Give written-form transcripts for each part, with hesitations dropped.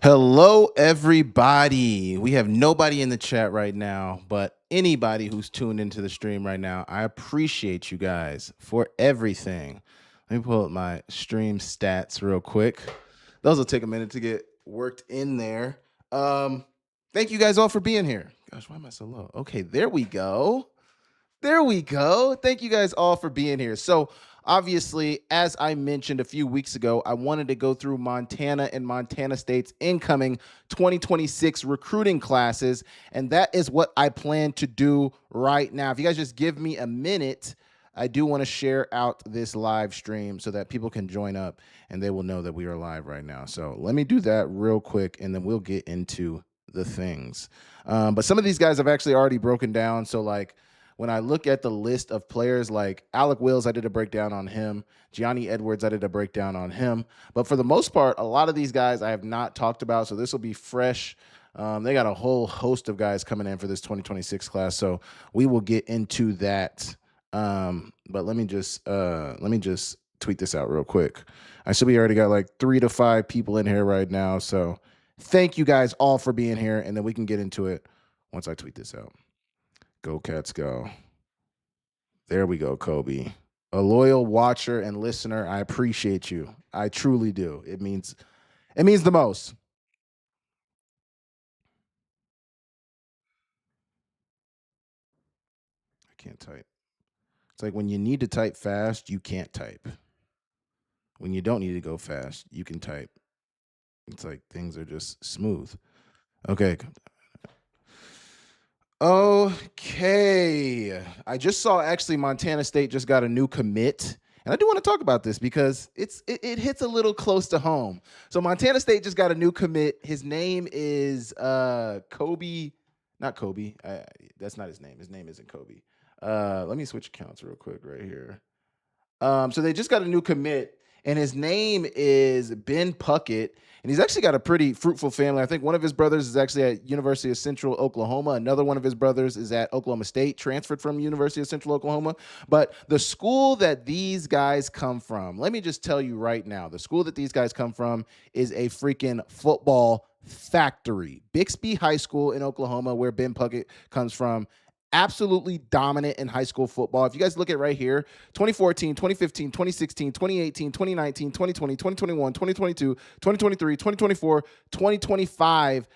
Hello, everybody. We have nobody in the chat right now, but anybody who's tuned into the stream right now, I appreciate you guys for everything. Let me pull up my stream stats real quick. Those will take a minute to get worked in there. Thank you guys all for being here. Gosh, why am I so low? Okay, there we go. There we go. Thank you guys all for being here. So, obviously, as I mentioned a few weeks ago, I wanted to go through Montana and Montana State's incoming 2026 recruiting classes, and that is what I plan to do right now. If you guys just give me a minute, I do want to share out this live stream so that people can join up and they will know that we are live right now. So, let me do that real quick, and then we'll get into the things. But some of these guys I've actually already broken down. So, like, when I look at the list of players like Alec Wills, I did a breakdown on him. Gianni Edwards, I did a breakdown on him. But for the most part, a lot of these guys I have not talked about, so this will be fresh. They got a whole host of guys coming in for this 2026 class, so we will get into that. But let me just tweet this out real quick. I see we already got like 3 to 5 people in here right now, so thank you guys all for being here, and then we can get into it once I tweet this out. Go Cats go. There we go, Kobe. A loyal watcher and listener. I appreciate you. I truly do. It means the most. I can't type. It's like when you need to type fast, you can't type. When you don't need to go fast, you can type. It's like things are just smooth. Okay. Okay. I just saw actually Montana State just got a new commit. And I do want to talk about this because it hits a little close to home. So Montana State just got a new commit. His name is Kobe, not Kobe. That's not his name. His name isn't Kobe. Let me switch accounts real quick right here. So they just got a new commit, and his name is Ben Puckett, and he's actually got a pretty fruitful family. I think one of his brothers is actually at University of Central Oklahoma. Another one of his brothers is at Oklahoma State, transferred from University of Central Oklahoma. But the school that these guys come from, let me just tell you right now, the school that these guys come from is a freaking football factory. Bixby High School in Oklahoma, where Ben Puckett comes from. Absolutely dominant in high school football. If you guys look at right here, 2014, 2015, 2016, 2018, 2019, 2020, 2021, 2022, 2023, 2024, 2025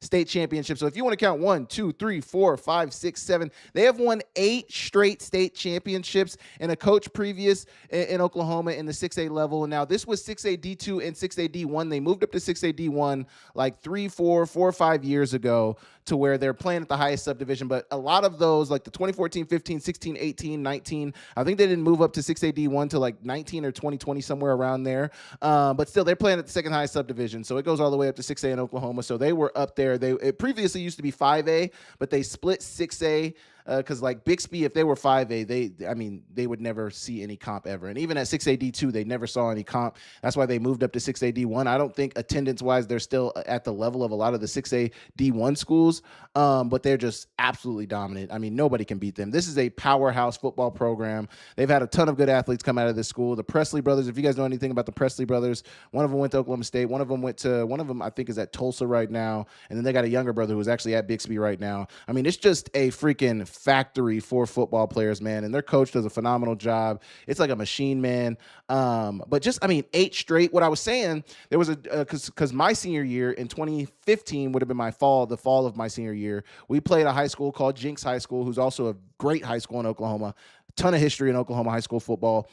state championships. So if you want to count 1, 2, 3, 4, 5, 6, 7, they have won 8 straight state championships, and a coach previous in Oklahoma in the 6A level. Now this was 6A D2 and 6A D1. They moved up to 6A D1 like 3, 4 or 5 years ago to where they're playing at the highest subdivision. But a lot of those, like the 2014, 15, 16, 18, 19, I think they didn't move up to 6A D1 to like 19 or 2020, somewhere around there. But still, they're playing at the second highest subdivision. So it goes all the way up to 6A in Oklahoma. So they were up there. It previously used to be 5A, but they split 6A because like Bixby, if they were 5A, they would never see any comp ever. And even at 6A D2, they never saw any comp. That's why they moved up to 6A D1. I don't think attendance-wise they're still at the level of a lot of the 6A D1 schools, but they're just absolutely dominant. I mean, nobody can beat them. This is a powerhouse football program. They've had a ton of good athletes come out of this school. The Presley brothers, if you guys know anything about the Presley brothers, one of them went to Oklahoma State. One of them I think is at Tulsa right now. And then they got a younger brother who's actually at Bixby right now. I mean, it's just a freaking factory for football players, man. And their coach does a phenomenal job. It's like a machine, man. But just, 8 straight. What I was saying, there was because my senior year in 2015 would have been the fall of my senior year. We played a high school called Jinx High School, who's also a great high school in Oklahoma. Ton of history in Oklahoma high school football.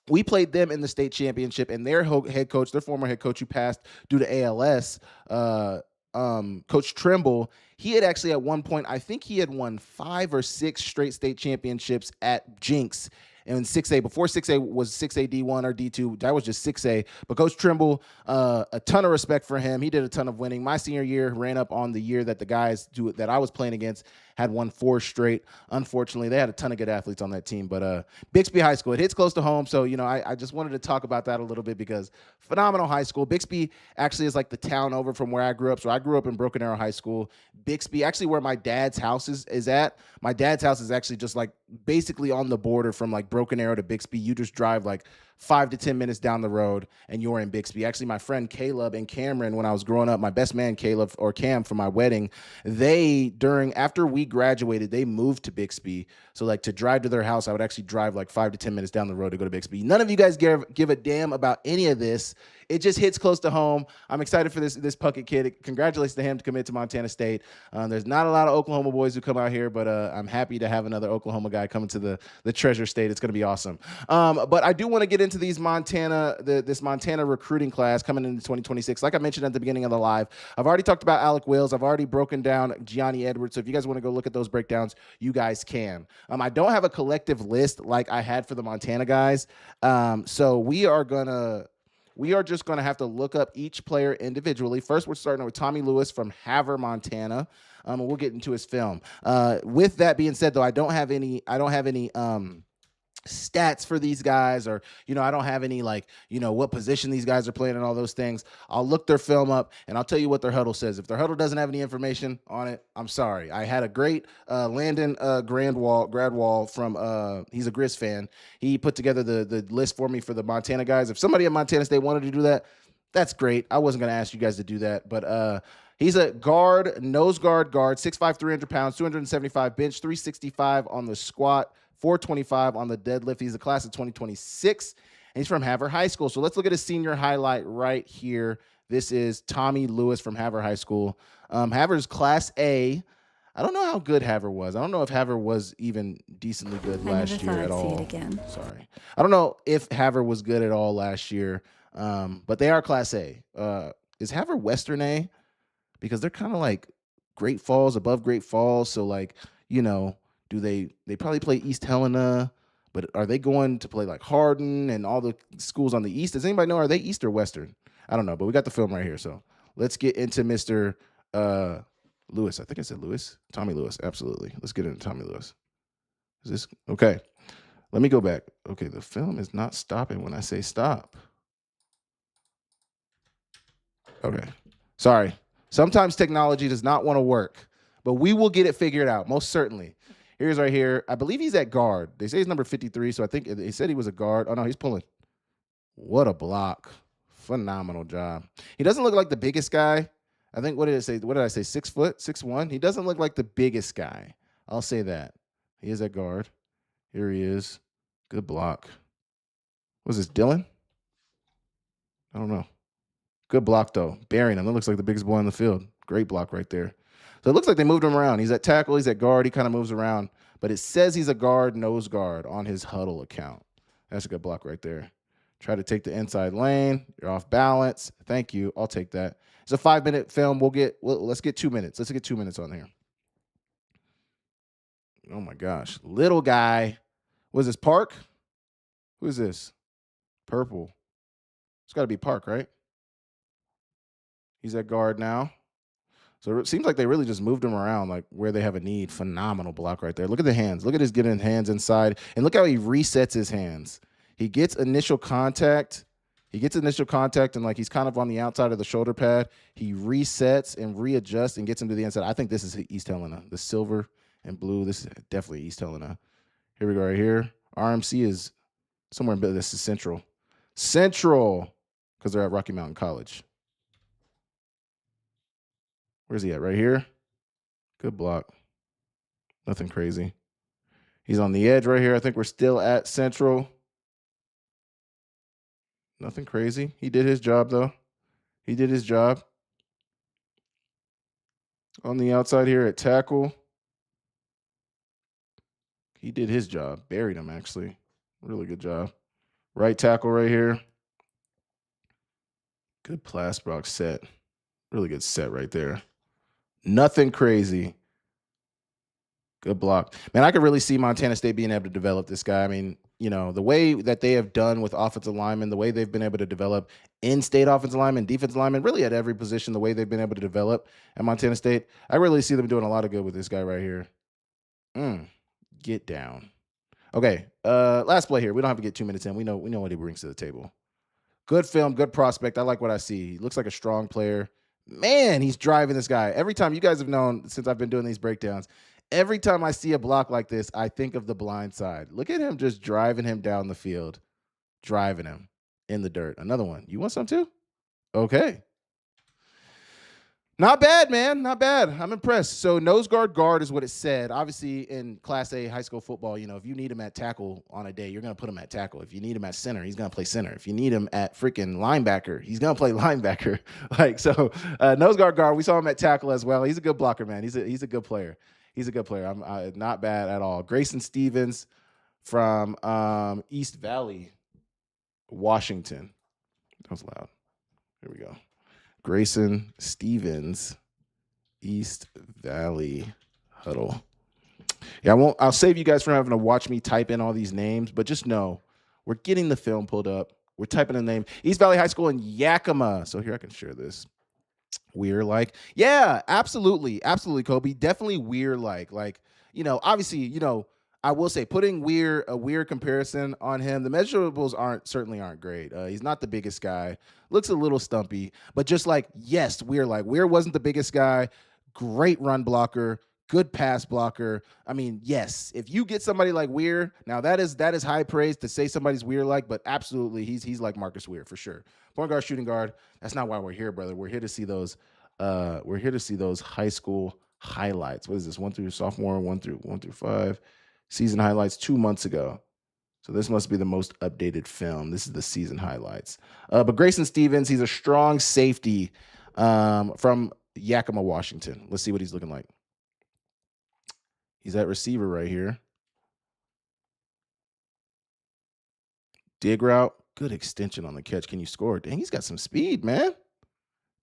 We played them in the state championship, and their head coach, their former head coach who passed due to ALS, Coach Trimble, he had actually at one point, I think he had won 5 or 6 straight state championships at Jinx. And 6A, before 6A was 6A D1 or D2, that was just 6A. But Coach Trimble, a ton of respect for him. He did a ton of winning. My senior year ran up on the year that the guys that I was playing against had won 4 straight. Unfortunately, they had a ton of good athletes on that team. But Bixby High School, it hits close to home. So, I just wanted to talk about that a little bit because phenomenal high school. Bixby actually is like the town over from where I grew up. So I grew up in Broken Arrow High School. Bixby, actually where my dad's house is at. My dad's house is actually just like basically on the border from like Broken Arrow to Bixby. You just drive like 5 to 10 minutes down the road and you're in Bixby. Actually, my friend Caleb and Cameron, when I was growing up, my best man Caleb or Cam for my wedding, after we graduated, they moved to Bixby. So like to drive to their house, I would actually drive like 5 to 10 minutes down the road to go to Bixby. None of you guys give a damn about any of this. It just hits close to home. I'm excited for this Puckett kid. Congratulations to him to commit to Montana State. There's not a lot of Oklahoma boys who come out here, but I'm happy to have another Oklahoma guy coming to the Treasure State. It's going to be awesome. But I do want to get into these this Montana recruiting class coming into 2026. Like I mentioned at the beginning of the live, I've already talked about Alec Wills. I've already broken down Gianni Edwards. So if you guys want to go look at those breakdowns, you guys can. I don't have a collective list like I had for the Montana guys. So we are just going to have to look up each player individually. First, we're starting with Tommy Lewis from Havre, Montana. And we'll get into his film. With that being said, though, I don't have any stats for these guys, or I don't have any what position these guys are playing and all those things. I'll look their film up and I'll tell you what their huddle says. If their huddle doesn't have any information on it, I'm sorry. I had a great Landon Gradwall from he's a Grizz fan. He put together the list for me for the Montana guys. If somebody at Montana State wanted to do that, that's great. I wasn't going to ask you guys to do that, but he's a nose guard, 6'5", 300 pounds, 275 bench, 365 on the squat, 425 on the deadlift. He's a class of 2026, and he's from Havre High School. So let's look at his senior highlight right here. This is Tommy Lewis from Havre High School. Havre's Class A. I don't know how good Havre was. I don't know if Havre was even decently good last year at all. See it again. Sorry. I don't know if Havre was good at all last year, but they are Class A. Is Havre Western A? Because they're kind of like Great Falls, above Great Falls. So do they probably play East Helena, but are they going to play like Hardin and all the schools on the East? Does anybody know, are they East or Western? I don't know, but we got the film right here. So let's get into Mr. Lewis. I think I said Lewis. Tommy Lewis. Absolutely. Let's get into Tommy Lewis. Is this okay? Let me go back. Okay. The film is not stopping when I say stop. Okay. Sorry. Sometimes technology does not want to work, but we will get it figured out, most certainly. Here's right here. I believe he's at guard. They say he's number 53, so I think they said he was a guard. Oh, no, he's pulling. What a block. Phenomenal job. He doesn't look like the biggest guy. I think, what did I say, 6 foot, 6'1"? He doesn't look like the biggest guy. I'll say that. He is at guard. Here he is. Good block. Was this Dylan? I don't know. Good block, though. Burying him. That looks like the biggest boy on the field. Great block right there. So it looks like they moved him around. He's at tackle. He's at guard. He kind of moves around. But it says he's a guard, nose guard on his huddle account. That's a good block right there. Try to take the inside lane. You're off balance. Thank you. I'll take that. It's a 5-minute film. Let's get 2 minutes. Let's get 2 minutes on here. Oh, my gosh. Little guy. Was this Park? Who is this? Purple. It's got to be Park, right? He's at guard now. So it seems like they really just moved him around, like where they have a need. Phenomenal block right there. Look at the hands. Look at his getting hands inside. And look how he resets his hands. He gets initial contact. And like he's kind of on the outside of the shoulder pad. He resets and readjusts and gets him to the inside. I think this is East Helena. The silver and blue. This is definitely East Helena. Here we go right here. RMC is somewhere in this is Central. Central, because they're at Rocky Mountain College. Where's he at? Right here? Good block. Nothing crazy. He's on the edge right here. I think we're still at Central. Nothing crazy. He did his job, though. He did his job. On the outside here at tackle. He did his job. Buried him, actually. Really good job. Right tackle right here. Good pass block set. Really good set right there. Nothing crazy. Good block. Man, I could really see Montana State being able to develop this guy. I mean, the way that they have done with offensive linemen, the way they've been able to develop in-state offensive linemen, defensive linemen, really at every position, the way they've been able to develop at Montana State, I really see them doing a lot of good with this guy right here. Get down. Okay, last play here. We don't have to get 2 minutes in. We know what he brings to the table. Good film, good prospect. I like what I see. He looks like a strong player. Man, he's driving this guy. Every time, you guys have known since I've been doing these breakdowns, every time I see a block like this, I think of The Blind Side. Look at him just driving him down the field. driving him in the dirt. Another one. You want some too? Okay. Not bad, man. Not bad. I'm impressed. So nose guard is what it said. Obviously, in Class A high school football, if you need him at tackle on a day, you're going to put him at tackle. If you need him at center, he's going to play center. If you need him at freaking linebacker, he's going to play linebacker. Nose guard. We saw him at tackle as well. He's a good blocker, man. He's a good player. He's a good player. I'm not bad at all. Grayson Stevens from East Valley, Washington. That was loud. Here we go. Grayson Stevens, East Valley Huddle. Yeah, I'll save you guys from having to watch me type in all these names, but just know we're getting the film pulled up. We're typing in the name. East Valley High School in Yakima. So here I can share this. Weir-like. Yeah, absolutely. Absolutely, Kobe. Definitely Weir-like. Obviously, I will say putting a Weir comparison on him, the measurables certainly aren't great. He's not the biggest guy. Looks a little stumpy, but just yes, Weir-like. Weir wasn't the biggest guy. Great run blocker, good pass blocker. I mean, yes, if you get somebody like Weir, now that is high praise to say somebody's Weir-like, but absolutely he's like Marcus Weir for sure. Point guard, shooting guard. That's not why we're here, brother. We're here to see those. We're here to see those high school highlights. What is this? 1 through sophomore, 1 through 5. Season highlights 2 months ago. So this must be the most updated film. This is the season highlights. But Grayson Stevens, he's a strong safety from Yakima, Washington. Let's see what he's looking like. He's at receiver right here. Dig route. Good extension on the catch. Can you score? Dang, he's got some speed, man.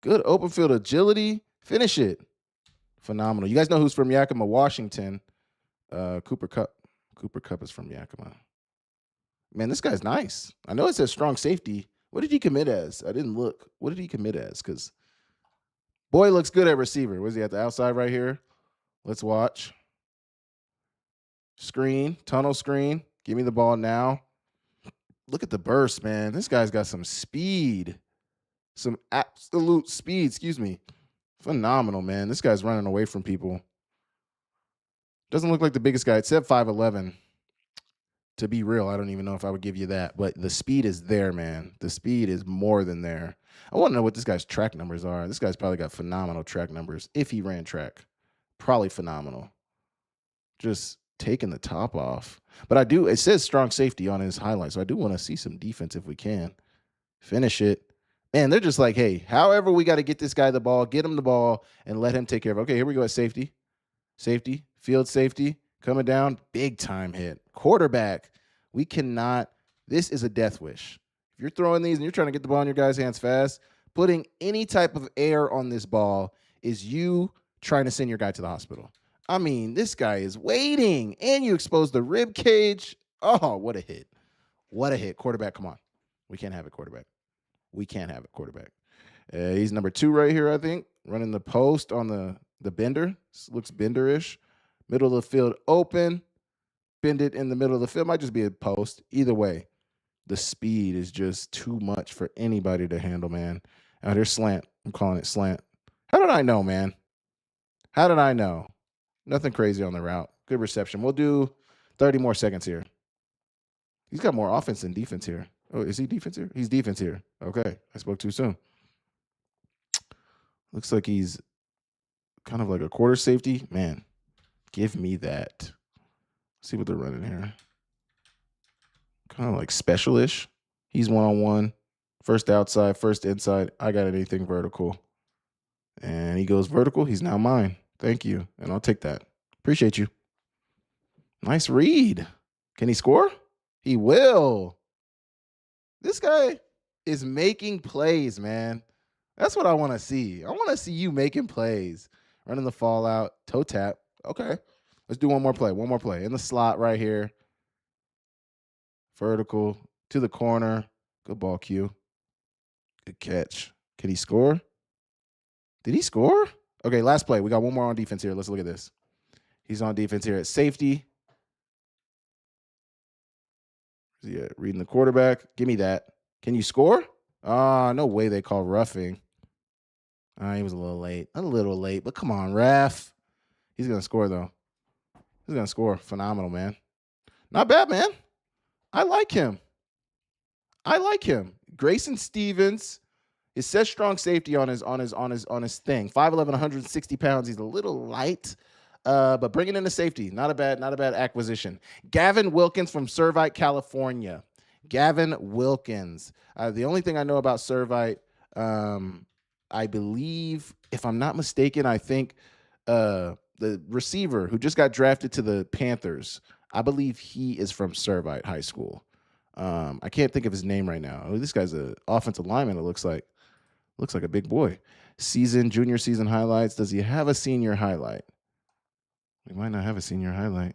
Good open field agility. Finish it. Phenomenal. You guys know who's from Yakima, Washington. Cooper Cup. Cooper Cup is from Yakima. Man, this guy's nice. I know it says strong safety. What did he commit as? I didn't look. What did he commit as? Because boy looks good at receiver. Was he at the outside right here? Let's watch. Screen, tunnel screen. Give me the ball now. Look at the burst, man. This guy's got some speed. Some absolute speed, excuse me. Phenomenal, man. This guy's running away from people. Doesn't look like the biggest guy. It said 5'11". To be real, I don't even know if I would give you that. But the speed is there, man. The speed is more than there. I want to know what this guy's track numbers are. This guy's probably got phenomenal track numbers. If he ran track, probably phenomenal. Just taking the top off. But it says strong safety on his highlights. So I do want to see some defense if we can. Finish it. Man, they're just like, hey, however we got to get this guy the ball, get him the ball, and let him take care of it. Okay, here we go at safety. Safety, field safety, coming down, big time hit. Quarterback, we cannot, this is a death wish. If you're throwing these and you're trying to get the ball in your guys' hands fast, putting any type of air on this ball is you trying to send your guy to the hospital. I mean, this guy is waiting, and you expose the rib cage. Oh, what a hit. What a hit. Quarterback, come on. We can't have it, quarterback. We can't have it, quarterback. He's number 2 right here, I think. Running the post on the bender. This looks bender-ish. Middle of the field open. Bend it in the middle of the field. Might just be a post. Either way, the speed is just too much for anybody to handle, man. Out here, slant. I'm calling it slant. How did I know, man? How did I know? Nothing crazy on the route. Good reception. We'll do 30 more seconds here. He's got more offense than defense here. Oh, is he defense here? He's defense here. Okay. I spoke too soon. Looks like he's kind of like a quarter safety. Man, give me that. Let's see what they're running here. Kind of like special-ish. He's one-on-one. First outside, first inside. I got anything vertical. And he goes vertical. He's now mine. Thank you. And I'll take that. Appreciate you. Nice read. Can he score? He will. This guy is making plays, man. That's what I want to see. I want to see you making plays. Running the fallout, toe tap. Okay. Let's do one more play. One more play. In the slot right here. Vertical to the corner. Good ball, Q. Good catch. Can he score? Did he score? Okay, last play. We got one more on defense here. Let's look at this. He's on defense here at safety. Yeah, reading the quarterback. Give me that. Can you score? No way they call roughing. He was a little late. A little late, but come on, ref. He's going to score, though. He's going to score. Phenomenal, man. Not bad, man. I like him. I like him. Grayson Stevens. It says strong safety on his thing. 5'11", 160 pounds. He's a little light, but bringing in the safety, not a bad acquisition. Gavin Wilkins from Servite, California. Gavin Wilkins. The only thing I know about Servite, I believe, if I'm not mistaken, I think the receiver who just got drafted to the Panthers, I believe he is from Servite High School. I can't think of his name right now. Oh, this guy's an offensive lineman. It looks like. Looks like a big boy. Junior season highlights. Does he have a senior highlight? We might not have a senior highlight.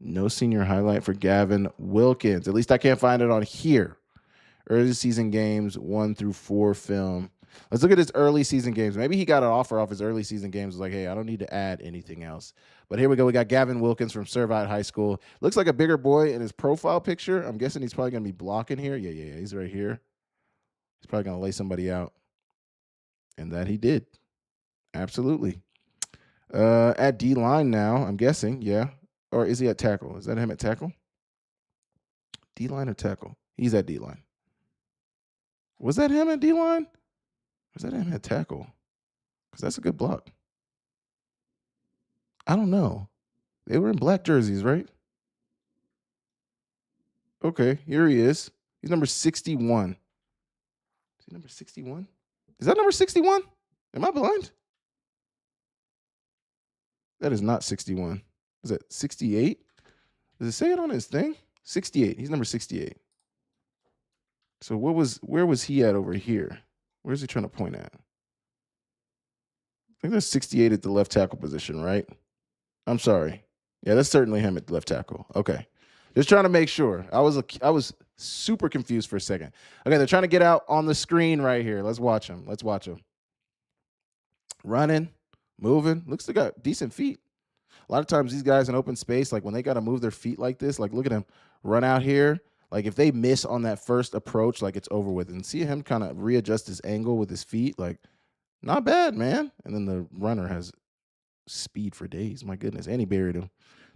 No senior highlight for Gavin Wilkins. At least I can't find it on here. Early season games 1-4 film. Let's look at his early season games. Maybe he got an offer off his early season games. Was like, hey, I don't need to add anything else. But here we go. We got Gavin Wilkins from Servite High School. Looks like a bigger boy in his profile picture. I'm guessing he's probably going to be blocking here. Yeah. He's right here. He's probably going to lay somebody out. And that he did. Absolutely. At D-line now, I'm guessing. Yeah. Or is he at tackle? Is that him at tackle? D-line or tackle? He's at D-line. Was that him at D-line? Was that him at tackle? Because that's a good block. I don't know. They were in black jerseys, right? Okay, here he is. He's number 61. Is he number 61? Is that number 61? Am I blind? That is not 61. Is that 68? Does it say it on his thing? 68. He's number 68. So where was he at over here? Where's he trying to point at? I think that's 68 at the left tackle position, right? I'm sorry. Yeah, that's certainly him at left tackle. Okay. Just trying to make sure. I was super confused for a second. Okay, they're trying to get out on the screen right here. Let's watch him. Running, moving. Looks like they got decent feet. A lot of times these guys in open space, like when they got to move their feet like this, like look at him run out here. Like if they miss on that first approach, like it's over with. And see him kind of readjust his angle with his feet. Like not bad, man. And then the runner has speed for days. My goodness. And he buried him.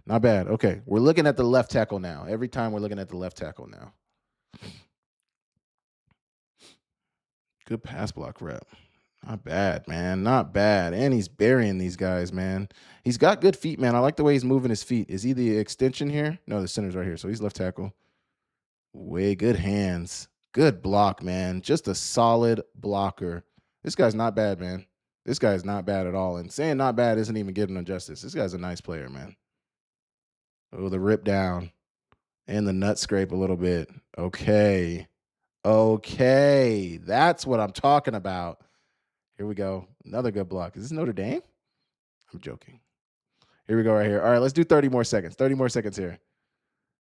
Not bad. Okay. We're looking at the left tackle now. Every time we're looking at the left tackle now. Good pass block rep. Not bad, man. Not bad. And he's burying these guys, man. He's got good feet, man. I like the way he's moving his feet. Is he the extension here? No, the center's right here. So he's left tackle. Way good hands. Good block, man. Just a solid blocker. This guy's not bad, man. This guy's not bad at all. And saying not bad isn't even giving him justice. This guy's a nice player, man. Oh, the rip down. And the nut scrape a little bit. Okay. That's what I'm talking about. Here we go. Another good block. Is this Notre Dame? I'm joking. Here we go right here. All right, let's do 30 more seconds. 30 more seconds here.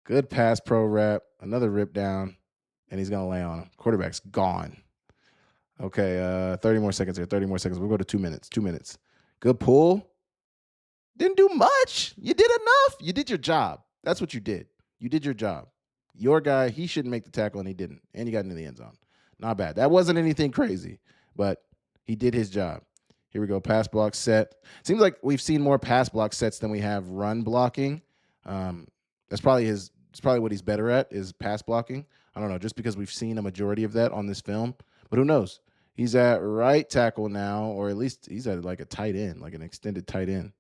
Good pass pro rep. Another rip down. And he's going to lay on him. Quarterback's gone. Okay, 30 more seconds here. 30 more seconds. We'll go to 2 minutes. 2 minutes. Good pull. Didn't do much. You did enough. You did your job. That's what you did. You did your job. Your guy, he shouldn't make the tackle, and he didn't. And he got into the end zone. Not bad. That wasn't anything crazy, but he did his job. Here we go. Pass block set. Seems like we've seen more pass block sets than we have run blocking. That's probably what he's better at is pass blocking. I don't know, just because we've seen a majority of that on this film. But who knows? He's at right tackle now, or at least he's at like a tight end, like an extended tight end.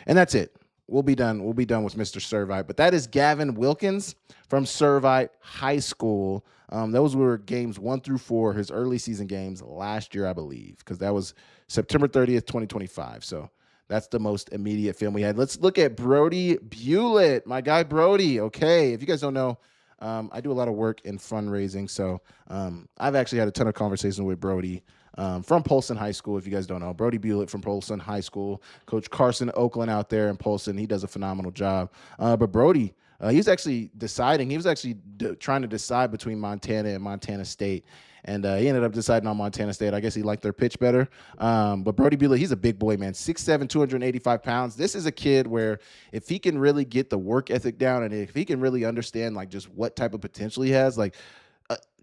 And that's it. We'll be done. We'll be done with Mr. Servite. But that is Gavin Wilkins from Servite High School. Those were games 1-4, his early season games last year, I believe, because that was September 30th, 2025. So that's the most immediate film we had. Let's look at Brody Bulett, my guy Brody. Okay, if you guys don't know, I do a lot of work in fundraising. So I've actually had a ton of conversations with Brody from Polson High School. If you guys don't know, Brody Bulett from Polson High School, Coach Carson Oakland out there in Polson. He does a phenomenal job. But Brody, he was actually deciding. He was actually trying to decide between Montana and Montana State. And he ended up deciding on Montana State. I guess he liked their pitch better. But Brody Bulett, he's a big boy, man. 6'7", 285 pounds. This is a kid where if he can really get the work ethic down and if he can really understand like just what type of potential he has, like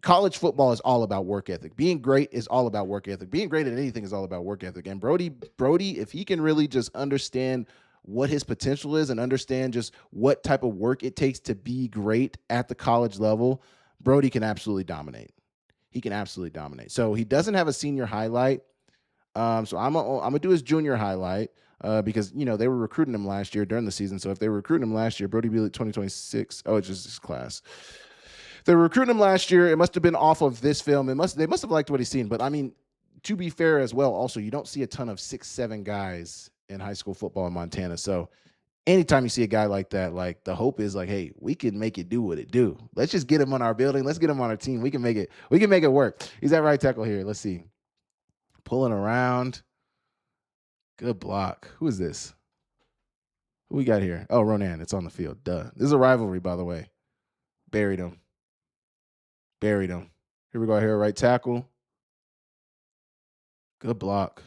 college football is all about work ethic. Being great is all about work ethic. Being great at anything is all about work ethic. And Brody, if he can really just understand what his potential is and understand just what type of work it takes to be great at the college level, Brody can absolutely dominate. He can absolutely dominate. So he doesn't have a senior highlight. So I'm gonna do his junior highlight because they were recruiting him last year during the season. So if they were recruiting him last year, Brody Beal 2026. Oh, it's just his class. They were recruiting him last year. It must have been off of this film. They must have liked what he's seen. But I mean, to be fair as well, also you don't see a ton of 6'7" guys in high school football in Montana. So anytime you see a guy like that, like the hope is like, hey, we can make it do what it do. Let's just get him on our building. Let's get him on our team. We can make it work. He's at right tackle here. Let's see. Pulling around. Good block. Who is this? Who we got here? Oh, Ronan. It's on the field. Duh. This is a rivalry, by the way. Buried him. Here we go here, right tackle. Good block.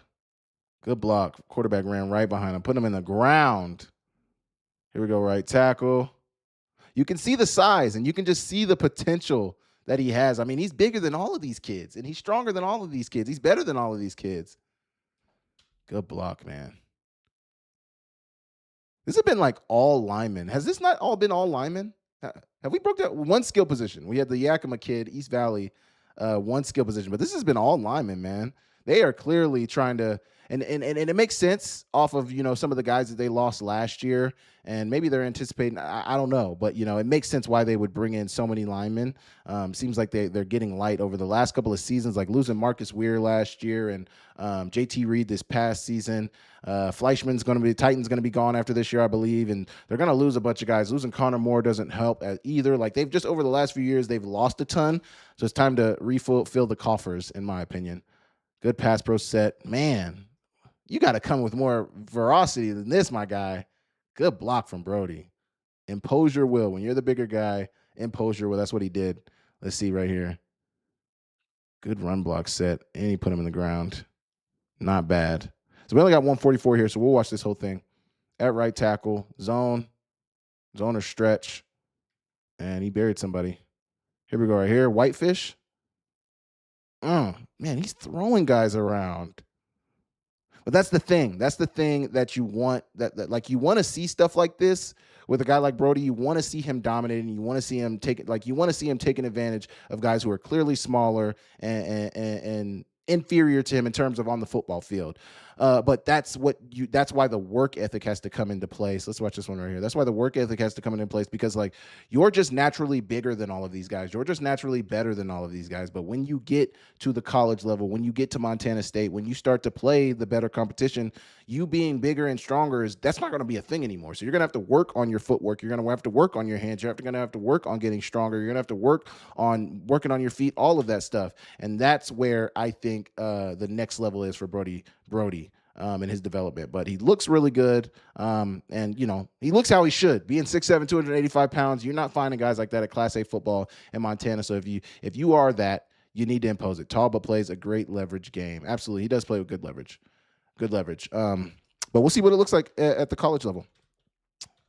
Quarterback ran right behind him. Put him in the ground. Here we go, right tackle. You can see the size, and you can just see the potential that he has. I mean, he's bigger than all of these kids, and he's stronger than all of these kids. He's better than all of these kids. Good block, man. This has been like all linemen. Has this not all been all linemen? Have we broke down one skill position? We had the Yakima kid, East Valley, one skill position, but this has been all linemen, man. They are clearly trying to, and it makes sense off of some of the guys that they lost last year, and maybe they're anticipating. I don't know, but it makes sense why they would bring in so many linemen. Seems like they're getting light over the last couple of seasons, like losing Marcus Weir last year and JT Reed this past season. Titans going to be gone after this year, I believe, and they're going to lose a bunch of guys. Losing Connor Moore doesn't help either. Like they've just over the last few years, they've lost a ton. So it's time to refill the coffers, in my opinion. Good pass pro set. Man, you got to come with more veracity than this, my guy. Good block from Brody. Impose your will. When you're the bigger guy, impose your will. That's what he did. Let's see right here. Good run block set. And he put him in the ground. Not bad. So we only got 144 here, so we'll watch this whole thing. At right tackle, zone or stretch. And he buried somebody. Here we go right here. Whitefish. Man, he's throwing guys around. But that's the thing. That's the thing that you want. That like you want to see stuff like this with a guy like Brody. You want to see him dominating. You want to see him taking advantage of guys who are clearly smaller and inferior to him in terms of on the football field. But that's why the work ethic has to come into place. Let's watch this one right here. That's why the work ethic has to come into place, because like you're just naturally bigger than all of these guys. You're just naturally better than all of these guys. But when you get to the college level, when you get to Montana State, when you start to play the better competition, you being bigger and stronger that's not going to be a thing anymore. So you're going to have to work on your footwork. You're going to have to work on your hands. You're going to have to work on getting stronger. You're going to have to work on working on your feet, all of that stuff. And that's where I think the next level is for Brody in his development. But he looks really good. And he looks how he should. Being 6'7", 285 pounds, you're not finding guys like that at Class A football in Montana. So if you are that, you need to impose it. Tall, but plays a great leverage game. Absolutely. He does play with good leverage. But we'll see what it looks like at the college level.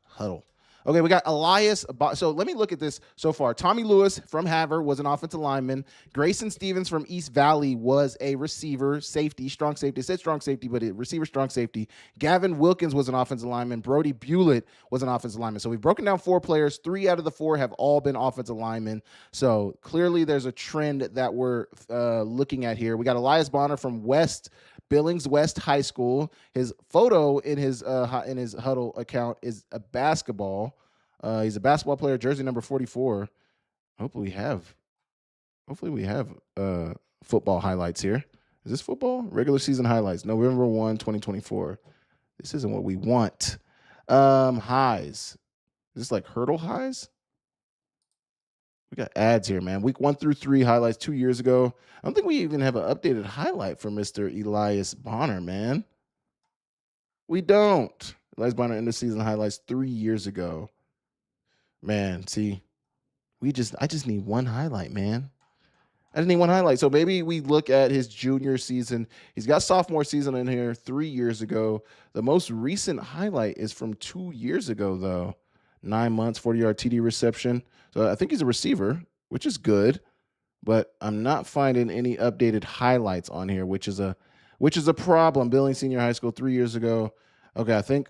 Huddle. Okay, we got Elias. So let me look at this so far. Tommy Lewis from Havre was an offensive lineman. Grayson Stevens from East Valley was a receiver, safety, strong safety. It said strong safety, but receiver, strong safety. Gavin Wilkins was an offensive lineman. Brody Bewlett was an offensive lineman. So we've broken down 4 players. 3 out of the 4 have all been offensive linemen. So clearly there's a trend that we're looking at here. We got Elias Bonner from Billings West High School. His photo in his huddle account is a basketball. He's a basketball player, jersey number 44. Hopefully we have football highlights here. Is this football? Regular season highlights, November 1, 2024. This isn't what we want. Highs. Is this like hurdle highs? We got ads here, man. Week 1 through 3 highlights 2 years ago. I don't think we even have an updated highlight for Mr. Elias Bonner, man. We don't. Elias Bonner end of season highlights 3 years ago. Man, see, I just need one highlight, man. I just need one highlight. So maybe we look at his junior season. He's got sophomore season in here 3 years ago. The most recent highlight is from 2 years ago, though. 9 months, 40-yard TD reception. So I think he's a receiver, which is good, but I'm not finding any updated highlights on here, which is a problem. Billings Senior High School 3 years ago. Okay, I think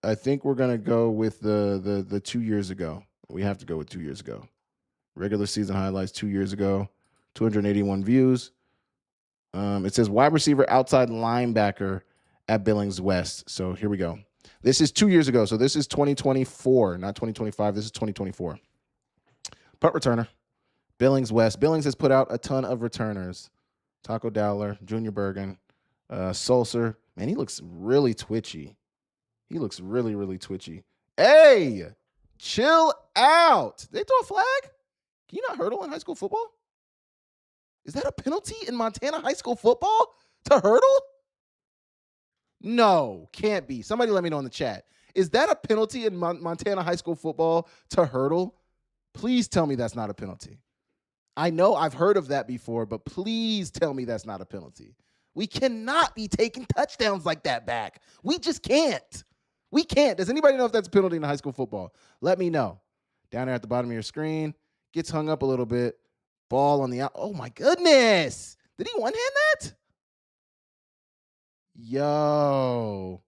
I think we're gonna go with the 2 years ago. We have to go with 2 years ago. Regular season highlights 2 years ago, 281 views. It says wide receiver, outside linebacker at Billings West. So here we go. This is 2 years ago. So this is 2024, not 2025. This is 2024. Punt returner, Billings West. Billings has put out a ton of returners. Taco Dowler, Junior Bergen, Sulcer. Man, he looks really twitchy. He looks really, really twitchy. Hey, chill out. They throw a flag? Can you not hurdle in high school football? Is that a penalty in Montana high school football to hurdle? No, can't be. Somebody let me know in the chat. Is that a penalty in Montana high school football to hurdle? Please tell me that's not a penalty. I know I've heard of that before, but please tell me that's not a penalty. We cannot be taking touchdowns like that back. We just can't. We can't. Does anybody know if that's a penalty in high school football? Let me know. Down there at the bottom of your screen. Gets hung up a little bit. Ball on the out. Oh, my goodness. Did he one-hand that? Yo,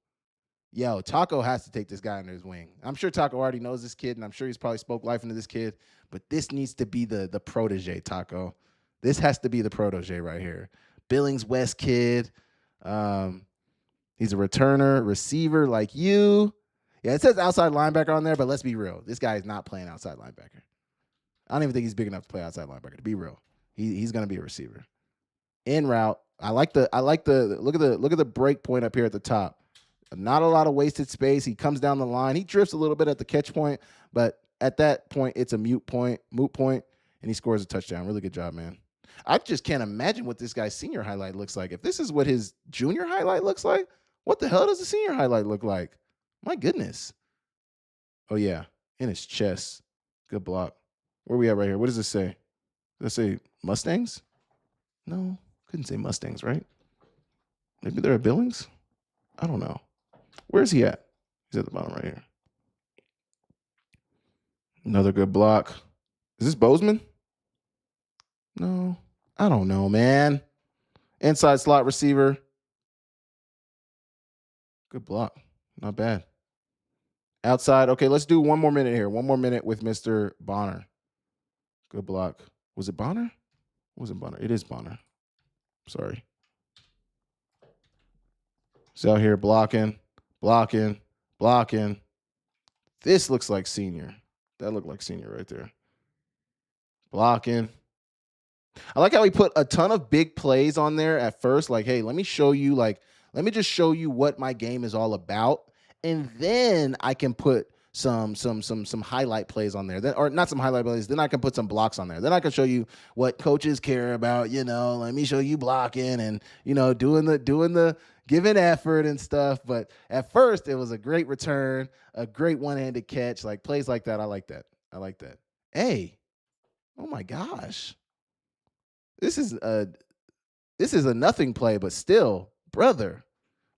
Taco has to take this guy under his wing. I'm sure Taco already knows this kid, and I'm sure he's probably spoke life into this kid, but this needs to be the protege, Taco. This has to be the protege right here. Billings West kid. He's a returner, receiver like you. Yeah, it says outside linebacker on there, but let's be real. This guy is not playing outside linebacker. I don't even think he's big enough to play outside linebacker, to be real. He's going to be a receiver. In route. I like the look at the break point up here at the top. Not a lot of wasted space. He comes down the line. He drifts a little bit at the catch point, but at that point, it's a moot point, and he scores a touchdown. Really good job, man. I just can't imagine what this guy's senior highlight looks like. If this is what his junior highlight looks like, what the hell does the senior highlight look like? My goodness. Oh, yeah. In his chest. Good block. Where are we at right here? What does this say? Does it say Mustangs? No. Couldn't say Mustangs, right? Maybe they're at Billings? I don't know. Where's he at? He's at the bottom right here. Another good block. Is this Bozeman? No. I don't know, man. Inside slot receiver. Good block. Not bad. Outside. Okay, let's do one more minute here. One more minute with Mr. Bonner. Good block. Was it Bonner? Was it Bonner? It is Bonner. Sorry. He's out here blocking. This looks like senior. That looked like senior right there. Blocking. I like how he put a ton of big plays on there at first. Like, hey, let me just show you what my game is all about. And then I can put some highlight plays on there. Then, or not some highlight plays. Then I can put some blocks on there. Then I can show you what coaches care about. Let me show you blocking and doing the giving effort and stuff. But at first, it was a great return, a great one-handed catch, like plays like that. I like that. Hey, oh my gosh, this is a nothing play, but still, brother,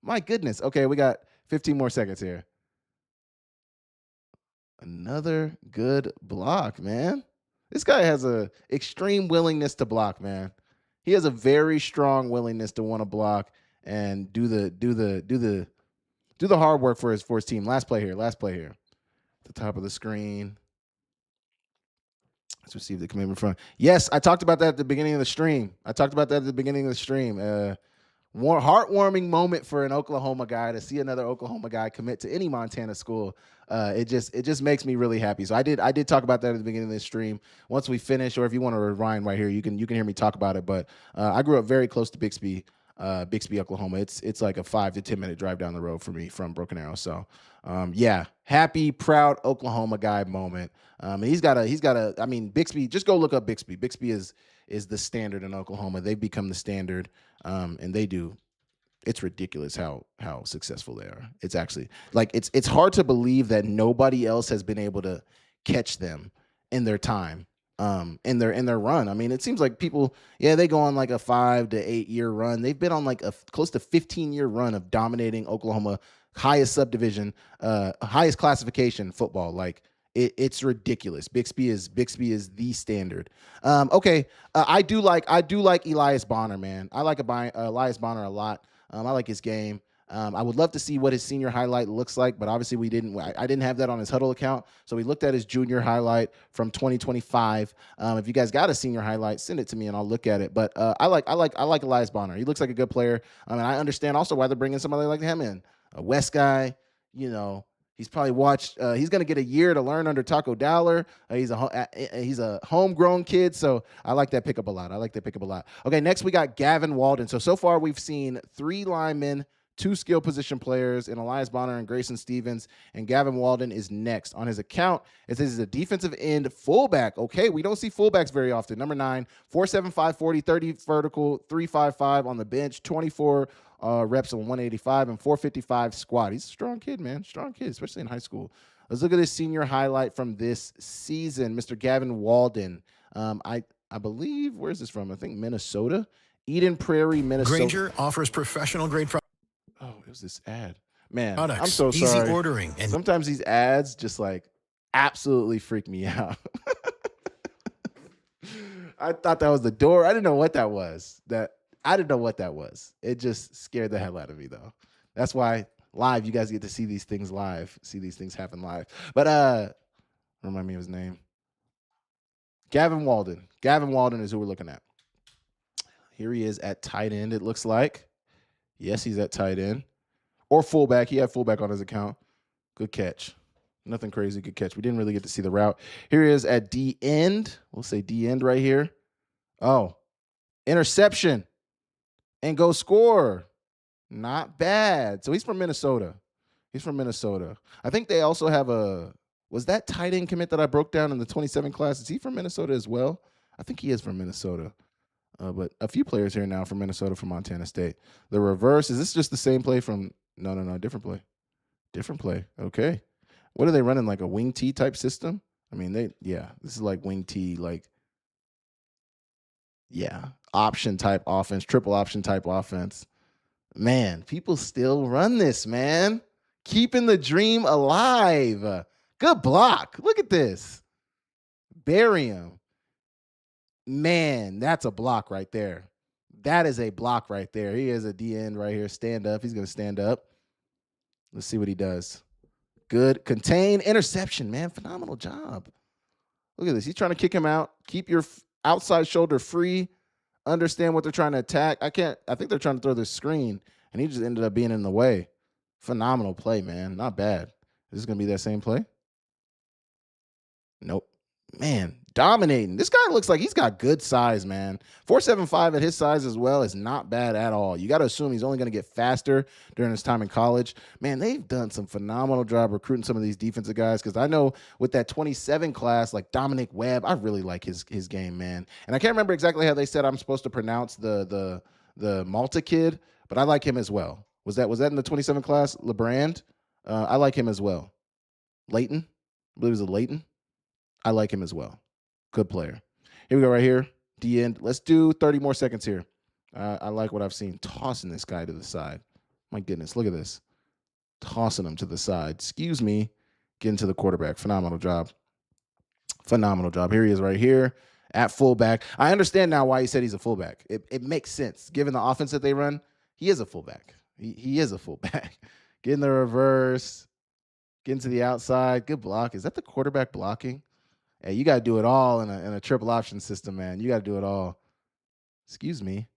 my goodness. Okay, we got 15 more seconds here. Another good block, man. This guy has a extreme willingness to block, man. He has a very strong willingness to want to block and do the hard work for his team. Last play here. At the top of the screen. Let's receive the commitment from. Yes, I talked about that at the beginning of the stream. Heartwarming moment for an Oklahoma guy to see another Oklahoma guy commit to any Montana school. It just makes me really happy. So I did talk about that at the beginning of this stream. Once we finish, or if you want to rewind right here, you can hear me talk about it. But I grew up very close to Bixby, Oklahoma. It's like a 5 to 10 minute drive down the road for me from Broken Arrow. So yeah, happy, proud Oklahoma guy moment. And he's got a. I mean, Bixby. Just go look up Bixby. Bixby is the standard in Oklahoma. They've become the standard, and they do. It's ridiculous how successful they are. It's actually like it's hard to believe that nobody else has been able to catch them in their time, in their run. I mean, it seems like people, they go on like a 5 to 8 year run. They've been on like a close to 15-year run of dominating Oklahoma, highest subdivision, highest classification football. Like it's ridiculous. Bixby is the standard. Okay, I do like Elias Bonner, man. I like Elias Bonner a lot. I like his game. I would love to see what his senior highlight looks like, but obviously we didn't. I didn't have that on his Huddle account, so we looked at his junior highlight from 2025. If you guys got a senior highlight, send it to me and I'll look at it. But I like Elias Bonner. He looks like a good player. And I understand also why they're bringing somebody like him in, a West guy. You know, he's probably watched. He's going to get a year to learn under Taco Dowler. He's a homegrown kid, so I like that pickup a lot. Okay, next we got Gavin Walden. So far we've seen 3 linemen, 2 skill position players in Elias Bonner and Grayson Stevens, and Gavin Walden is next. On his account, it says he's a defensive end fullback. Okay, we don't see fullbacks very often. Number 9, 4.75 40, 30 vertical, 3.55 on the bench, 24 reps on 185 and 455 squat. He's a strong kid, man. Strong kid, especially in high school. Let's look at this senior highlight from this season. Mr. Gavin Walden. I believe, where's this from? I think Minnesota. Eden Prairie, Minnesota. Granger offers professional grade Oh, it was this ad. Man, products. I'm so Easy sorry. ordering. And sometimes these ads just like absolutely freak me out. I thought that was the door. I didn't know what that was. It just scared the hell out of me though. That's why live, you guys get to see these things live, see these things happen live. But remind me of his name. Gavin Walden. Gavin Walden is who we're looking at. Here he is at tight end, it looks like. Yes, he's at tight end. Or fullback. He had fullback on his account. Good catch. Nothing crazy. Good catch. We didn't really get to see the route. Here he is at D end. We'll say D end right here. Oh, interception. And go score. Not bad. So he's from Minnesota. I think they also have was that tight end commit that I broke down in the 27 class? Is he from Minnesota as well? I think he is from Minnesota. But a few players here now from Minnesota, from Montana State. The reverse, is this just the same play from, no, different play. Different play, okay. What are they running, like a wing T type system? I mean, this is like wing T, option type offense, triple option type offense. Man, people still run this, man. Keeping the dream alive. Good block. Look at this. Bury him. Man, that's a block right there. That is a block right there. He is a D end right here. Stand up. He's going to stand up. Let's see what he does. Good. Contain. Interception, man. Phenomenal job. Look at this. He's trying to kick him out. Keep your outside shoulder free. Understand what they're trying to attack. I think they're trying to throw this screen, and he just ended up being in the way. Phenomenal play, man. Not bad. Is this going to be that same play? Nope. Man, dominating. This guy looks like he's got good size, man. 4.75 at his size as well is not bad at all. You got to assume he's only going to get faster during his time in college. Man, they've done some phenomenal job recruiting some of these defensive guys, because I know with that 27 class, like Dominic Webb, I really like his game, man. And I can't remember exactly how they said I'm supposed to pronounce the Malta kid, but I like him as well. Was that in the 27 class? LeBrand? I like him as well. Leighton? I believe it was a Leighton. I like him as well. Good player. Here we go right here. D end. Let's do 30 more seconds here. I like what I've seen. Tossing this guy to the side. My goodness, look at this. Tossing him to the side. Excuse me. Getting to the quarterback. Phenomenal job. Here he is right here at fullback. I understand now why he said he's a fullback. It makes sense. Given the offense that they run, he is a fullback. He is a fullback. Getting the reverse. Getting to the outside. Good block. Is that the quarterback blocking? Hey, you got to do it all in a triple option system, man. You got to do it all. Excuse me.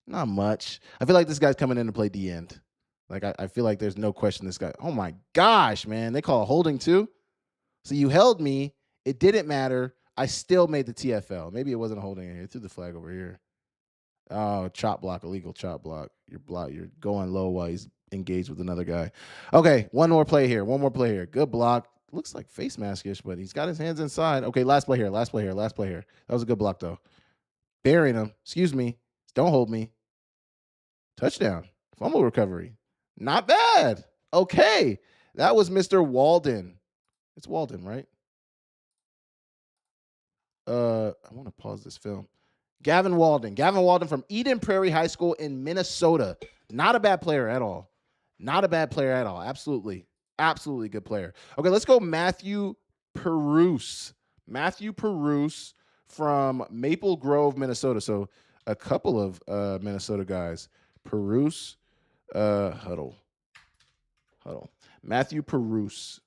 Not much. I feel like this guy's coming in to play D end. Like, I feel like there's no question this guy. Oh, my gosh, man. They call it holding too? So you held me. It didn't matter. I still made the TFL. Maybe it wasn't a holding in here. Threw the flag over here. Oh, chop block, illegal chop block. You're going low while he's engaged with another guy. Okay, one more play here. Good block. Looks like face mask-ish, but he's got his hands inside. Okay, last play here. That was a good block, though. Burying him. Excuse me. Don't hold me. Touchdown. Fumble recovery. Not bad. Okay. That was Mr. Walden. It's Walden, right? I want to pause this film. Gavin Walden from Eden Prairie High School in Minnesota. Not a bad player at all. Absolutely good player. Okay, let's go Matthew Perouse. From Maple Grove, Minnesota. So a couple of Minnesota guys. Perouse, Huddle. Hold on. Matthew Perouse.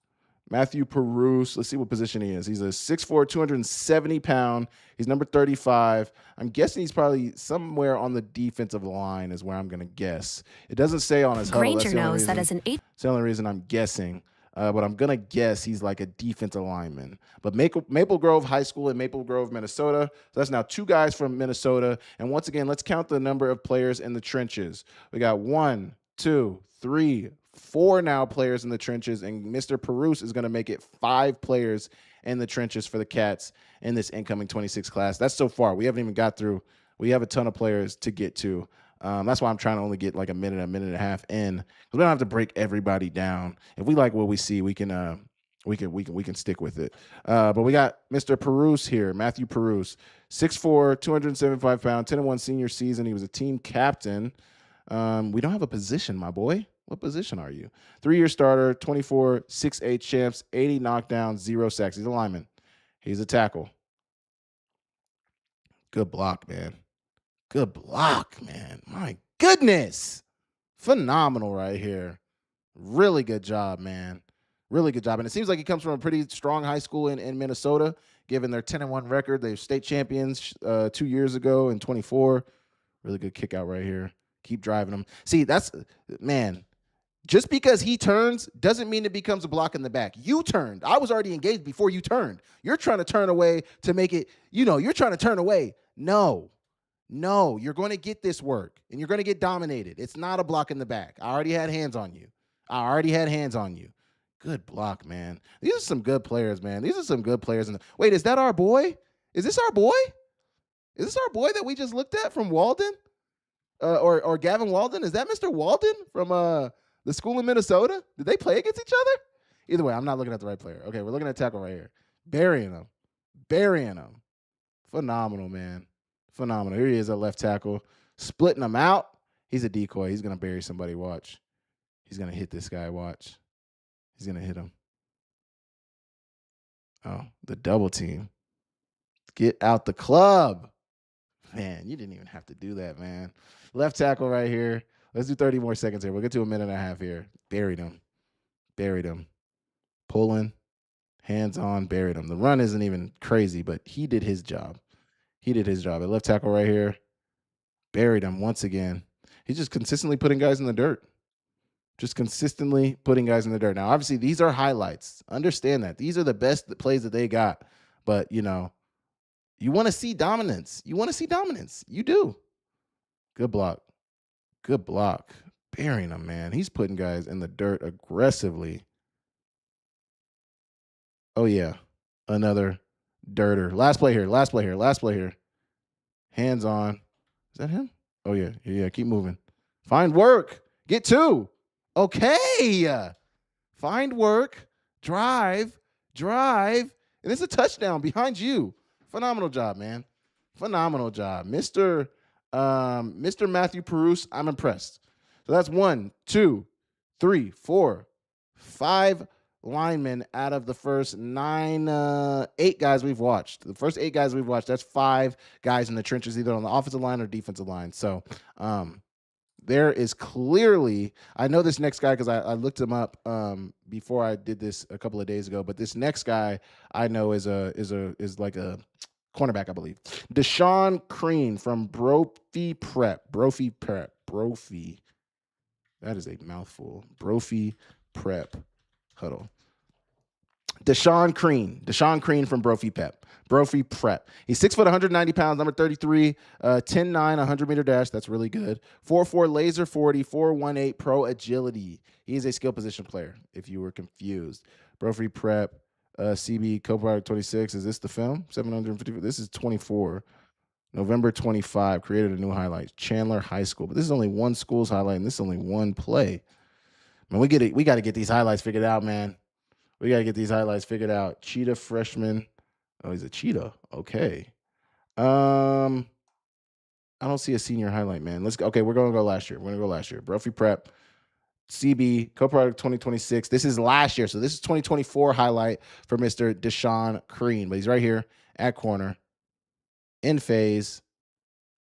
Matthew Perouse. Let's see what position he is. He's a 6'4", 270-pound. He's number 35. I'm guessing he's probably somewhere on the defensive line is where I'm going to guess. It doesn't say on his huddle. Granger knows that as an That's the only reason I'm guessing. But I'm going to guess he's like a defensive lineman. But Maple Grove High School in Maple Grove, Minnesota. So that's now 2 guys from Minnesota. And once again, let's count the number of players in the trenches. We got 1, 2, 3, 4 now players in the trenches. And Mr. Perouse is going to make it 5 players in the trenches for the Cats in this incoming 26 class. That's so far. We haven't even got through. We have a ton of players to get to. That's why I'm trying to only get like a minute and a half in, because we don't have to break everybody down. If we like what we see, we can stick with it. But we got Mr. Perouse here, Matthew Perouse, 6'4", 275-pound, 10-1 senior season. He was a team captain. We don't have a position, my boy. What position are you? 3-year starter, 24, 6'8" champs, 80 knockdowns, 0 sacks. He's a lineman. He's a tackle. Good block, man. Good block, man. My goodness. Phenomenal right here. Really good job, man. Really good job. And it seems like he comes from a pretty strong high school in Minnesota, given their 10-1 record. They were state champions 2 years ago in 24. Really good kick out right here. Keep driving them. See, that's, man, just because he turns doesn't mean it becomes a block in the back. You turned. I was already engaged before you turned. You're trying to turn away to make it, you're trying to turn away. No, you're going to get this work, and you're going to get dominated. It's not a block in the back. I already had hands on you. Good block, man. These are some good players, man. These are some good players. Wait, is that our boy? Is this our boy? Is this our boy that we just looked at from Walden? Or Gavin Walden? Is that Mr. Walden from the school in Minnesota? Did they play against each other? Either way, I'm not looking at the right player. Okay, we're looking at tackle right here. Burying him. Phenomenal, man. Phenomenal. Here he is at left tackle, splitting them out. He's a decoy. He's going to bury somebody. Watch. He's going to hit this guy. Watch. He's going to hit him. Oh, the double team. Get out the club. Man, you didn't even have to do that, man. Left tackle right here. Let's do 30 more seconds here. We'll get to a minute and a half here. Buried him. Pulling. Hands on. Buried him. The run isn't even crazy, but he did his job. At left tackle right here. Buried him once again. He's just consistently putting guys in the dirt. Now, obviously, these are highlights. Understand that. These are the best plays that they got. But, you want to see dominance. You do. Good block. Burying him, man. He's putting guys in the dirt aggressively. Oh, yeah. Another dirter. Last play here. Hands on. Is that him? Oh, yeah. Keep moving. Find work. Get 2. Okay. Find work. Drive. And it's a touchdown behind you. Phenomenal job, man. Mr. Matthew Perouse, I'm impressed. So that's 1, 2, 3, 4, 5 linemen out of the first 8 guys we've watched. The first 8 guys we've watched, that's 5 guys in the trenches, either on the offensive line or defensive line. So there is clearly, I know this next guy because I looked him up before I did this a couple of days ago, but this next guy I know is like a cornerback, I believe. Deshaun Crean from Brophy Prep. Brophy. That is a mouthful. Brophy Prep. Huddle. Deshaun Crean from Brophy Prep. He's 6 foot, 190 pounds, number 33, 10'9", 100-meter dash. That's really good. 4'4", laser 40, 4'18", pro agility. He is a skill position player, if you were confused. Brophy Prep, CB, co-product 26. Is this the film? 750. This is 24. November 25, created a new highlight. Chandler High School. But this is only one school's highlight, and this is only one play. Man, we got to get these highlights figured out, man. Cheetah freshman. Oh, he's a cheetah. Okay. I don't see a senior highlight, man. Let's go. Okay, we're going to go last year. Brophy Prep, CB, co-product 2026. This is last year, so this is 2024 highlight for Mr. Deshaun Crean. But he's right here at corner, in phase.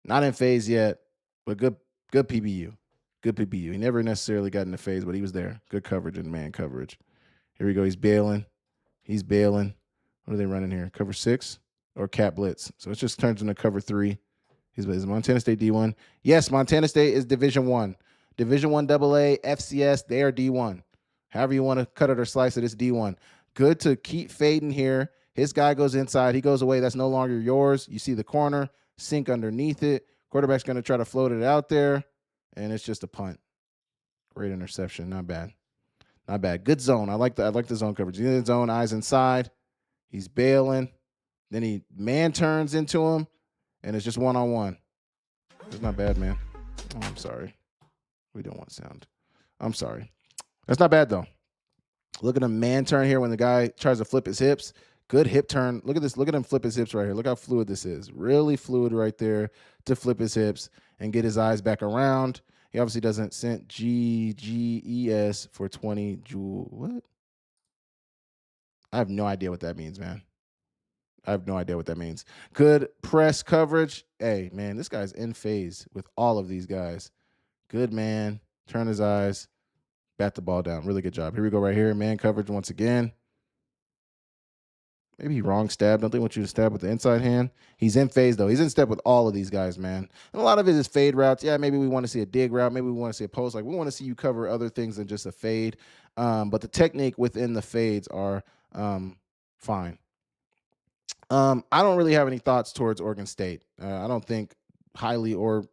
Not in phase yet, but good PBU. Good PBU. He never necessarily got in the phase, but he was there. Good coverage and man coverage. Here we go. He's bailing. He's bailing. What are they running here? Cover 6 or cat blitz? So it just turns into cover 3. Is Montana State D1? Yes, Montana State is Division 1. Division 1 AA, FCS, they are D1. However you want to cut it or slice it, it's D1. Good to keep fading here. His guy goes inside. He goes away. That's no longer yours. You see the corner, sink underneath it. Quarterback's going to try to float it out there, and it's just a punt. Great interception. Not bad. Not bad. Good zone. I like the zone coverage. He's in the zone, eyes inside. He's bailing. Then he man turns into him, and it's just one-on-one. It's not bad, man. Oh, I'm sorry. We don't want sound. I'm sorry. That's not bad, though. Look at him man turn here when the guy tries to flip his hips. Good hip turn. Look at this. Look at him flip his hips right here. Look how fluid this is. Really fluid right there to flip his hips and get his eyes back around. He obviously doesn't send GGES for 20 joule. What? I have no idea what that means, man. I have no idea what that means. Good press coverage. Hey, man, this guy's in phase with all of these guys. Good man. Turn his eyes. Bat the ball down. Really good job. Here we go right here. Man coverage once again. Maybe wrong stab. Don't they want you to stab with the inside hand? He's in phase, though. He's in step with all of these guys, man. And a lot of it is fade routes. Yeah, maybe we want to see a dig route. Maybe we want to see a post. Like, we want to see you cover other things than just a fade. But the technique within the fades are fine. I don't really have any thoughts towards Oregon State. I don't think highly or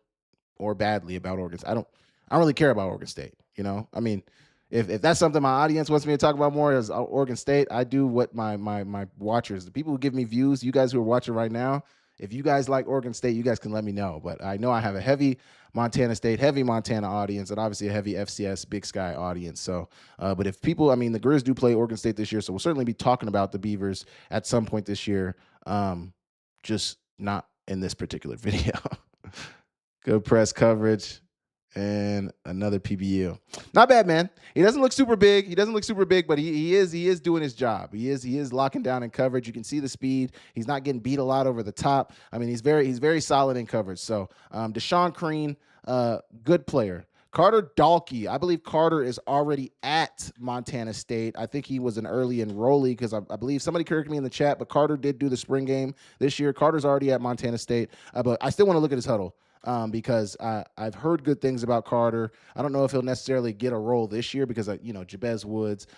badly about Oregon State. I don't really care about Oregon State. You know, I mean, if that's something my audience wants me to talk about more as Oregon State, I do what my watchers, the people who give me views, you guys who are watching right now, if you guys like Oregon State, you guys can let me know. But I know I have a heavy Montana State, heavy Montana audience, and obviously a heavy FCS Big Sky audience. So, but if people, I mean, the Grizz do play Oregon State this year, so we'll certainly be talking about the Beavers at some point this year, just not in this particular video. Good press coverage. And another PBU. Not bad, man. He doesn't look super big. But he is doing his job. He is locking down in coverage. You can see the speed. He's not getting beat a lot over the top. I mean, he's very solid in coverage. So Deshaun Crean, good player. Carter Dalkey. I believe Carter is already at Montana State. I think he was an early enrollee because I believe somebody corrected me in the chat, but Carter did do the spring game this year. Carter's already at Montana State, but I still want to look at his huddle. Because I've heard good things about Carter. I don't know if he'll necessarily get a role this year because, Jabez Woods,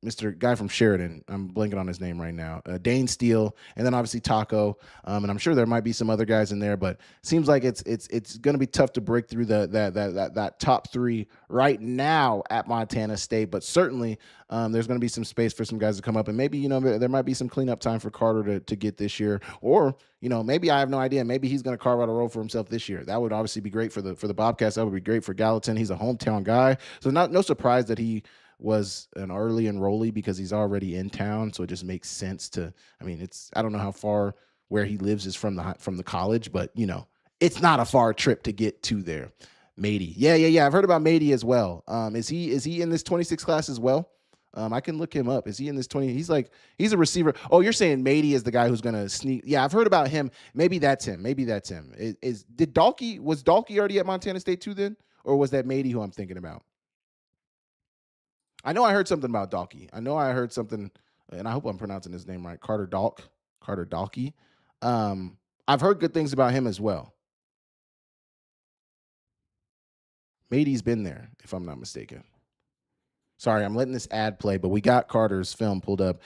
Mr. Guy from Sheridan, I'm blanking on his name right now, Dane Steele, and then obviously Taco, and I'm sure there might be some other guys in there, but it seems like it's going to be tough to break through that top 3 right now at Montana State, but certainly there's going to be some space for some guys to come up, and maybe there might be some cleanup time for Carter to get this year, or maybe I have no idea. Maybe he's going to carve out a role for himself this year. That would obviously be great for the Bobcats. That would be great for Gallatin. He's a hometown guy, so no surprise that he was an early enrollee because he's already in town. So it just makes sense to, I don't know how far where he lives is from the college, but it's not a far trip to get to there. Mady. Yeah. I've heard about Mady as well. Is he in this 26 class as well? I can look him up. Is he in this 20? He's a receiver. Oh, you're saying Mady is the guy who's going to sneak. Yeah, I've heard about him. Maybe that's him. Was Dalkey already at Montana State too then? Or was that Mady who I'm thinking about? I know I heard something about Dalkey. I know I heard something, and I hope I'm pronouncing his name right. Carter Dalkey. I've heard good things about him as well. Mady's been there, if I'm not mistaken. Sorry, I'm letting this ad play, but we got Carter's film pulled up.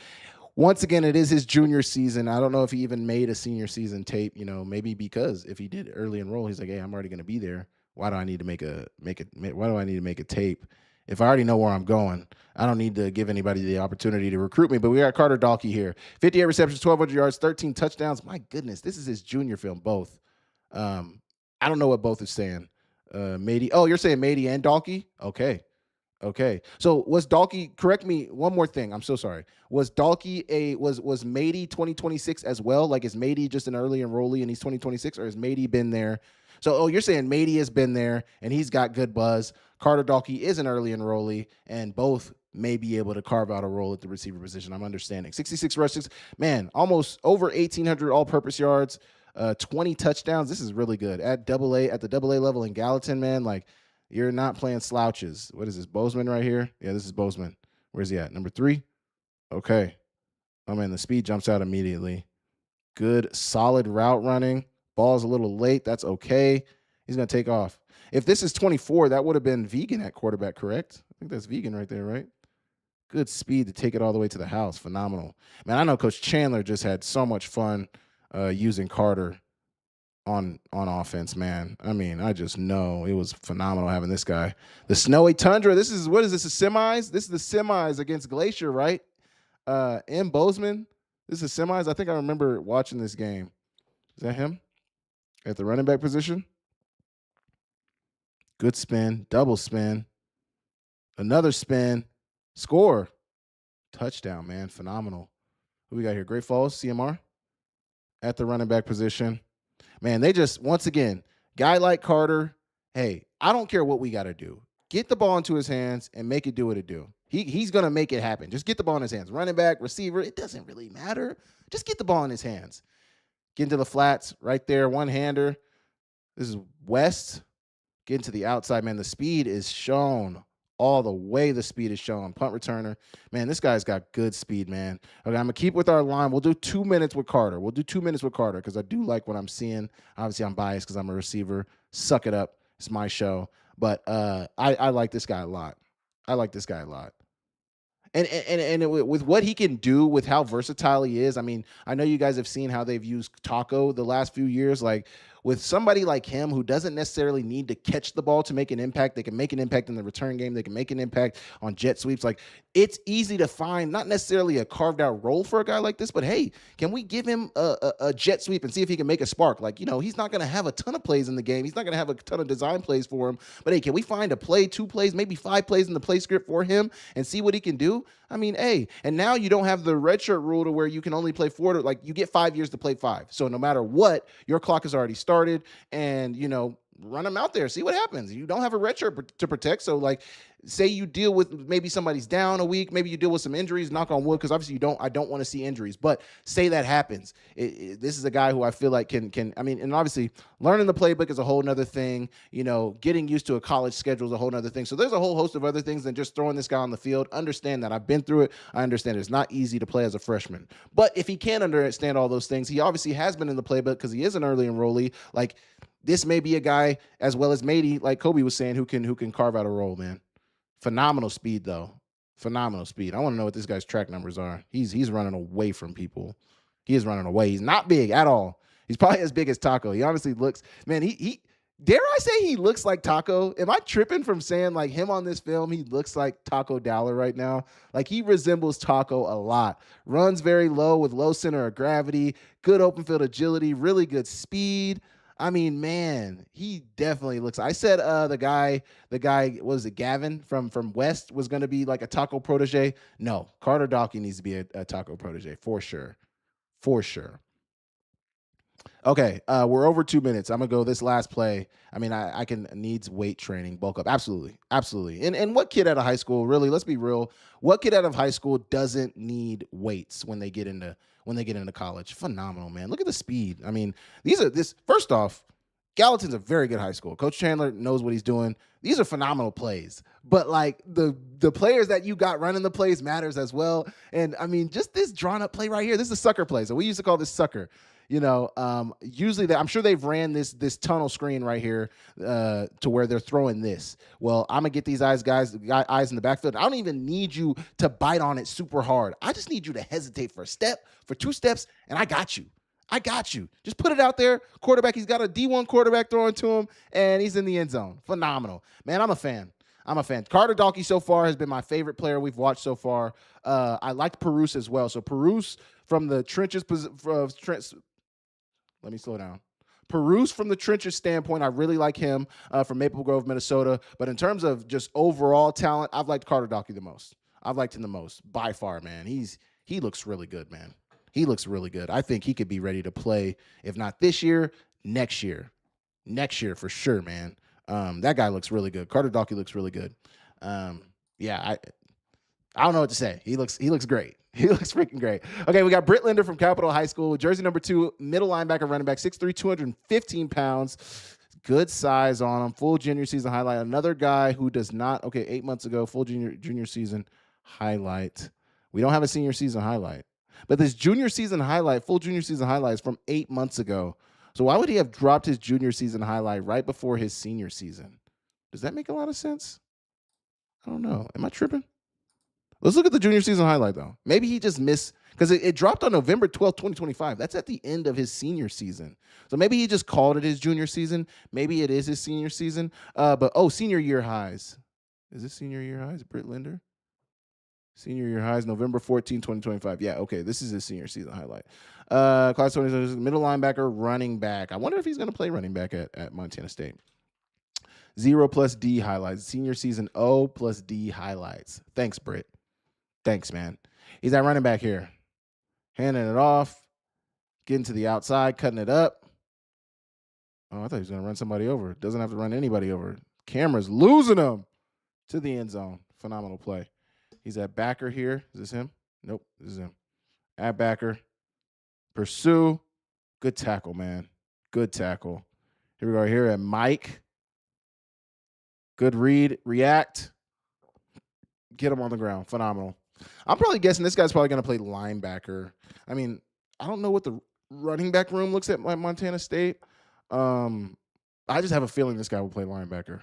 Once again, it is his junior season. I don't know if he even made a senior season tape, maybe because if he did early enroll, he's like, hey, I'm already going to be there. Why do I need to make a tape? If I already know where I'm going, I don't need to give anybody the opportunity to recruit me. But we got Carter Dalkey here. 58 receptions, 1,200 yards, 13 touchdowns. My goodness, this is his junior film, both. I don't know what both is saying. Mady. Oh, you're saying Mady and Dalkey? Okay. So was Dalkey, correct me, one more thing. I'm so sorry. Was Dalkey was Mady 2026 as well? Like, is Mady just an early enrollee and he's 2026, or has Mady been there? So, you're saying Mady has been there and he's got good buzz. Carter Dalkey is an early enrollee, and both may be able to carve out a role at the receiver position. I'm understanding. 66 rushes, man, almost over 1,800 all-purpose yards. 20 touchdowns. This is really good at the double A level in Gallatin, man. Like you're not playing slouches. What is this, Bozeman right here? Yeah, this is Bozeman. Where's he at? Number 3. Okay. Oh man, the speed jumps out immediately. Good, solid route running. Ball's a little late. That's okay. He's gonna take off. If this is 24, that would have been Vegan at quarterback, correct? I think that's Vegan right there, right? Good speed to take it all the way to the house. Phenomenal. Man, I know Coach Chandler just had so much fun using Carter on offense, man. I mean, I just know it was phenomenal having this guy. The snowy tundra. This is what is this? The semis? This is the semis against Glacier, right? In Bozeman. This is semis. I think I remember watching this game. Is that him at the running back position? Good spin, double spin, another spin, score, touchdown, man. Phenomenal. Who we got here? Great Falls, CMR at the running back position. Man, they just, once again, guy like Carter, hey, I don't care what we got to do. Get the ball into his hands and make it do what it do. He's going to make it happen. Just get the ball in his hands. Running back, receiver, it doesn't really matter. Just get the ball in his hands. Get into the flats right there, one-hander. This is West. Get into the outside, man. The speed is shown all the way. The speed is shown. Punt returner. Man, this guy's got good speed, man. Okay, I'm going to keep with our line. We'll do 2 minutes with Carter. Because I do like what I'm seeing. Obviously, I'm biased because I'm a receiver. Suck it up. It's my show. But I like this guy a lot. And with what he can do, with how versatile he is, I mean, I know you guys have seen how they've used Taco the last few years. Like with somebody like him who doesn't necessarily need to catch the ball to make an impact, they can make an impact in the return game. They can make an impact on jet sweeps. Like it's easy to find, not necessarily a carved out role for a guy like this, but hey, can we give him a jet sweep and see if he can make a spark? Like, he's not going to have a ton of plays in the game. He's not going to have a ton of design plays for him. But hey, can we find a play, 2 plays, maybe 5 plays in the play script for him and see what he can do? I mean, hey, and now you don't have the redshirt rule to where you can only play 4, like you get 5 years to play 5. So no matter what, your clock has already started, and run him out there, see what happens. You don't have a redshirt to protect, so like, say you deal with maybe somebody's down a week, maybe you deal with some injuries, knock on wood, because obviously I don't want to see injuries, but say that happens. This is a guy who I feel like can, I mean, and obviously learning the playbook is a whole nother thing, getting used to a college schedule is a whole nother thing. So there's a whole host of other things than just throwing this guy on the field. Understand that. I've been through it. I understand it's not easy to play as a freshman, but if he can understand all those things, he obviously has been in the playbook because he is an early enrollee. Like this may be a guy, as well as Matey, like Kobe was saying, who can carve out a role, man. Phenomenal speed, though. Phenomenal speed. I want to know what this guy's track numbers are. He's running away from people. He is running away. He's not big at all. He's probably as big as Taco. He honestly looks, man, he dare I say he looks like Taco? Am I tripping from saying like him on this film, he looks like Taco Dowler right now? Like he resembles Taco a lot. Runs very low with low center of gravity, good open field agility, really good speed. I mean, man, he definitely looks. I said the guy, what was it, Gavin from West was going to be like a Taco protege. No, Carter Dalkey needs to be a Taco protege for sure, for sure. Okay, we're over 2 minutes. I'm gonna go this last play. I mean, I can needs weight training, bulk up. Absolutely, absolutely. And what kid out of high school, really? Let's be real. What kid out of high school doesn't need weights when they get into college? Phenomenal, man. Look at the speed. I mean, first off, Gallatin's a very good high school. Coach Chandler knows what he's doing. These are phenomenal plays. But like the players that you got running the plays matters as well. And I mean, just this drawn up play right here. This is a sucker play. So we used to call this sucker. Usually I'm sure they've ran this tunnel screen right here to where they're throwing this. Well, I'm gonna get these eyes in the backfield. I don't even need you to bite on it super hard. I just need you to hesitate for a step, for 2 steps, and I got you. Just put it out there. Quarterback, he's got a D1 quarterback throwing to him, and he's in the end zone. Phenomenal. Man, I'm a fan. Carter Dalkey so far has been my favorite player we've watched so far. I liked Perouse as well. So Perouse from the trenches, let me slow down. Perouse from the trenches standpoint, I really like him from Maple Grove, Minnesota. But in terms of just overall talent, I've liked Carter Dalkey the most. I've liked him the most by far, man. He looks really good, man. He looks really good. I think he could be ready to play, if not this year, next year. Next year for sure, man. That guy looks really good. Carter Dalkey looks really good. Yeah, I don't know what to say. He looks great. He looks freaking great. Okay, we got Britt Linder from Capitol High School, jersey number 2, middle linebacker, running back, 6'3", 215 pounds. Good size on him. Full junior season highlight. Another guy who does not. Okay, 8 months ago, full junior season highlight. We don't have a senior season highlight, but this junior season highlight, full junior season highlight, is from 8 months ago. So why would he have dropped his junior season highlight right before his senior season? Does that make a lot of sense? I don't know. Am I tripping? Let's look at the junior season highlight, though. Maybe he just missed, because it dropped on November 12th, 2025. That's at the end of his senior season. So maybe he just called it his junior season. Maybe it is his senior season. Senior year highs. Is this senior year highs? Britt Linder? Senior year highs, November 14, 2025. Yeah, okay. This is his senior season highlight. Class 20, middle linebacker, running back. I wonder if he's going to play running back at Montana State. 0 plus D highlights. Senior season O plus D highlights. Thanks, Britt. Thanks, man. He's at running back here. Handing it off. Getting to the outside. Cutting it up. Oh, I thought he was going to run somebody over. Doesn't have to run anybody over. Camera's losing him to the end zone. Phenomenal play. He's at backer here. Is this him? Nope. This is him. At backer. Pursue. Good tackle, man. Good tackle. Here we go. Here at Mike. Good read. React. Get him on the ground. Phenomenal. I'm probably guessing this guy's probably going to play linebacker. I mean, I don't know what the running back room looks at Montana State. I just have a feeling this guy will play linebacker.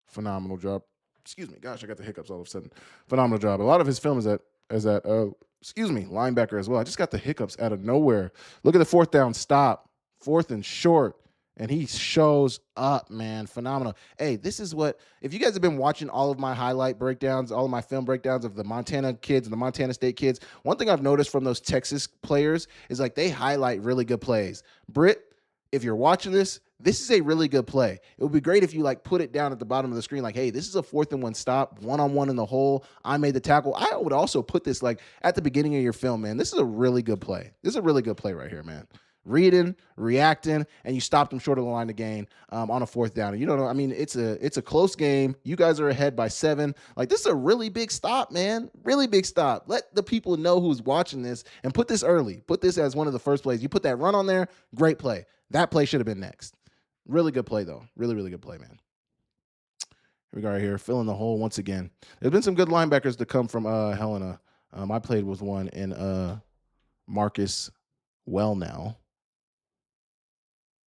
Phenomenal job. Excuse me. Gosh, I got the hiccups all of a sudden. Phenomenal job. A lot of his film is at linebacker as well. I just got the hiccups out of nowhere. Look at the 4th down stop. 4th and short. And he shows up, man. Phenomenal. Hey, this is what, if you guys have been watching all of my highlight breakdowns, all of my film breakdowns of the Montana kids and the Montana State kids, one thing I've noticed from those Texas players is like they highlight really good plays. Britt, if you're watching this is a really good play. It would be great if you like put it down at the bottom of the screen, like, hey, this is a 4th and 1 stop, 1-on-1 in the hole. I made the tackle. I would also put this like at the beginning of your film, man. This is a really good play. This is a really good play right here, man. Reading, reacting, and you stopped him short of the line to gain on a 4th down. And you don't know, I mean, it's a close game. You guys are ahead by 7. Like, this is a really big stop, man. Really big stop. Let the people know who's watching this and put this early. Put this as one of the first plays. You put that run on there, great play. That play should have been next. Really good play, though. Really, really good play, man. Here we go right here, filling the hole once again. There's been some good linebackers to come from Helena. I played with one in Marcus Wellnow,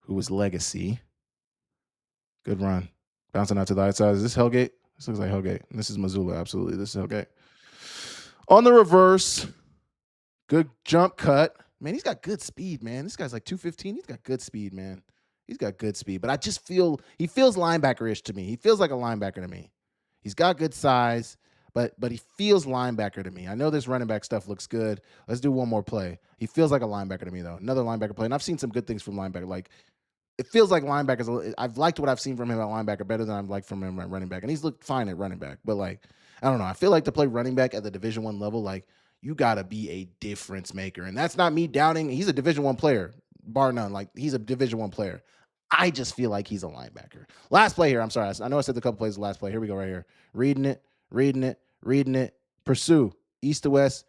who was legacy. Good run. Bouncing out to the outside. Is this Hellgate? This looks like Hellgate. This is Missoula, absolutely. This is Hellgate. On the reverse, good jump cut. Man, he's got good speed, man. This guy's like 215. He's got good speed, man. He's got good speed. But I just feel, he feels linebacker-ish to me. He feels like a linebacker to me. He's got good size, but he feels linebacker to me. I know this running back stuff looks good. Let's do one more play. He feels like a linebacker to me, though. Another linebacker play. And I've seen some good things from linebacker. Like, it feels like linebackers. I've liked what I've seen from him at linebacker better than I've liked from him at running back. And he's looked fine at running back. But, like, I don't know. I feel like to play running back at the Division I level, like, you got to be a difference maker. And that's not me doubting. He's a Division I player, bar none. Like, he's a Division I player. I just feel like he's a linebacker. Last play here. I'm sorry. I know I said the couple plays the last play. Here we go right here. Reading it. Pursue. East to west.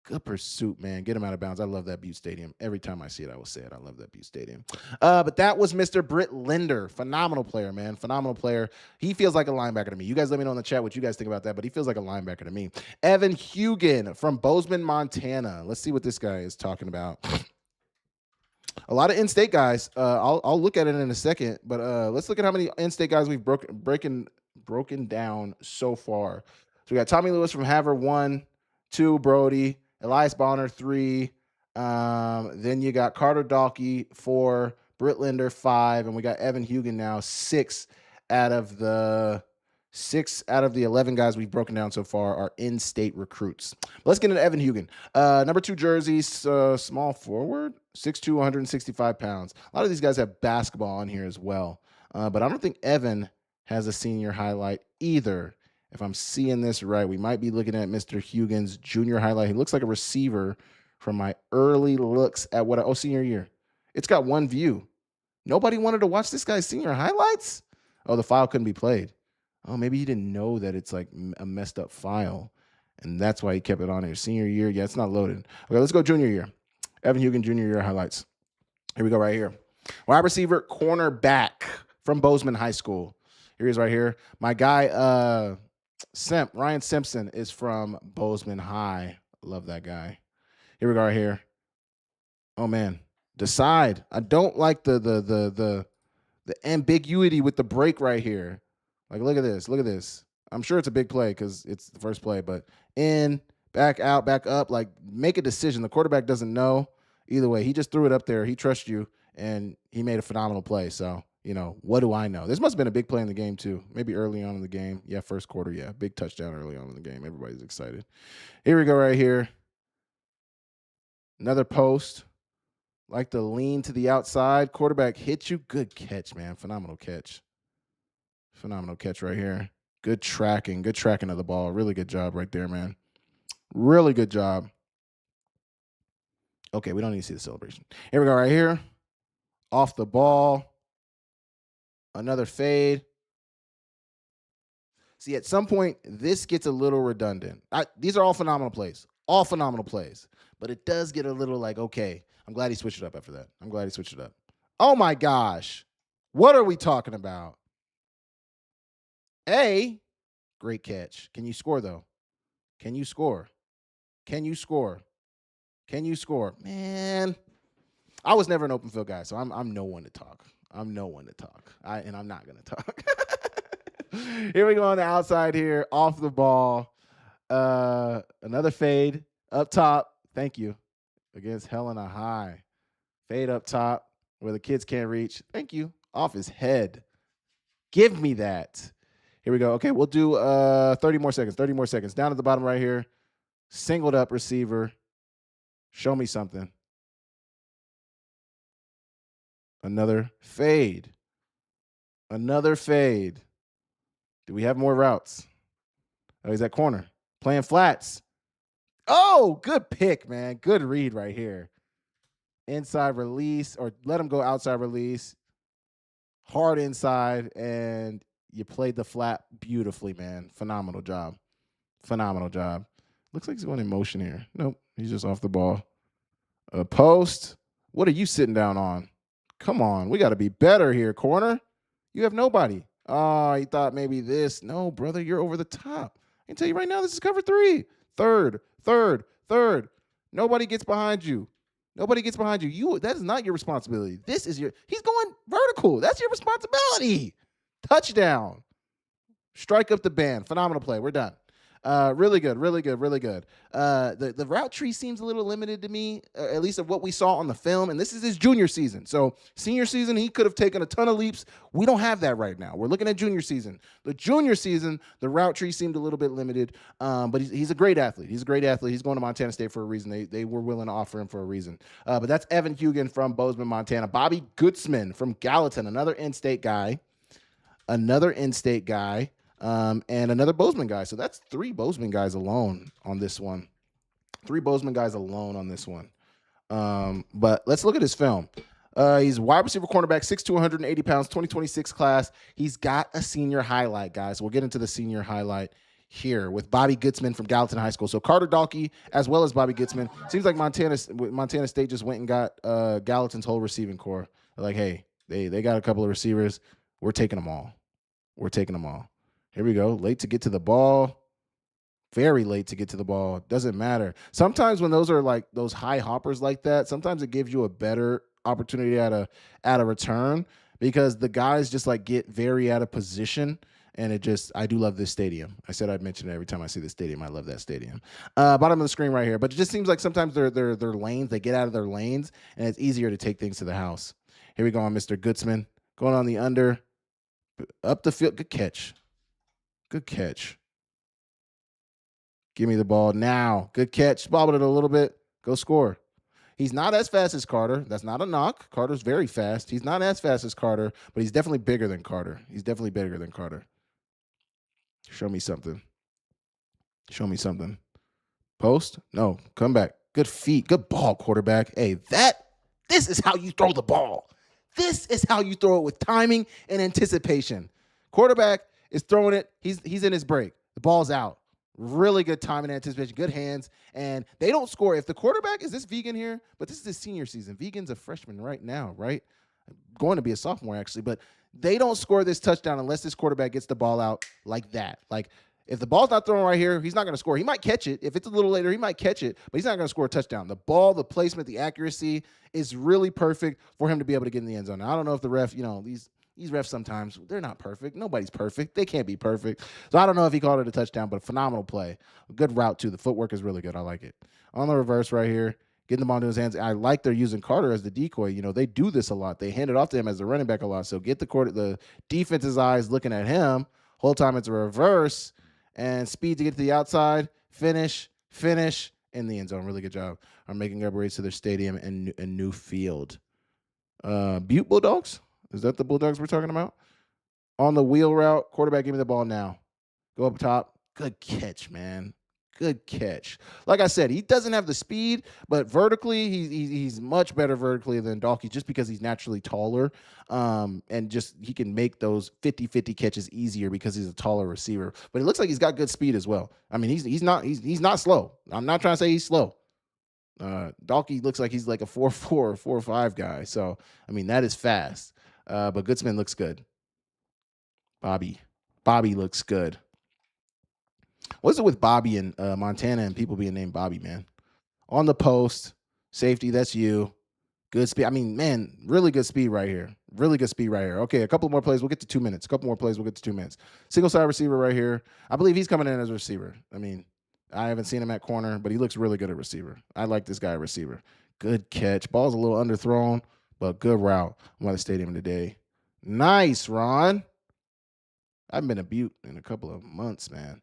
Good pursuit, man. Get him out of bounds. I love that Butte Stadium. Every time I see it, I will say it. I love that Butte Stadium. But that was Mr. Britt Linder. Phenomenal player, man. Phenomenal player. He feels like a linebacker to me. You guys let me know in the chat what you guys think about that, but he feels like a linebacker to me. Evan Hugan from Bozeman, Montana. Let's see what this guy is talking about. A lot of in-state guys. I'll look at it in a second, but let's look at how many in-state guys we've broken down so far. So we got Tommy Lewis from Havre 1, 2, Brody, Elias Bonner 3. Then you got Carter Dalkey 4, Britt Linder 5, and we got Evan Hugan now 6 out of the 11 guys we've broken down so far are in-state recruits. Let's get into Evan Hugan. Number 2 jerseys, small forward, 6'2", 165 pounds. A lot of these guys have basketball on here as well. But I don't think Evan has a senior highlight either. If I'm seeing this right, we might be looking at Mr. Hugan's junior highlight. He looks like a receiver from my early looks at senior year. It's got one view. Nobody wanted to watch this guy's senior highlights? Oh, the file couldn't be played. Oh, maybe he didn't know that it's like a messed up file. And that's why he kept it on here. Senior year, yeah, it's not loaded. Okay, let's go junior year. Evan Hugan, junior year highlights. Here we go right here. Wide receiver, cornerback from Bozeman High School. Here he is right here. My guy, Ryan Simpson, is from Bozeman High. Love that guy. Here we go right here. Oh man, decide. I don't like the ambiguity with the break right here. Like, look at this. Look at this. I'm sure it's a big play because it's the first play, but in, back out, back up. Like, make a decision. The quarterback doesn't know. Either way, he just threw it up there. He trusts you, and he made a phenomenal play. So, what do I know? This must have been a big play in the game, too. Maybe early on in the game. Yeah, first quarter, yeah. Big touchdown early on in the game. Everybody's excited. Here we go right here. Another post. Like the lean to the outside. Quarterback hits you. Good catch, man. Phenomenal catch. Phenomenal catch right here. Good tracking. Good tracking of the ball. Really good job right there, man. Really good job. Okay, we don't need to see the celebration. Here we go right here. Off the ball. Another fade. See, at some point, this gets a little redundant. These are all phenomenal plays. All phenomenal plays. But it does get a little like, okay, I'm glad he switched it up after that. I'm glad he switched it up. Oh, my gosh. What are we talking about? Great catch. Can you score, though? Can you score? Can you score? Can you score? Man, I was never an open field guy, so I'm no one to talk. I'm no one to talk. And I'm not going to talk. Here we go on the outside here, off the ball. Another fade up top. Thank you. Against Helena High. Fade up top where the kids can't reach. Thank you. Off his head. Give me that. Here we go. Okay, we'll do 30 more seconds. 30 more seconds. Down at the bottom right here. Singled up receiver. Show me something. Another fade. Another fade. Do we have more routes? Oh, he's at corner. Playing flats. Oh, good pick, man. Good read right here. Inside release, or let him go outside release. Hard inside, and you played the flat beautifully, man. Phenomenal job. Phenomenal job. Looks like he's going in motion here. Nope, he's just off the ball. A post. What are you sitting down on? Come on, we got to be better here, corner. You have nobody. Oh, he thought maybe this. No, brother, you're over the top. I can tell you right now, this is cover 3. Third. Nobody gets behind you. Nobody gets behind you. That is not your responsibility. He's going vertical. That's your responsibility. Touchdown. Strike up the band. Phenomenal play. We're done. Really good. The route tree seems a little limited to me, at least of what we saw on the film. And this is his junior season. So senior season, he could have taken a ton of leaps. We don't have that right now. We're looking at junior season. The junior season, the route tree seemed a little bit limited. But he's a great athlete. He's going to Montana State for a reason. They were willing to offer him for a reason. But that's Evan Hugan from Bozeman, Montana. Bobby Gutzman from Gallatin, another in-state guy. And another Bozeman guy. So that's 3 Bozeman guys alone on this one. But let's look at his film. He's wide receiver cornerback, 6'2", 180 pounds, 2026 class. He's got a senior highlight, guys. We'll get into the senior highlight here with Bobby Gutzman from Gallatin High School. So Carter Dalkey, as well as Bobby Gutzman. Seems like Montana State just went and got Gallatin's whole receiving core. They're like, hey, they got a couple of receivers. We're taking them all. Here we go. Late to get to the ball. Very late to get to the ball. Doesn't matter. Sometimes when those are like those high hoppers like that, sometimes it gives you a better opportunity at a return because the guys just like get very out of position. And I do love this stadium. I said I'd mention it every time I see the stadium. I love that stadium. Bottom of the screen right here. But it just seems like sometimes their lanes, they get out of their lanes, and it's easier to take things to the house. Here we go on Mr. Gutzman. Going on the under. Up the field. Good catch. Give me the ball now. Good catch. Bobbled it a little bit. Go score. He's not as fast as Carter. That's not a knock. Carter's very fast. He's not as fast as Carter, but he's definitely bigger than Carter. Show me something. Post? No. Come back. Good feet. Good ball, quarterback. Hey, this is how you throw the ball. This is how you throw it with timing and anticipation. Quarterback is throwing it. He's in his break. The ball's out. Really good time and anticipation, good hands, and they don't score. If the quarterback is this Vegan here, but this is his senior season. Vegan's a freshman right now, right? Going to be a sophomore actually, but they don't score this touchdown unless this quarterback gets the ball out like that. Like if the ball's not thrown right here, he's not going to score. He might catch it. If it's a little later, he might catch it, but he's not going to score a touchdown. The ball, the placement, the accuracy is really perfect for him to be able to get in the end zone. Now, I don't know if the ref, these refs sometimes, they're not perfect. Nobody's perfect. They can't be perfect. So I don't know if he called it a touchdown, but a phenomenal play. A good route, too. The footwork is really good. I like it. On the reverse right here, getting the ball into his hands. I like they're using Carter as the decoy. They do this a lot. They hand it off to him as a running back a lot. So get the defense's eyes looking at him. Whole time it's a reverse and speed to get to the outside. Finish in the end zone. Really good job. I'm making upgrades to their stadium and new field. Butte Bulldogs? Is that the Bulldogs we're talking about? On the wheel route, quarterback, give me the ball now. Go up top. Good catch, man. Good catch. Like I said, he doesn't have the speed, but vertically, he's much better vertically than Dalkey just because he's naturally taller. And just he can make those 50-50 catches easier because he's a taller receiver. But it looks like he's got good speed as well. I mean, he's not slow. I'm not trying to say he's slow. Dalkey looks like he's like a 4.4 or 4.5 guy. So, I mean, that is fast. But Goodsman looks good. Bobby looks good. What's it with Bobby and Montana and people being named Bobby, man? On the post, safety, that's you. Good speed. I mean, man, really good speed right here. Really good speed right here. Okay, a couple more plays. We'll get to 2 minutes. A couple more plays. We'll get to 2 minutes. Single side receiver right here. I believe he's coming in as a receiver. I mean, I haven't seen him at corner, but he looks really good at receiver. I like this guy at receiver. Good catch. Ball's a little underthrown, but good route. I'm at the stadium today. Nice, Ron. I haven't been a Butte in a couple of months, man.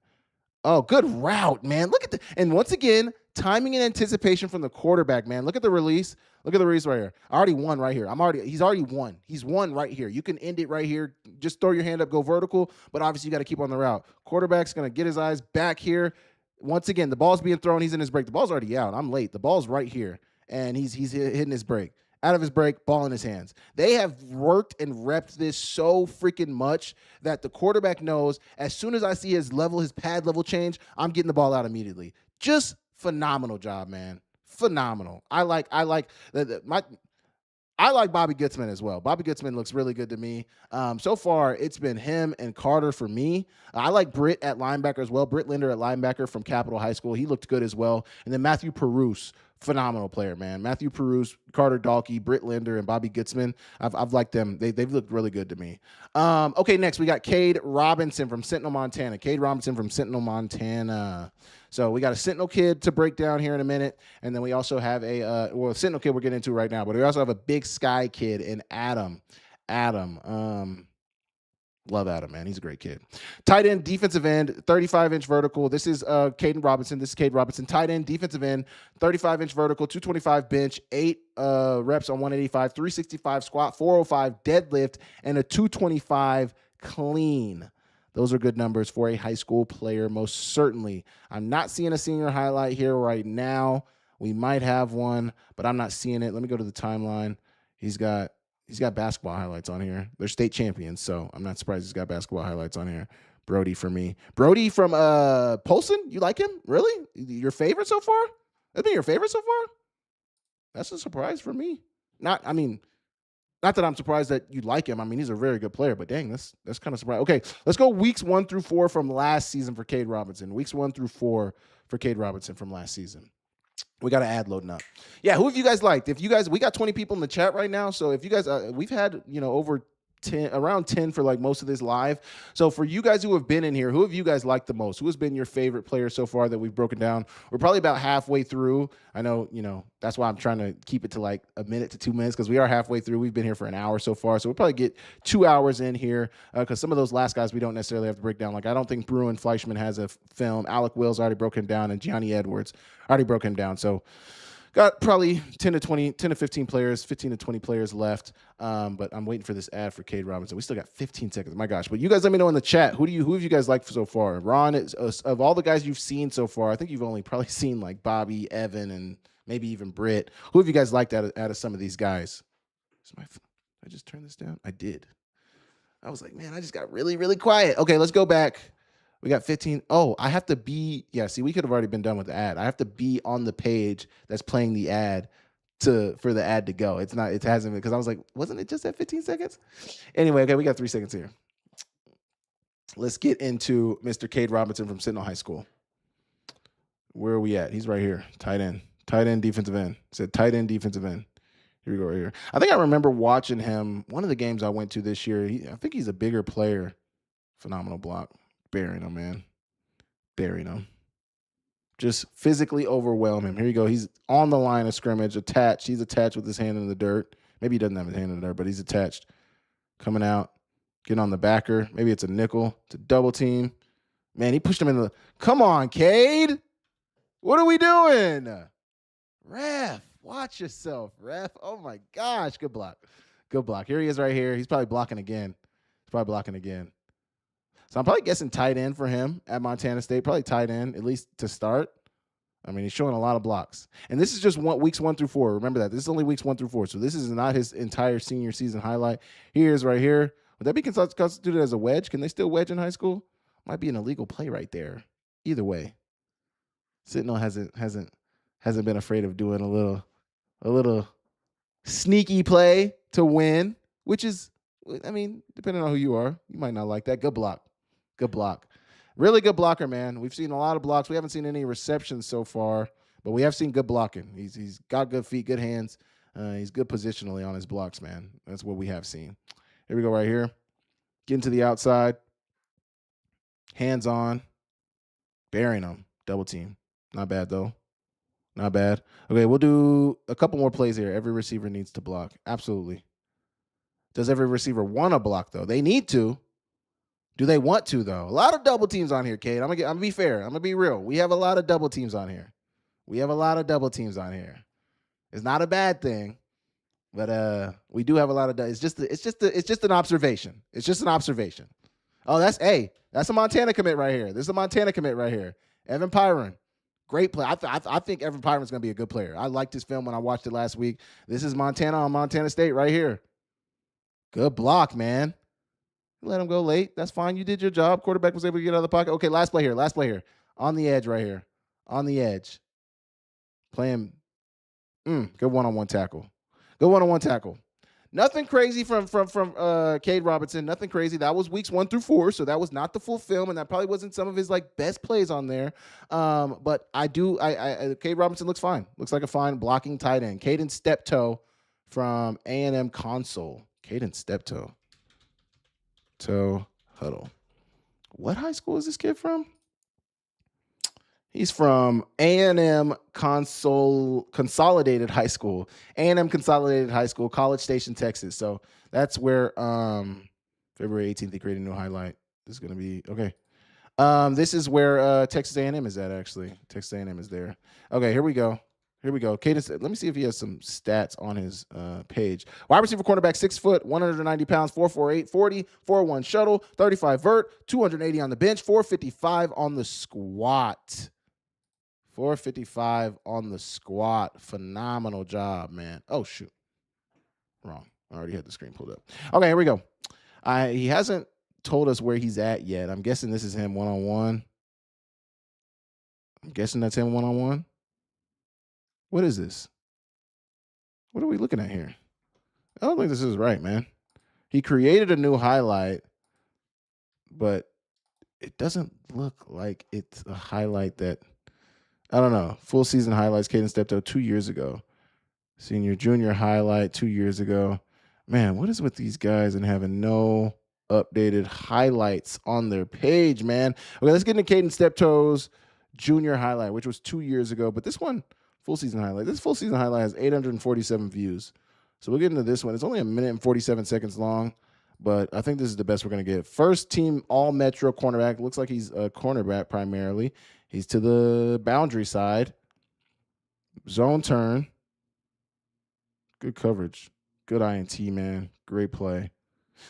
Oh, good route, man. Look at and once again, timing and anticipation from the quarterback, man. Look at the release. Look at the release right here. I already won right here. He's already won. He's won right here. You can end it right here. Just throw your hand up, go vertical, but obviously you got to keep on the route. Quarterback's going to get his eyes back here. Once again, the ball's being thrown. He's in his break. The ball's already out. I'm late. The ball's right here, and he's hitting his break. Out of his break, ball in his hands. They have worked and repped this so freaking much that the quarterback knows as soon as I see his pad level change, I'm getting the ball out immediately. Just phenomenal job, man. Phenomenal. I like Bobby Goodsman as well. Bobby Goodsman looks really good to me. So far, it's been him and Carter for me. I like Britt at linebacker as well. Britt Linder at linebacker from Capitol High School. He looked good as well. And then Matthew Perouse, phenomenal player, man. Matthew Perouse, Carter Dalkey, Britt Linder, and Bobby Goodsman. I've liked them. They've looked really good to me. Okay, next we got Cade Robinson from Sentinel, Montana. Cade Robinson from Sentinel, Montana. So we got a Sentinel kid to break down here in a minute, and then we also have a Sentinel kid we're getting into right now, but we also have a Big Sky kid in Adam. Love Adam, man. He's a great kid. Tight end, defensive end, 35-inch vertical. This is Caden Robinson. This is Cade Robinson. Tight end, defensive end, 35-inch vertical, 225 bench, 8 reps on 185, 365 squat, 405 deadlift, and a 225 clean. Those are good numbers for a high school player, most certainly. I'm not seeing a senior highlight here right now. We might have one, but I'm not seeing it. Let me go to the timeline. He's got basketball highlights on here. They're state champions, so I'm not surprised he's got basketball highlights on here. Brody for me. Brody from Polson, you like him? Really? Your favorite so far? That's been your favorite so far? That's a surprise for me. Not that I'm surprised that you like him. I mean, he's a very good player, but dang, that's kind of surprising. Okay, let's go weeks 1 through 4 from last season for Cade Robinson. Weeks 1 through 4 for Cade Robinson from last season. We got an ad loading up. Yeah, who have you guys liked? We got 20 people in the chat right now. So if you guys, we've had, over 10, around 10 for like most of this live. So for you guys who have been in here, who have you guys liked the most? Who has been your favorite player so far that we've broken down? We're probably about halfway through. I know, that's why I'm trying to keep it to like a minute to 2 minutes because we are halfway through. We've been here for an hour so far. So we'll probably get 2 hours in here because some of those last guys we don't necessarily have to break down. Like I don't think Bruin Fleischman has a film. Alec Wills already broke him down and Gianni Edwards already broke him down. So got probably 10 to 15 players, 15 to 20 players left. But I'm waiting for this ad for Cade Robinson. We still got 15 seconds. My gosh. But you guys let me know in the chat. Who have you guys liked so far? Ron, of all the guys you've seen so far, I think you've only probably seen like Bobby, Evan, and maybe even Britt. Who have you guys liked out of some of these guys? I just turned this down? I did. I was like, man, I just got really, really quiet. Okay, let's go back. We got 15. Oh, I have to be. Yeah, see, we could have already been done with the ad. I have to be on the page that's playing the ad for the ad to go. It's not. It hasn't, because I was like, wasn't it just at 15 seconds? Anyway, okay, we got 3 seconds here. Let's get into Mr. Cade Robinson from Sentinel High School. Where are we at? He's right here. Tight end, defensive end. Said tight end, defensive end. Here we go, right here. I think I remember watching him one of the games I went to this year. I think he's a bigger player. Phenomenal block. Burying him, man. Burying him. Just physically overwhelm him. Here you go. He's on the line of scrimmage, attached. He's attached with his hand in the dirt. Maybe he doesn't have his hand in the dirt, but he's attached. Coming out, getting on the backer. Maybe it's a nickel. It's a double team. Man, he pushed him in the. Come on, Cade. What are we doing? Ref, watch yourself, ref. Oh my gosh, good block. Good block. Here he is right here. He's probably blocking again. So I'm probably guessing tight end for him at Montana State. Probably tight end, at least to start. I mean, he's showing a lot of blocks. And this is just weeks 1 through 4. Remember that. This is only weeks 1 through 4. So this is not his entire senior season highlight. Here's right here. Would that be constituted as a wedge? Can they still wedge in high school? Might be an illegal play right there. Either way. Sentinel hasn't been afraid of doing a little sneaky play to win, which is, I mean, depending on who you are, you might not like that. Good block. Good block. Really good blocker, man. We've seen a lot of blocks. We haven't seen any receptions so far, but we have seen good blocking. He's got good feet, good hands. He's good positionally on his blocks, man. That's what we have seen. Here we go right here. Getting to the outside. Hands on. Burying him. Double team. Not bad, though. Not bad. Okay, we'll do a couple more plays here. Every receiver needs to block. Absolutely. Does every receiver want to block, though? They need to. Do they want to, though? A lot of double teams on here, Cade. I'm gonna be fair. I'm gonna be real. We have a lot of double teams on here. It's not a bad thing, but we do have a lot of. It's just an observation. It's just an observation. Oh, that's a Montana commit right here. This is a Montana commit right here. Evan Pyron. Great play. I think Evan Pyron's going to be a good player. I liked his film when I watched it last week. This is Montana on Montana State right here. Good block, man. Let him go late. That's fine. You did your job. Quarterback was able to get out of the pocket. Okay, last play here. On the edge right here. On the edge. Playing. Good one-on-one tackle. Nothing crazy from Cade Robinson. Nothing crazy. That was weeks 1 through 4, so that was not the full film, and that probably wasn't some of his best plays on there. But Cade Robinson looks fine. Looks like a fine blocking tight end. Caden Steptoe from A&M Console. Caden Steptoe. Toe Huddle. What high school is this kid from? He's from A&M Consolidated High School. A&M Consolidated High School, College Station, Texas. So that's where February 18th they created a new highlight. This is going to be okay. This is where Texas A&M is at, actually. Texas A&M is there. Okay, here we go. Cadence, let me see if he has some stats on his page. Wide receiver cornerback, 6 foot, 190 pounds, 4.48, 40, 4.1 shuttle, 35 vert, 280 on the bench, 455 on the squat. 455 on the squat. Phenomenal job, man. Oh, shoot. Wrong. I already had the screen pulled up. Okay, here we go. He hasn't told us where he's at yet. I'm guessing this is him one-on-one. I'm guessing that's him one-on-one. What is this? What are we looking at here? I don't think this is right, man. He created a new highlight, but it doesn't look like it's a highlight that, I don't know. Full season highlights, Caden Steptoe 2 years ago. Senior, junior highlight 2 years ago. Man, what is with these guys and having no updated highlights on their page, man? Okay, let's get into Caden Steptoe's junior highlight, which was 2 years ago. But this one, full season highlight. This full season highlight has 847 views. So we'll get into this one. It's only 1 minute and 47 seconds long, but I think this is the best we're going to get. First team all-metro cornerback. Looks like he's a cornerback primarily. He's to the boundary side. Zone turn. Good coverage. Good INT, man. Great play.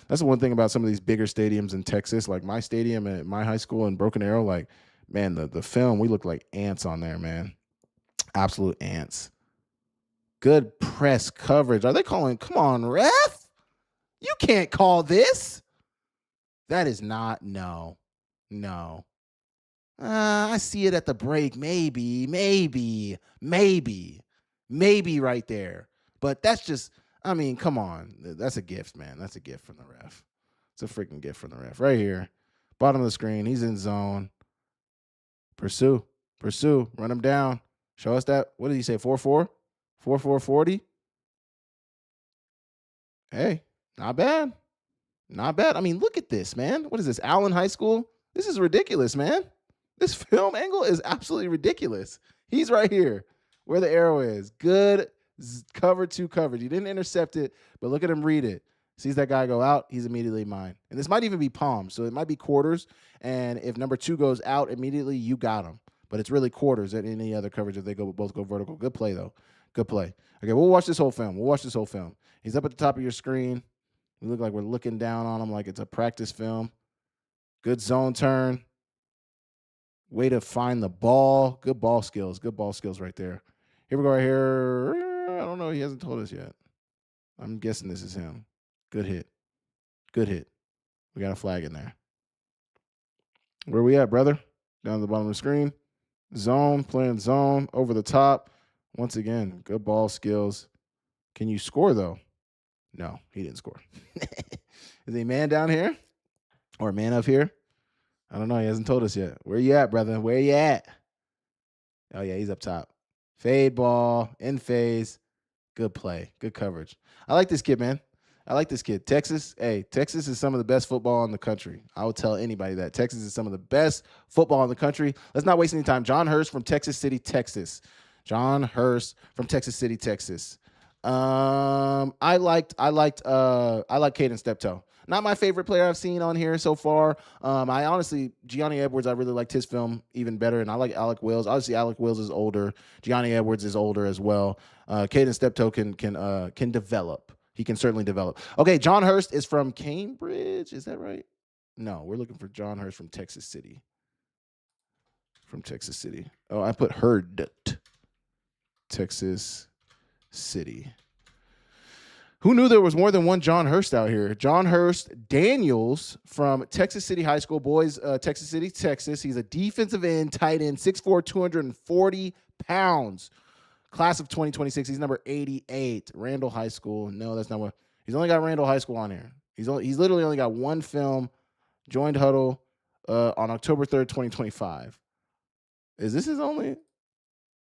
That's the one thing about some of these bigger stadiums in Texas, like my stadium at my high school in Broken Arrow. Like, man, the film, we look like ants on there, man. Absolute ants. Good press coverage. Are they calling? Come on, ref. You can't call this. That is not. No. I see it at the break. Maybe right there. But that's just, I mean, come on. That's a gift, man. That's a gift from the ref. It's a freaking gift from the ref. Right here. Bottom of the screen. He's in zone. Pursue. Run him down. Show us that. What did he say? 4-4? 4-4-40? Hey, not bad. Not bad. I mean, look at this, man. What is this? Allen High School? This is ridiculous, man. This film angle is absolutely ridiculous. He's right here where the arrow is. Good cover two coverage. He didn't intercept it, but look at him read it. Sees that guy go out, he's immediately mine. And this might even be palms, so it might be quarters. And if number 2 goes out immediately, you got him. But it's really quarters at any other coverage if they both go vertical. Good play, though. Good play. Okay, we'll watch this whole film. He's up at the top of your screen. We look like we're looking down on him like it's a practice film. Good zone turn. Way to find the ball. Good ball skills. Right there. Here we go right here. I don't know. He hasn't told us yet. I'm guessing this is him. Good hit. We got a flag in there. Where we at, brother? Down at the bottom of the screen. Zone, playing zone, over the top. Once again, good ball skills. Can you score, though? No, he didn't score. Is he a man down here? Or a man up here? I don't know. He hasn't told us yet. Where you at, brother? Where you at? Oh, yeah, he's up top. Fade ball, in phase. Good play. Good coverage. I like this kid, man. Texas is some of the best football in the country. I would tell anybody that. Texas is some of the best football in the country. Let's not waste any time. John Hurst from Texas City, Texas. I like Caden Steptoe. Not my favorite player I've seen on here so far. I honestly, Gianni Edwards, I really liked his film even better, and I like Alec Wills. Obviously, Alec Wills is older. Gianni Edwards is older as well. Caden Steptoe can develop. He can certainly develop. Okay, John Hurst is from Cambridge. Is that right? No, we're looking for John Hurst from Texas City. Oh, I put Hurd. Texas City. Who knew there was more than one John Hurst out here? John Hurst Daniels from Texas City High School, boys, Texas City, Texas. He's a defensive end, tight end, 6'4", 240 pounds. Class of 2026. He's number 88. Randall High School. No, that's not what. He's only got Randall High School on here. He's literally only got one film. Joined Huddle on October 3rd, 2025. Is this his only?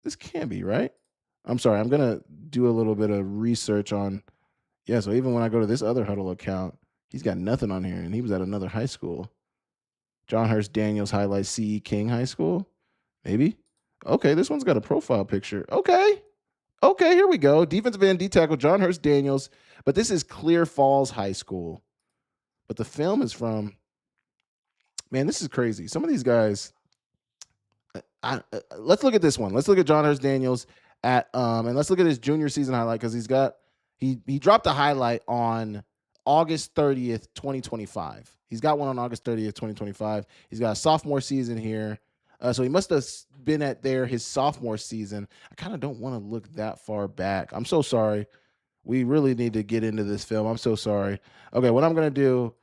This can't be, right? I'm sorry. I'm going to do a little bit of research on. Yeah, so even when I go to this other Huddle account, he's got nothing on here, and he was at another high school. John Hurst Daniels highlights C.E. King High School. Maybe. Okay, this one's got a profile picture. Okay, here we go. Defensive end, D-tackle, John Hurst Daniels. But this is Clear Falls High School. But the film is from, man, this is crazy. Some of these guys, let's look at this one. Let's look at John Hurst Daniels and let's look at his junior season highlight because he dropped a highlight on August 30th, 2025. He's got one on August 30th, 2025. He's got a sophomore season here. So he must have been at his sophomore season. I kind of don't want to look that far back. I'm so sorry. We really need to get into this film. I'm so sorry. Okay, what I'm going to do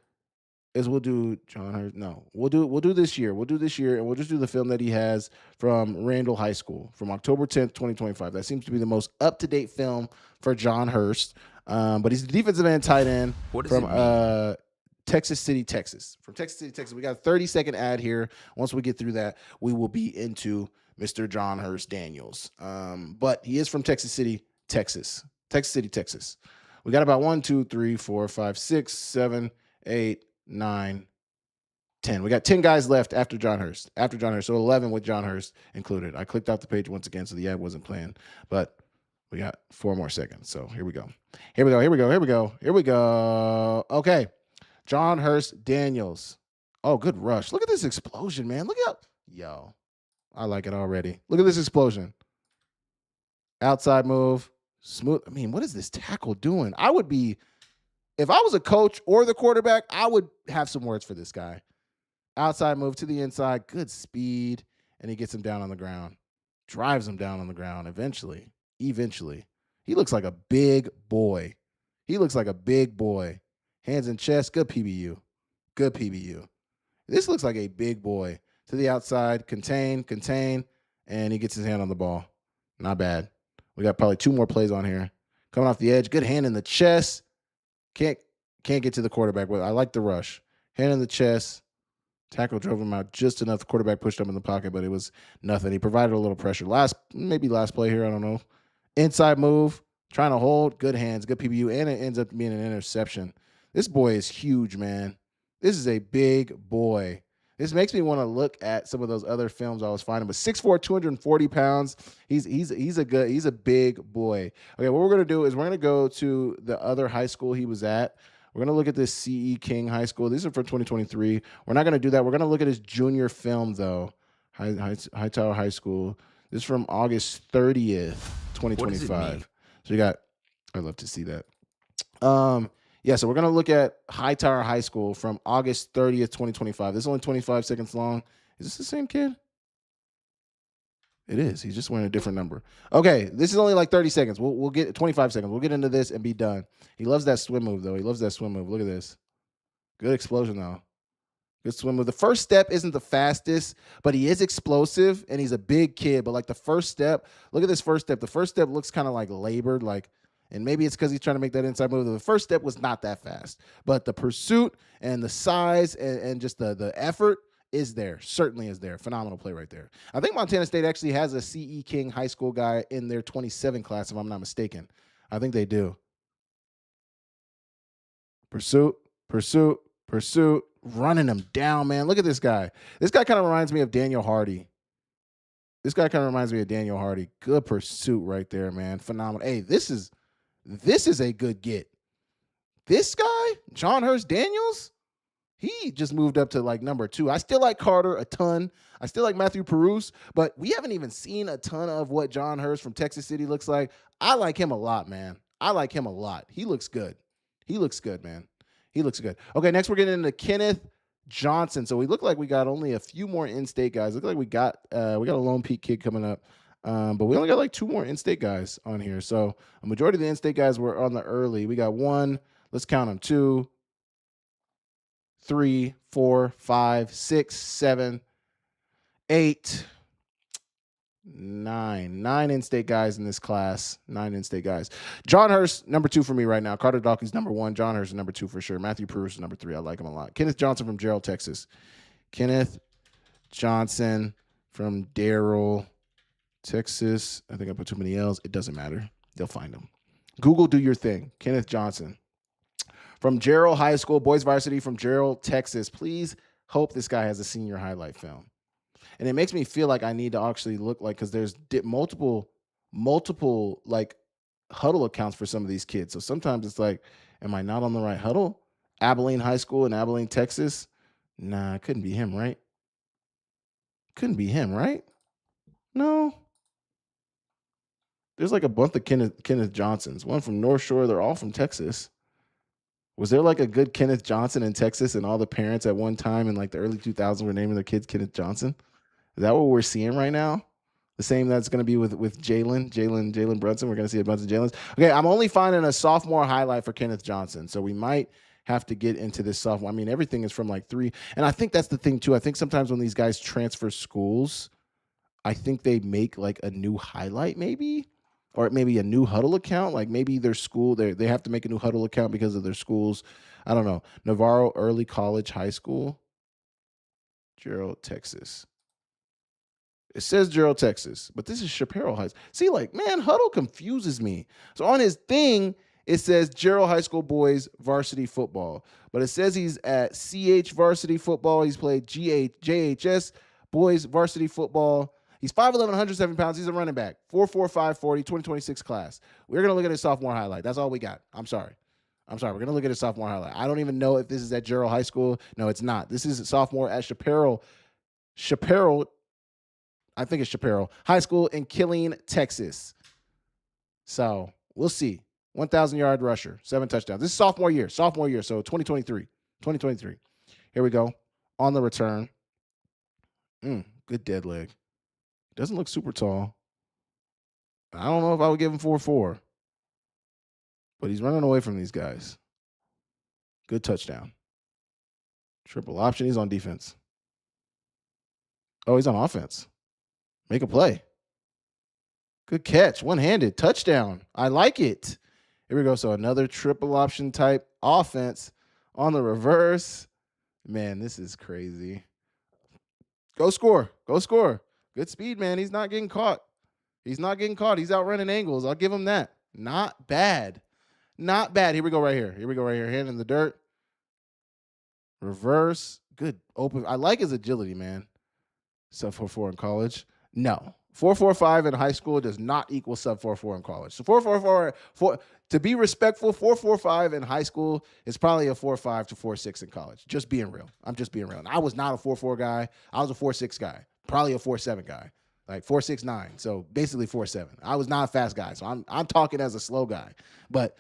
is we'll do John Hurst. No, we'll do this year. We'll do this year, and we'll just do the film that he has from Randall High School from October 10th, 2025. That seems to be the most up-to-date film for John Hurst. But he's the defensive end tight end from Texas City, Texas. From Texas City, Texas. We got a 30-second ad here. Once we get through that, we will be into Mr. John Hurst Daniels. But he is from Texas City, Texas. We got about 1, 2, 3, 4, 5, 6, 7, 8, 9, 10. We got 10 guys left after John Hurst. So 11 with John Hurst included. I clicked off the page once again, so the ad wasn't playing. But we got 4 more seconds. So here we go. Okay. John Hurst Daniels. Oh, good rush. Look at this explosion, man. Look out. Yo, I like it already. Look at this explosion. Outside move. Smooth. I mean, what is this tackle doing? If I was a coach or the quarterback, I would have some words for this guy. Outside move to the inside. Good speed. And he gets him down on the ground. Drives him down on the ground eventually. He looks like a big boy. Hands in chest. Good PBU. This looks like a big boy. to the outside, contain, and he gets his hand on the ball. Not bad. We got probably 2 more plays on here. Coming off the edge, good hand in the chest. Can't get to the quarterback. But I like the rush. Hand in the chest. Tackle drove him out just enough. The quarterback pushed him in the pocket, but it was nothing. He provided a little pressure. Maybe last play here. I don't know. Inside move, trying to hold. Good hands, good PBU, and it ends up being an interception. This boy is huge, man. This is a big boy. This makes me want to look at some of those other films I was finding. But 6'4", 240 pounds. He's a big boy. Okay, what we're gonna do is we're gonna go to the other high school he was at. We're going to look at this C.E. King High School. These are for 2023. We're not going to do that. We're going to look at his junior film, though. Hightower High School. This is from August 30th, 2025. So I'd love to see that. So we're going to look at Hightower High School from August 30th, 2025. This is only 25 seconds long. Is this the same kid? It is. He's just wearing a different number. Okay, this is only like 30 seconds. We'll get 25 seconds. We'll get into this and be done. He loves that swim move, though. He loves that swim move. Look at this. Good explosion, though. Good swim move. The first step isn't the fastest, but he is explosive, and he's a big kid. But like the first step, look at this first step. The first step looks kind of like labored, and maybe it's because he's trying to make that inside move. The first step was not that fast, but the pursuit and the size and just the effort is there. Certainly is there. Phenomenal play right there. I think Montana State actually has a C.E. King High School guy in their 27 class, if I'm not mistaken. I think they do. Pursuit, running him down, man. Look at this guy. This guy kind of reminds me of Daniel Hardy. Good pursuit right there, man. Phenomenal. Hey, this is a good get. This guy, John Hurst Daniels, he just moved up to like number 2. I still like Carter a ton. I still like Matthew Perouse, but we haven't even seen a ton of what John Hurst from Texas City looks like. I like him a lot, man. He looks good. Man. He looks good. Okay, next we're getting into Kenneth Johnson. So we look like we got only a few more in-state guys. Look like we got a Lone Peak kid coming up. But we only got like 2 more in-state guys on here. So a majority of the in-state guys were on the early. We got 1, let's count them, 2, 3, 4, 5, 6, 7, 8, 9. 9 in-state guys in this class. 9 in-state guys. John Hurst, number 2 for me right now. Carter Dawkins, number 1. John Hurst, number 2 for sure. Matthew Perouse, number 3. I like him a lot. Kenneth Johnson from Gerald, Texas. Kenneth Johnson from Darrell, Texas. I think I put too many L's. It doesn't matter. They'll find him. Google, do your thing. Kenneth Johnson from Gerald High School, boys varsity from Gerald, Texas. Please hope this guy has a senior highlight film. And it makes me feel like I need to actually look like, because there's multiple like huddle accounts for some of these kids. So sometimes it's like, am I not on the right huddle? Abilene High School in Abilene, Texas. Nah, it couldn't be him, right? No. There's like a bunch of Kenneth Johnsons. One from North Shore. They're all from Texas. Was there like a good Kenneth Johnson in Texas, and all the parents at one time in like the early 2000s were naming their kids Kenneth Johnson? Is that what we're seeing right now? The same that's going to be with Jalen Brunson. We're going to see a bunch of Jalen's. Okay, I'm only finding a sophomore highlight for Kenneth Johnson, so we might have to get into this sophomore. I mean, everything is from like 3, and I think that's the thing too. I think sometimes when these guys transfer schools, I think they make like a new highlight maybe, or maybe a new huddle account. Like maybe their school, they have to make a new huddle account because of their schools. I don't know. Navarro Early College High School, Gerald, Texas. It says Gerald, Texas, but this is Chaparral High. See, like, man, huddle confuses me. So on his thing, it says Gerald High School boys varsity football, but it says he's at CH varsity football. He's played JHS boys varsity football. He's 5'11", 107 pounds. He's a running back. 4'4", 540, 2026 class. We're going to look at his sophomore highlight. That's all we got. I'm sorry. We're going to look at his sophomore highlight. I don't even know if this is at Gerald High School. No, it's not. This is a sophomore at Chaparral, I think it's Chaparral High School in Killeen, Texas. So we'll see. 1,000-yard rusher, 7 touchdowns. This is sophomore year. So 2023. Here we go. On the return. Good dead leg. Doesn't look super tall. I don't know if I would give him 4.4. But he's running away from these guys. Good touchdown. Triple option. He's on defense. Oh, he's on offense. Make a play. Good catch. One-handed. Touchdown. I like it. Here we go. So another triple option type offense on the reverse. Man, this is crazy. Go score. Go score. Good speed, man. He's not getting caught. He's not getting caught. He's outrunning angles. I'll give him that. Not bad. Not bad. Here we go right here. Here we go right here. Hand in the dirt. Reverse. Good open. I like his agility, man. Sub 4.4 in college. No. 4.45 in high school does not equal sub 4.4 in college. So 4.44, to be respectful, 4.45 in high school is probably a 4.5 to 4.6 in college. Just being real. I'm just being real. And I was not a 4.4 guy. I was a 4.6 guy. Probably a 4.7 guy. Like 4.69. So basically 4.7. I was not a fast guy. So I'm talking as a slow guy. But,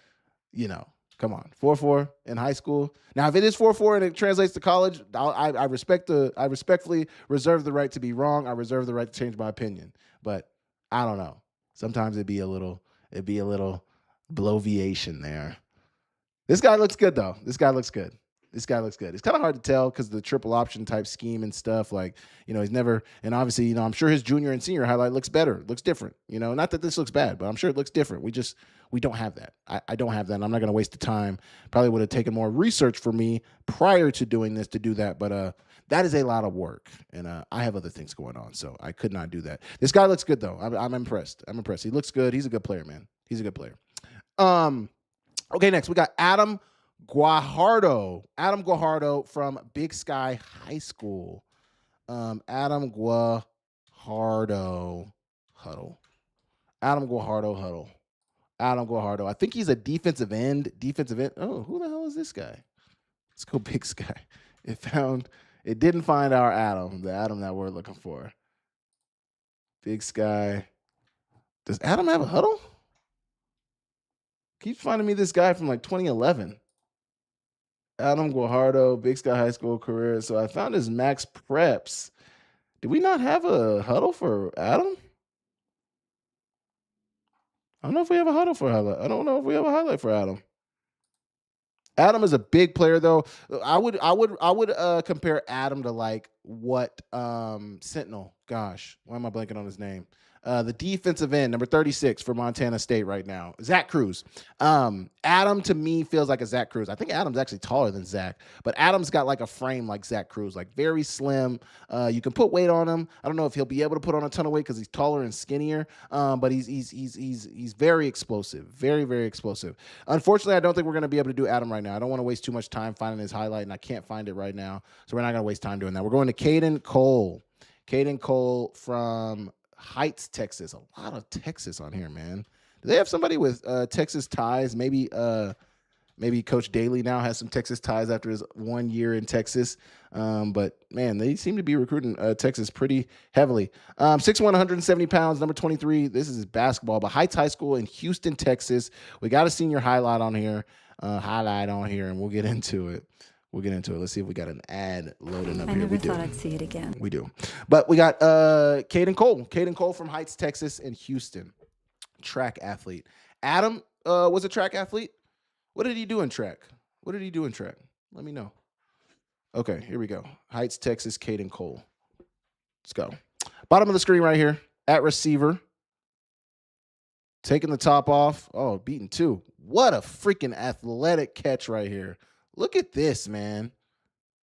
you know, come on, 4.4 in high school. Now, if it is 4.4 and it translates to college, I respectfully reserve the right to be wrong. I reserve the right to change my opinion. But I don't know. Sometimes it'd be a little bloviation there. This guy looks good though. This guy looks good. It's kind of hard to tell because the triple option type scheme and stuff. Like, he's never, and obviously, I'm sure his junior and senior highlight looks better, looks different. Not that this looks bad, but I'm sure it looks different. We don't have that. I don't have that. And I'm not going to waste the time. Probably would have taken more research for me prior to doing this to do that. But that is a lot of work, and I have other things going on, so I could not do that. This guy looks good though. I'm impressed. He looks good. He's a good player, man. He's a good player. Okay, next we got Adam Guajardo. Adam Guajardo from Big Sky High School. Adam Guajardo Huddle. Adam Guajardo Huddle. Adam Guajardo. I think he's a defensive end. Oh, who the hell is this guy? Let's go Big Sky. It didn't find our Adam, the Adam that we're looking for. Big Sky. Does Adam have a huddle? Keeps finding me this guy from like 2011. Adam Guajardo, Big Sky High School career. So I found his Max Preps. Did we not have a huddle for Adam? I don't know if we have a huddle for highlight. I don't know if we have a highlight for Adam. Adam is a big player though. I would compare Adam to like what Sentinel. Gosh, why am I blanking on his name? The defensive end, number 36 for Montana State right now, Zach Cruz. Adam to me feels like a Zach Cruz. I think Adam's actually taller than Zach, but Adam's got like a frame like Zach Cruz, like very slim. You can put weight on him. I don't know if he'll be able to put on a ton of weight because he's taller and skinnier. But he's very explosive, very very explosive. Unfortunately, I don't think we're going to be able to do Adam right now. I don't want to waste too much time finding his highlight, and I can't find it right now, so we're not going to waste time doing that. We're going to Caden Cole. Caden Cole from Heights, Texas. A lot of Texas on here, man. Do they have somebody with Texas ties? Maybe Coach Daly now has some Texas ties after his 1 year in Texas. But man, they seem to be recruiting Texas pretty heavily. 6'1", 170 pounds, number 23. This is basketball, but Heights High School in Houston, Texas. We got a senior highlight on here, and we'll get into it. Let's see if we got an ad loading up here. I never thought I'd see it again. We do. But we got Caden Cole. Caden Cole from Heights, Texas in Houston. Track athlete. Adam was a track athlete. What did he do in track? Let me know. Okay, here we go. Heights, Texas, Caden Cole. Let's go. Bottom of the screen right here. At receiver. Taking the top off. Oh, beaten two. What a freaking athletic catch right here. Look at this, man.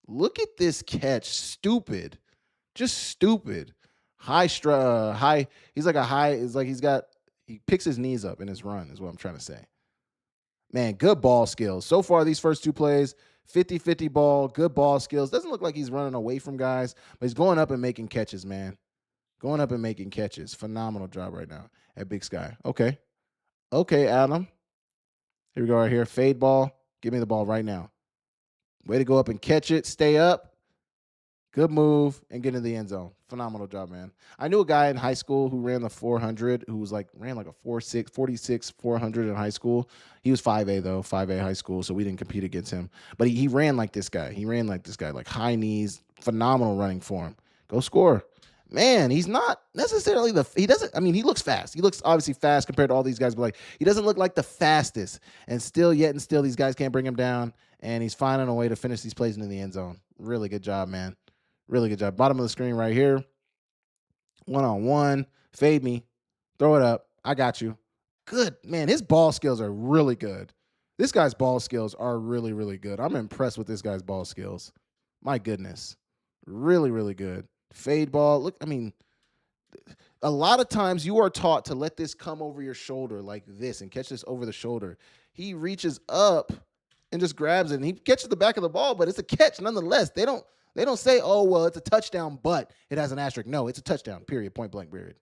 Look at this catch. Stupid. Just stupid. High. He's like a high. It's like he picks his knees up in his run is what I'm trying to say. Man, good ball skills. So far, these first two plays, 50-50 ball, good ball skills. Doesn't look like he's running away from guys, but he's going up and making catches, man. Going up and making catches. Phenomenal job right now at Big Sky. Okay, Adam. Here we go right here. Fade ball. Give me the ball right now. Way to go up and catch it. Stay up. Good move and get in the end zone. Phenomenal job, man. I knew a guy in high school who ran the 400, who was ran like a 46, 400 in high school. He was 5A though, 5A high school, so we didn't compete against him. But he ran like this guy. Like high knees, phenomenal running form. Go score. Man, he's not necessarily he looks fast. He looks obviously fast compared to all these guys, but he doesn't look like the fastest. And still these guys can't bring him down. And he's finding a way to finish these plays into the end zone. Really good job, man. Really good job. Bottom of the screen right here. 1-on-1, fade me, throw it up. I got you. Good, man. His ball skills are really good. This guy's ball skills are really, really good. I'm impressed with this guy's ball skills. My goodness. Really, really good. Fade ball. Look, I mean, a lot of times you are taught to let this come over your shoulder like this and catch this over the shoulder. He reaches up and just grabs it and he catches the back of the ball, but it's a catch nonetheless. They don't say, oh, well, it's a touchdown, but it has an asterisk. No, it's a touchdown, period, point blank, period.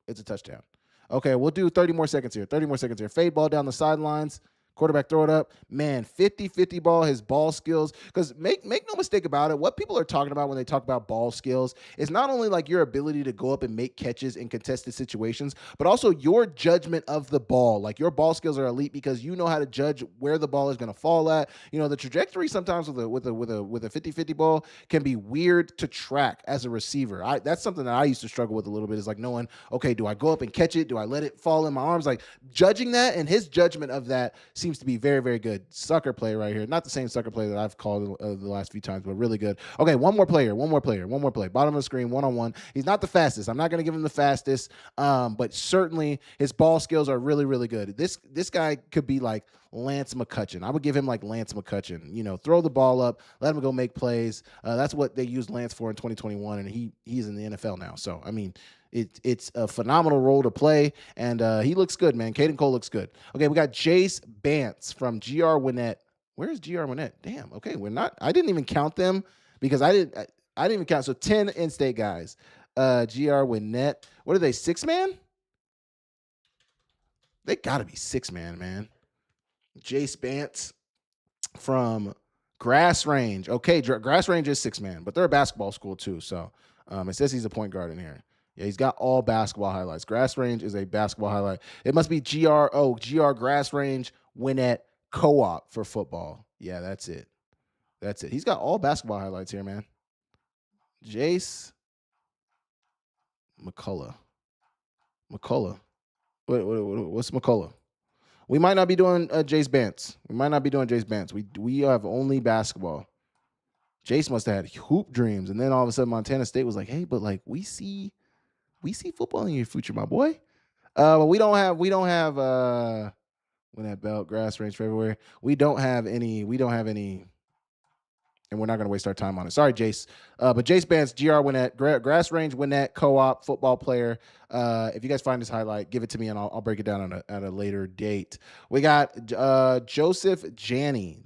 It's a touchdown. Okay, we'll do 30 more seconds here. 30 more seconds here. Fade ball down the sidelines. Quarterback throw it up. Man, 50-50 ball, his ball skills. Because make no mistake about it, what people are talking about when they talk about ball skills is not only like your ability to go up and make catches in contested situations, but also your judgment of the ball. Like your ball skills are elite because you know how to judge where the ball is going to fall at. You know, the trajectory sometimes with a 50-50 ball can be weird to track as a receiver. That's something that I used to struggle with a little bit, is like knowing, okay, do I go up and catch it? Do I let it fall in my arms? Like judging that, and his judgment of that seems to be very, very good. Sucker play right here. Not the same sucker play that I've called the last few times, but really good. Okay, one more play. Bottom of the screen, 1-on-1. He's not the fastest. I'm not going to give him the fastest, but certainly his ball skills are really, really good. This guy could be like Lance McCutcheon. I would give him like Lance McCutcheon. You know, throw the ball up, let him go make plays. That's what they used Lance for in 2021, and he's in the NFL now. So, I mean, it's a phenomenal role to play, and he looks good, man. Caden Cole looks good. Okay, we got Jace Bance from GR Winnett. Where's GR Winnett? Damn. Okay, I didn't even count them because I didn't even count. So 10 in-state guys. GR Winnett. What are they? 6-man? They got to be 6-man, man. Jace Bance from Grass Range. Okay, Grass Range is 6-man, but they're a basketball school too. So it says he's a point guard in here. Yeah, he's got all basketball highlights. Grass Range is a basketball highlight. It must be GR Grass Range Winnett Co-op for football. Yeah, that's it. That's it. He's got all basketball highlights here, man. Jace McCullough. What's McCullough? We might not be doing Jace Bance. We have only basketball. Jace must have had hoop dreams, and then all of a sudden Montana State was like, "Hey, but like we see football in your future, my boy." But we don't have when that belt Grass Range February. We don't have any, and we're not going to waste our time on it. Sorry, Jace. But Jace Bance, GR Winnett, Grass Range Winnett, co-op football player. If you guys find this highlight, give it to me, and I'll break it down at a later date. We got Joseph Janney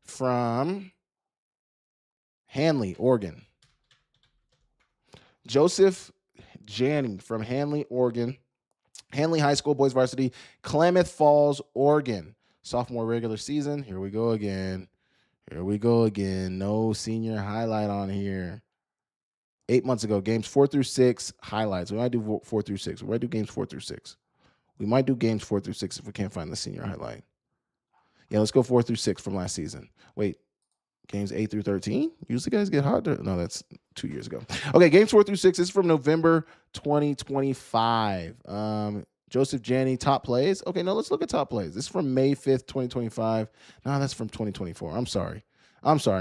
from Hanley, Oregon. Joseph Janney from Hanley, Oregon. Hanley High School Boys Varsity, Klamath Falls, Oregon. Sophomore regular season. Here we go again. No senior highlight on here. 8 months ago, games 4 through 6 highlights. We might do 4 through 6. We might do games 4 through 6. We might do games 4 through 6 if we can't find the senior highlight. Yeah, let's go 4 through 6 from last season. Wait, games 8 through 13? Usually guys get hot. No, that's 2 years ago. Okay, games 4 through 6 is from November 2025. Joseph Janney, top plays. Okay, no, let's look at top plays. This is from May 5th, 2025. No, that's from 2024. I'm sorry,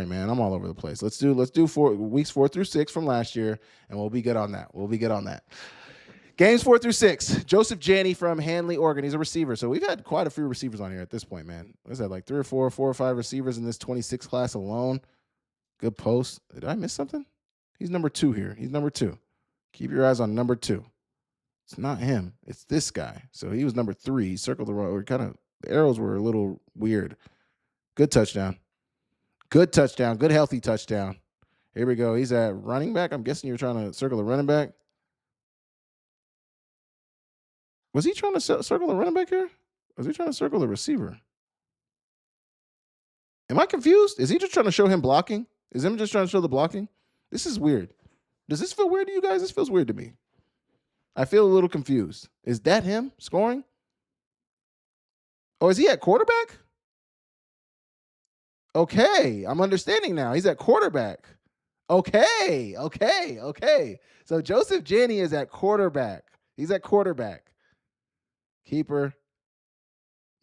man. I'm all over the place. Let's do weeks 4 through 6 from last year, and we'll be good on that. Games 4 through 6. Joseph Janney from Hanley, Oregon. He's a receiver. So we've had quite a few receivers on here at this point, man. What is that, like 4 or 5 receivers in this 26 class alone? Good post. Did I miss something? He's number 2 here. Keep your eyes on number 2. It's not him. It's this guy. So he was number 3. He circled the wrong. The arrows were a little weird. Good touchdown. Good healthy touchdown. Here we go. He's at running back. I'm guessing you're trying to circle the running back. Was he trying to circle the running back here? Or was he trying to circle the receiver? Am I confused? Is he just trying to show him blocking? Is him just trying to show the blocking? This is weird. Does this feel weird to you guys? This feels weird to me. I feel a little confused. Is that him scoring? Oh, is he at quarterback? Okay, I'm understanding now. He's at quarterback. Okay. So Joseph Janney is at quarterback. He's at quarterback. Keeper.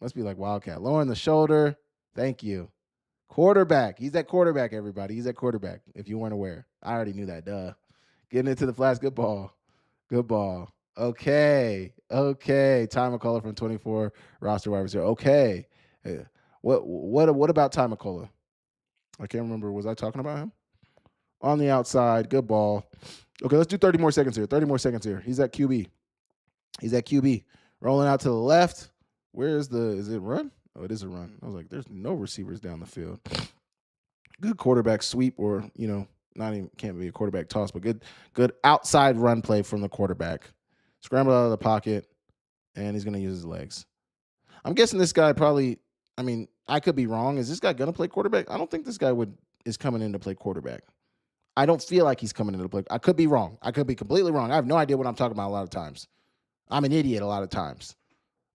Must be like Wildcat. Lowering the shoulder. Thank you. Quarterback. He's at quarterback, everybody. He's at quarterback, if you weren't aware. I already knew that. Duh. Getting into the flats. Good ball. Good ball. Okay. Ty McCullough from 24 roster wide receiver. Okay. What about Ty McCullough? I can't remember. Was I talking about him? On the outside. Good ball. Okay, let's do 30 more seconds here. 30 more seconds here. He's at QB. Rolling out to the left. Is it run? Oh, it is a run. I was like, there's no receivers down the field. Good quarterback sweep, or not even, can't be a quarterback toss, but good outside run play from the quarterback. Scramble out of the pocket, and he's going to use his legs. I'm guessing this guy probably, I could be wrong. Is this guy going to play quarterback? I don't think this guy is coming in to play quarterback. I don't feel like he's coming in to play. I could be wrong. I could be completely wrong. I have no idea what I'm talking about a lot of times. I'm an idiot a lot of times.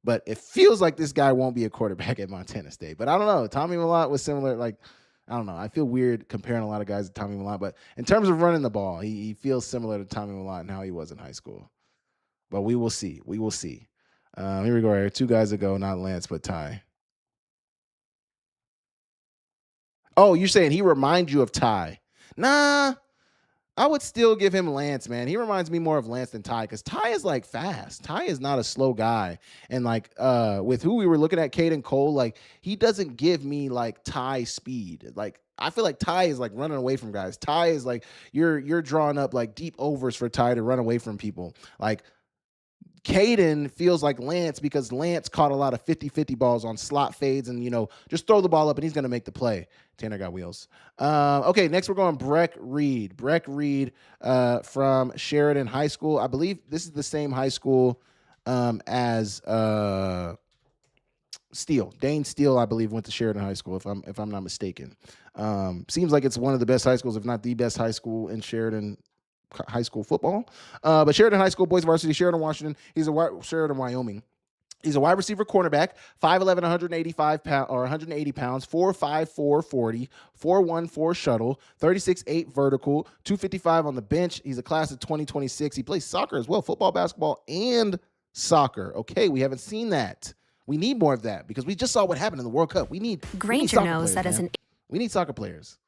But it feels like this guy won't be a quarterback at Montana State. But I don't know. Tommy Mellott was similar. I don't know. I feel weird comparing a lot of guys to Tommy Mellott. But in terms of running the ball, he feels similar to Tommy Mellott and how he was in high school. But we will see. Here we go. Right. 2 guys ago, not Lance, but Ty. Oh, you're saying he reminds you of Ty? Nah, I would still give him Lance, man. He reminds me more of Lance than Ty, because Ty is fast. Ty is not a slow guy. And with who we were looking at, Caden Cole, he doesn't give me Ty speed. I feel like Ty is running away from guys. Ty is you're drawing up deep overs for Ty to run away from people. Caden feels like Lance, because Lance caught a lot of 50-50 balls on slot fades and, just throw the ball up and he's going to make the play. Tanner got wheels. Okay, next we're going Breck Reed. Breck Reed from Sheridan High School. I believe this is the same high school as Steele. Dane Steele, I believe, went to Sheridan High School, if I'm not mistaken. Seems like it's one of the best high schools, if not the best high school in Sheridan high school football. But Sheridan High School, boys varsity, Sheridan, Washington. Sheridan, Wyoming. He's a wide receiver cornerback, 5'11", 185 pounds, or 180 pounds, 4'5", 40, 4'1", shuttle, 36'8" vertical, 255 on the bench. He's a class of 2026. He plays soccer as well, football, basketball, and soccer. Okay, we haven't seen that. We need more of that, because we just saw what happened in the World Cup. We need Granger knows that as an we need soccer players.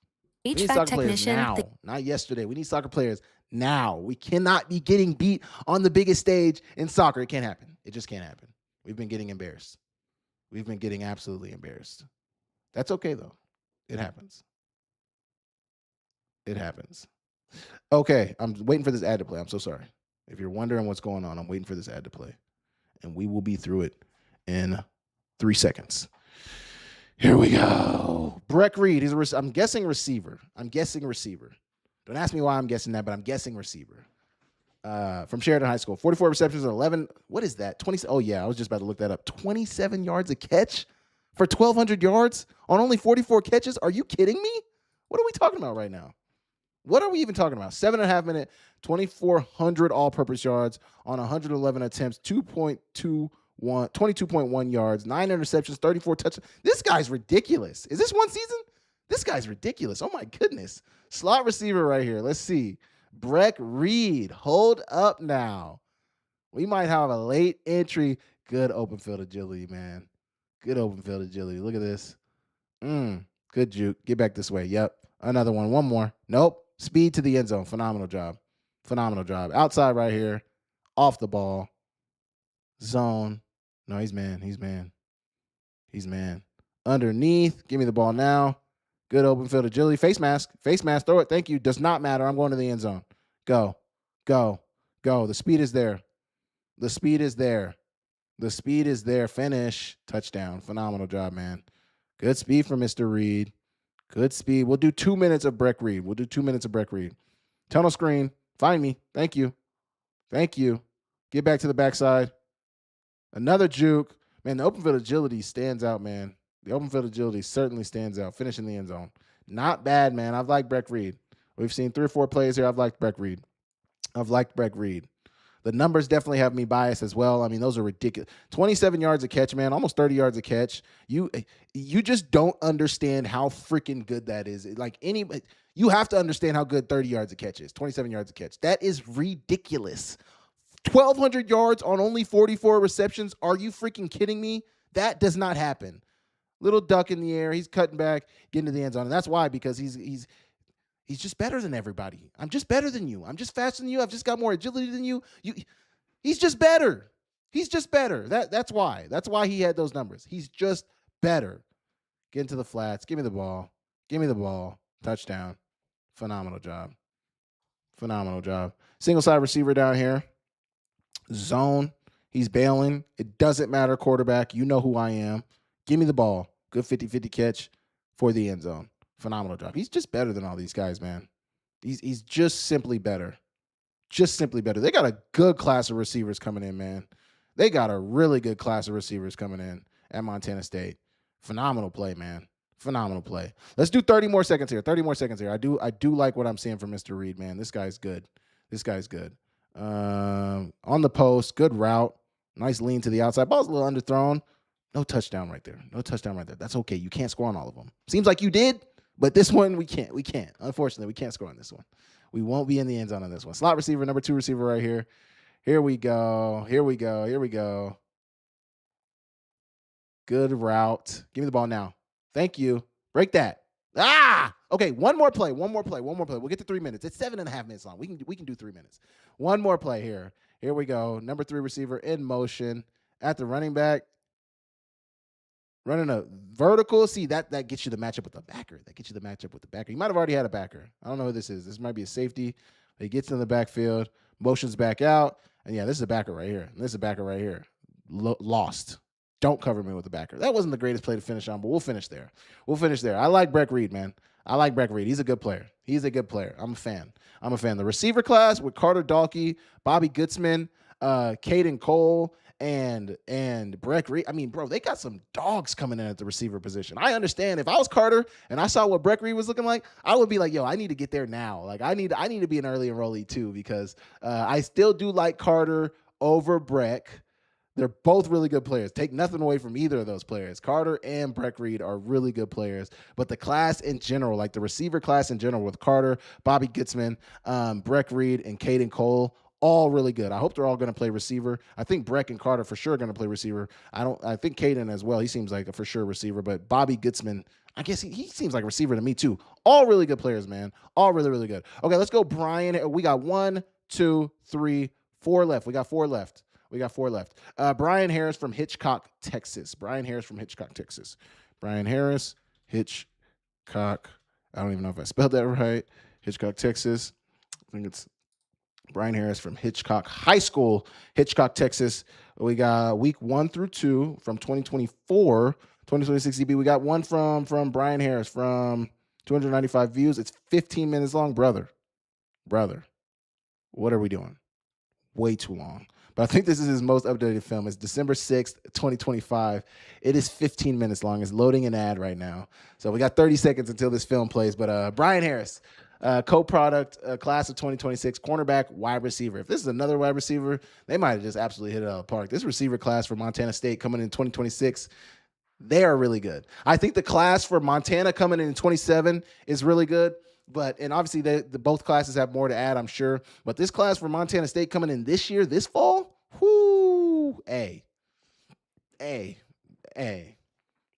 HVAC technician now, not yesterday. We need soccer players now. We cannot be getting beat on the biggest stage in soccer. It can't happen. It just can't happen. We've been getting embarrassed. We've been getting absolutely embarrassed. That's okay, though. It happens. It happens. Okay, I'm waiting for this ad to play. I'm so sorry. If you're wondering what's going on, I'm waiting for this ad to play. And we will be through it in 3 seconds. Here we go. Breck Reed. I'm guessing receiver. Don't ask me why I'm guessing that, but I'm guessing receiver. From Sheridan High School. 44 receptions and 11. What is that? 20. Oh, yeah. I was just about to look that up. 27 yards a catch for 1,200 yards on only 44 catches? Are you kidding me? What are we talking about right now? What are we even talking about? 7.5 minute, 2,400 all-purpose yards on 111 attempts, 22.1 yards, 9 interceptions, 34 touchdowns. This guy's ridiculous. Is this one season? This guy's ridiculous. Oh, my goodness. Slot receiver right here. Let's see. Breck Reed. Hold up now. We might have a late entry. Good open field agility, man. Good open field agility. Look at this. Good juke. Get back this way. Yep. Another one. One more. Nope. Speed to the end zone. Phenomenal job. Outside right here. Off the ball. Zone. No, he's man. Underneath. Give me the ball now. Good open field agility. Face mask. Throw it. Thank you. Does not matter. I'm going to the end zone. Go. The speed is there. Finish. Touchdown. Phenomenal job, man. Good speed from Mr. Reed. Good speed. We'll do 2 minutes of Breck Reed. Tunnel screen. Find me. Thank you. Get back to the backside. Another juke. Man, the open field agility stands out, man. The open field agility certainly stands out. Finishing the end zone. Not bad, man. I've liked Breck Reed. We've seen 3 or 4 plays here. I've liked Breck Reed. The numbers definitely have me biased as well. I mean, those are ridiculous. 27 yards a catch, man. Almost 30 yards a catch. You just don't understand how freaking good that is. You have to understand how good 30 yards a catch is. 27 yards a catch. That is ridiculous. 1,200 yards on only 44 receptions. Are you freaking kidding me? That does not happen. Little duck in the air. He's cutting back, getting to the end zone. And that's why, because he's He's just better than everybody. I'm just better than you. I'm just faster than you. I've just got more agility than you. He's just better. He's just better. That's why. That's why he had those numbers. He's just better. Get into the flats. Give me the ball. Give me the ball. Touchdown. Phenomenal job. Phenomenal job. Single side receiver down here. Zone. He's bailing. It doesn't matter, quarterback. You know who I am. Give me the ball. Good 50-50 catch for the end zone. Phenomenal job. He's just better than all these guys, man. He's just simply better. Just simply better. They got a good class of receivers coming in, man. They got a really good class of receivers coming in at Montana State. Phenomenal play, man. Phenomenal play. Let's do 30 more seconds here. 30 more seconds here. I do like what I'm seeing from Mr. Reed, man. This guy's good. This guy's good. On the post, good route. Nice lean to the outside. Ball's a little underthrown. No touchdown right there. No touchdown right there. That's okay. You can't score on all of them. Seems like you did, but this one we can't. We can't. Unfortunately, we can't score on this one. We won't be in the end zone on this one. Slot receiver, number 2 receiver right here. Here we go. Here we go. Here we go. Good route. Give me the ball now. Thank you. Break that. Okay, one more play. One more play. One more play. We'll get to 3 minutes. It's 7.5 minutes long. We can do 3 minutes. One more play here. Here we go. Number 3 receiver in motion at the running back. Running a vertical. See, that gets you the matchup with the backer. That gets you the matchup with the backer. You might have already had a backer. I don't know who this is. This might be a safety. He gets in the backfield. Motions back out. And yeah, this is a backer right here. This is a backer right here. Lost. Don't cover me with the backer. That wasn't the greatest play to finish on, but we'll finish there. We'll finish there. I like Breck Reed, man. I like Breck Reed. He's a good player. He's a good player. I'm a fan. I'm a fan. The receiver class with Carter Dalkey, Bobby Gutzman, Caden Cole, and Breck Reed. I mean, bro, they got some dogs coming in at the receiver position. I understand. If I was Carter and I saw what Breck Reed was looking like, I would be like, yo, I need to get there now. Like, I need to be an early enrollee too, because I still do like Carter over Breck. They're both really good players. Take nothing away from either of those players. Carter and Breck Reed are really good players. But the class in general, like the receiver class in general with Carter, Bobby Gutzman, Breck Reed, and Caden Cole, all really good. I hope they're all going to play receiver. I think Breck and Carter for sure are going to play receiver. I think Caden as well. He seems like a for sure receiver. But Bobby Gutzman, I guess he seems like a receiver to me too. All really good players, man. All really, really good. Okay, let's go, Brian. We got 1, 2, 3, 4 left. We got 4 left. Brian Harris from Hitchcock, Texas. Brian Harris, Hitchcock. I don't even know if I spelled that right. Hitchcock, Texas. I think it's Brian Harris from Hitchcock High School, Hitchcock, Texas. We got week 1 through 2 from 2024, 2026 DB. We got one from Brian Harris from 295 views. It's 15 minutes long. Brother, what are we doing? Way too long. But I think this is his most updated film. It's December 6th, 2025. It is 15 minutes long. It's loading an ad right now. So we got 30 seconds until this film plays. But Brian Harris, co-product, class of 2026, cornerback, wide receiver. If this is another wide receiver, they might have just absolutely hit it out of the park. This receiver class for Montana State coming in 2026, they are really good. I think the class for Montana coming in 27 is really good. And obviously, both classes have more to add, I'm sure. But this class for Montana State coming in this year, this fall,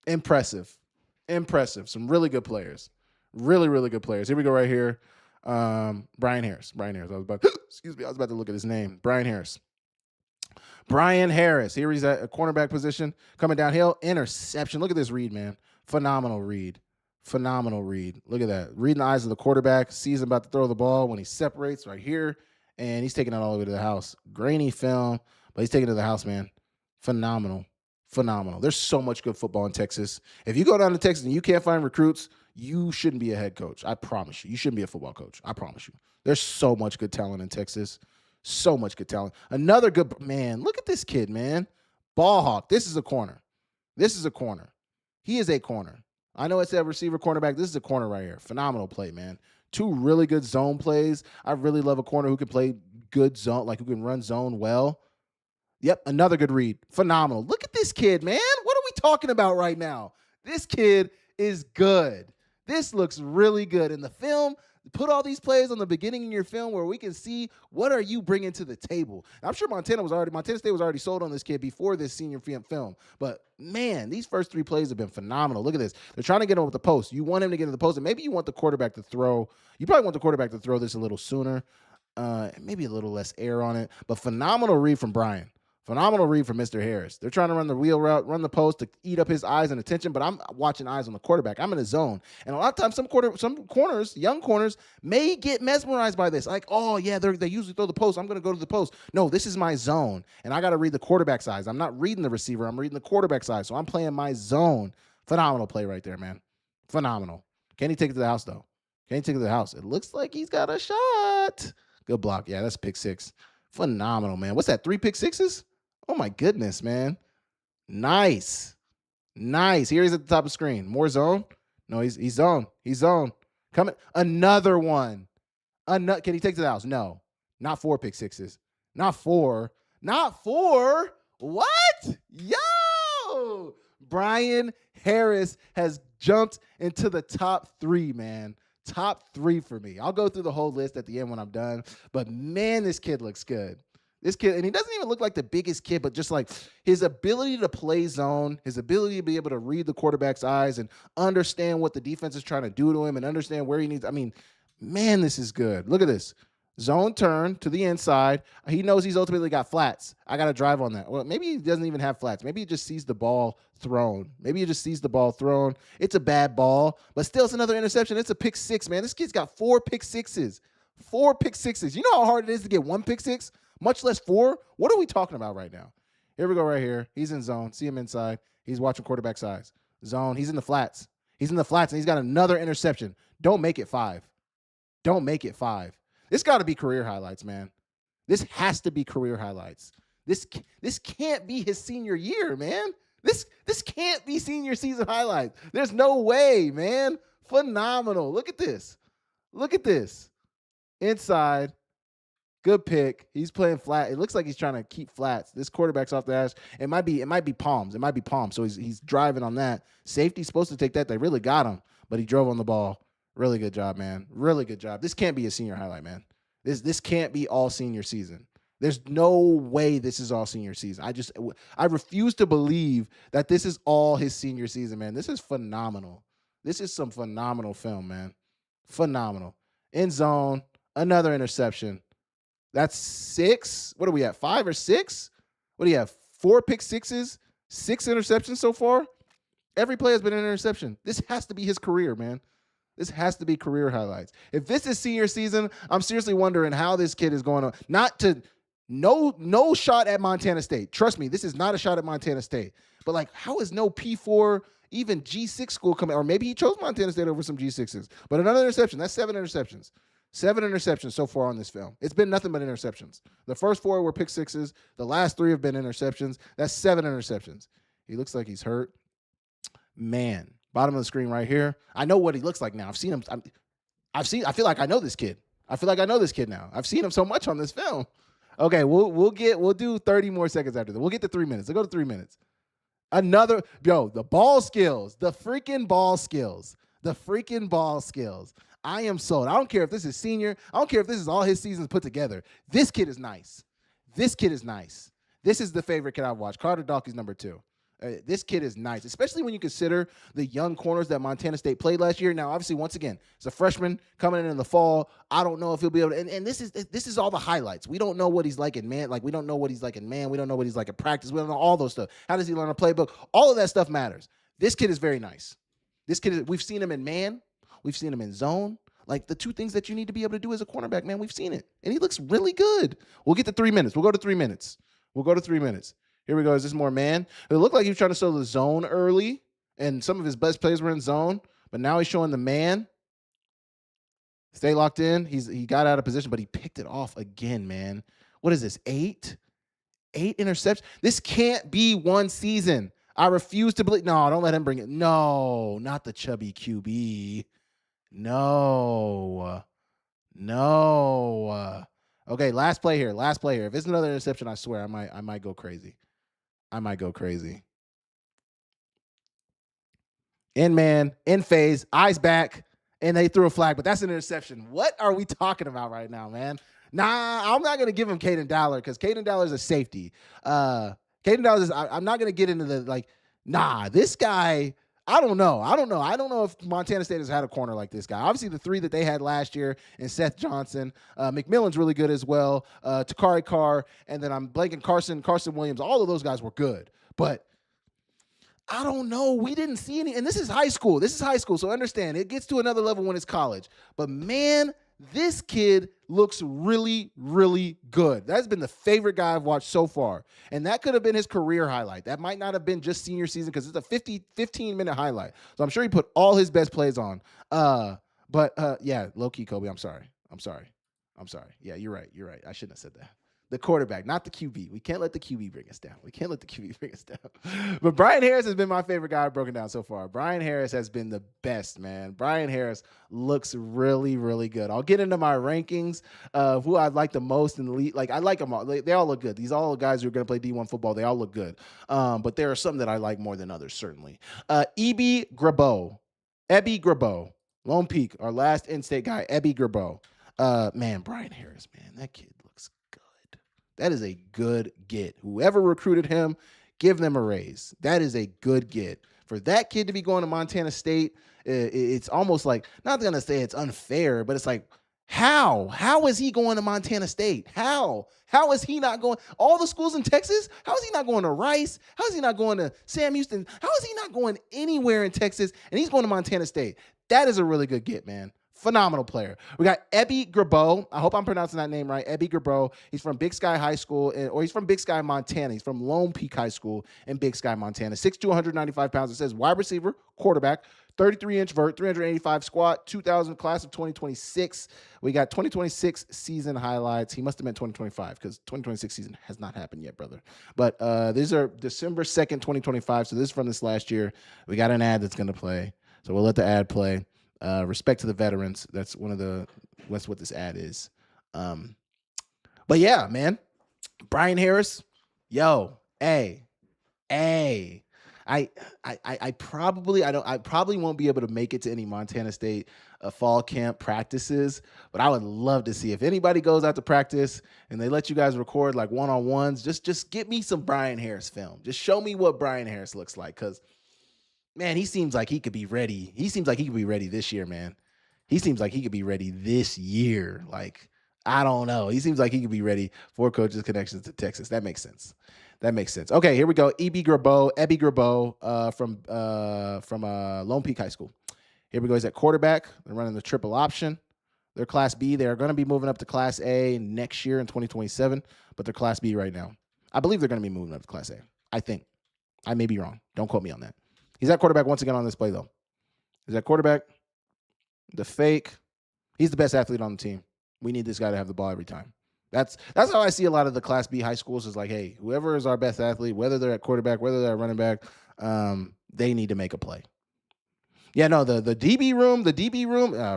impressive. Some really good players. Really, really good players. Here we go right here. Brian Harris. I was about to look at his name. Brian Harris. Here he's at a cornerback position. Coming downhill, interception. Look at this read, man. Phenomenal read. Look at that. Reading the eyes of the quarterback. Sees him about to throw the ball when he separates right here. And he's taking it all the way to the house. Grainy film, but he's taking it to the house, man. Phenomenal. There's so much good football in Texas. If you go down to Texas and you can't find recruits, you shouldn't be a head coach. I promise you. You shouldn't be a football coach. I promise you. There's so much good talent in Texas. So much good talent. Another good, man, look at this kid, man. Ball hawk. This is a corner. He is a corner. I know it said receiver, cornerback. This is a corner right here. Phenomenal play, man. 2 really good zone plays. I really love a corner who can play good zone, like who can run zone well. Yep, another good read. Phenomenal. Look at this kid, man. What are we talking about right now? This kid is good. This looks really good. In the film, put all these plays on the beginning in your film where we can see what are you bringing to the table. I'm sure Montana State was already sold on this kid before this senior film. But man, these first 3 plays have been phenomenal. Look at this. They're trying to get him with the post. You want him to get in the post, and maybe you want the quarterback to throw. You probably want the quarterback to throw this a little sooner. Maybe a little less air on it, but phenomenal read from Brian. Phenomenal read from Mr. Harris. They're trying to run the wheel route, run the post to eat up his eyes and attention, but I'm watching eyes on the quarterback. I'm in a zone. And a lot of times some corners, young corners, may get mesmerized by this. Like, oh, yeah, they usually throw the post. I'm going to go to the post. No, this is my zone, and I got to read the quarterback's eyes. I'm not reading the receiver. I'm reading the quarterback's eyes, so I'm playing my zone. Phenomenal play right there, man. Phenomenal. Can he take it to the house, though? Can he take it to the house? It looks like he's got a shot. Good block. Yeah, that's pick 6. Phenomenal, man. What's that, 3 pick 6s? Oh, my goodness, man. Nice. Here he's at the top of the screen. More zone? No, he's zone. He's zone. Coming. Another one. Can he take to the house? No. Not 4 pick 6s. Not 4. What? Yo! Brian Harris has jumped into the top 3, man. Top 3 for me. I'll go through the whole list at the end when I'm done. But, man, this kid looks good. This kid, and he doesn't even look like the biggest kid, but just like his ability to play zone, his ability to be able to read the quarterback's eyes and understand what the defense is trying to do to him and understand where he needs. I mean, man, this is good. Look at this. Zone turn to the inside. He knows he's ultimately got flats. I got to drive on that. Well, maybe he doesn't even have flats. Maybe he just sees the ball thrown. It's a bad ball, but still it's another interception. It's a pick 6, man. This kid's got 4 pick 6s. 4 pick 6s. You know how hard it is to get 1 pick 6? Much less 4? What are we talking about right now? Here we go right here. He's in zone. See him inside. He's watching quarterback's eyes. Zone. He's in the flats. And he's got another interception. Don't make it 5. This got to be career highlights, man. This has to be career highlights. This can't be his senior year, man. This can't be senior season highlights. There's no way, man. Phenomenal. Look at this. Inside. Good pick. He's playing flat. It looks like he's trying to keep flats. This quarterback's off the ass. It might be palms. So he's driving on that. Safety's supposed to take that. They really got him, but he drove on the ball. Really good job, man. Really good job. This can't be a senior highlight, man. This can't be all senior season. There's no way this is all senior season. I refuse to believe that this is all his senior season, man. This is phenomenal. This is some phenomenal film, man. Phenomenal. End zone. Another interception. That's 6. What are we at? 5 or 6? What do you have? 4 pick 6s, 6 interceptions so far. Every play has been an interception. This has to be his career, man. This has to be career highlights. If this is senior season, I'm seriously wondering how this kid is going to. No shot at Montana State. Trust me, this is not a shot at Montana State. But like, how is no P4 even G6 school coming? Or maybe he chose Montana State over some G6s. But another interception. That's 7 interceptions. 7 interceptions so far on this film. It's been nothing but interceptions. The first 4 were pick 6s. The last 3 have been interceptions. That's 7 interceptions. He looks like he's hurt. Man, bottom of the screen right here. I know what he looks like now. I've seen him. I feel like I know this kid. Now. I've seen him so much on this film. Okay, we'll do 30 more seconds after that. We'll get to 3 minutes. We'll go to 3 minutes. The ball skills. The freaking ball skills. I am sold. I don't care if this is senior. I don't care if this is all his seasons put together. This kid is nice. This is the favorite kid I've watched. Carter Dalkey's number 2. This kid is nice, especially when you consider the young corners that Montana State played last year. Now, obviously, once again, it's a freshman coming in the fall. I don't know if he'll be able to. And this is all the highlights. We don't know what he's like in man. Like, we don't know what he's like in man. We don't know what he's like in practice. We don't know all those stuff. How does he learn a playbook? All of that stuff matters. This kid is very nice. We've seen him in man. We've seen him in zone. Like, the 2 things that you need to be able to do as a cornerback, man, we've seen it. And he looks really good. We'll get to 3 minutes. We'll go to 3 minutes. Here we go. Is this more man? It looked like he was trying to show the zone early, and some of his best plays were in zone, but now he's showing the man. Stay locked in. He got out of position, but he picked it off again, man. What is this, 8? 8 interceptions? This can't be one season. I refuse to believe. No, don't let him bring it. No, not the chubby QB. No. Okay, last play here. If it's another interception, I swear I might go crazy. In man, in phase, eyes back, and they threw a flag, but that's an interception. What are we talking about right now, man? Nah, I'm not gonna give him Caden Dowler because Caden Dowler is a safety. Caden Dowler is. I'm not gonna get into the like. Nah, this guy. I don't know. I don't know if Montana State has had a corner like this guy. Obviously, the three that they had last year, and Seth Johnson, McMillan's really good as well. Takari Carr, and then I'm blanking Carson Williams. All of those guys were good, but I don't know. We didn't see any, and this is high school. So understand, it gets to another level when it's college. But man, this kid looks really, really good. That's been the favorite guy I've watched so far. And that could have been his career highlight. That might not have been just senior season because it's a 15-minute highlight. So I'm sure he put all his best plays on. Yeah, low-key, Kobe, I'm sorry. Yeah, you're right. I shouldn't have said that. The quarterback, not the QB. We can't let the QB bring us down. But Brian Harris has been my favorite guy I've broken down so far. Brian Harris has been the best, man. Brian Harris looks really, really good. I'll get into my rankings of who I like the most in the league. Like, I like them all. They all look good. These all guys who are going to play D1 football, they all look good. But there are some that I like more than others, certainly. Ebby Grabo, Lone Peak, our last in-state guy, Ebby Grabo. Man, Brian Harris, man, that kid looks good. That is a good get. Whoever recruited him, give them a raise. That is a good get. For that kid to be going to Montana State, it's almost like, not going to say it's unfair, but it's like, how? How is he going to Montana State? How is he not going? All the schools in Texas? How is he not going to Rice? How is he not going to Sam Houston? How is he not going anywhere in Texas? And he's going to Montana State. That is a really good get, man. Phenomenal player. We got Ebby Grabo. I hope I'm pronouncing that name right. Ebby Grabo. He's from Big Sky High School, or he's from Big Sky, Montana. He's from Lone Peak High School in Big Sky, Montana. 6'2", 195 pounds. It says wide receiver, quarterback, 33-inch vert, 385 squat, 2000 class of 2026. We got 2026 season highlights. He must have meant 2025 because 2026 season has not happened yet, brother. But these are December 2nd, 2025. So this is from this last year. We got an ad that's going to play. So we'll let the ad play. Respect to the veterans. That's what this ad is. But yeah, man, Brian Harris, yo, I probably won't be able to make it to any Montana State fall camp practices, but I would love to see if anybody goes out to practice and they let you guys record like one-on-ones. Just get me some Brian Harris film. Just show me what Brian Harris looks like, because man, he seems like he could be ready. He seems like he could be ready this year, man. He seems like he could be ready this year. Like, I don't know. He seems like he could be ready for Coach's Connections to Texas. That makes sense. Okay, here we go. Ebby Grabo from Lone Peak High School. Here we go. He's at quarterback. They're running the triple option. They're Class B. They're going to be moving up to Class A next year in 2027, but they're Class B right now. I believe they're going to be moving up to Class A. I think. I may be wrong. Don't quote me on that. He's at quarterback once again on this play, though. He's at quarterback. The fake. He's the best athlete on the team. We need this guy to have the ball every time. That's how I see a lot of the Class B high schools is like, hey, whoever is our best athlete, whether they're at quarterback, whether they're at running back, they need to make a play. Yeah, no, the DB room,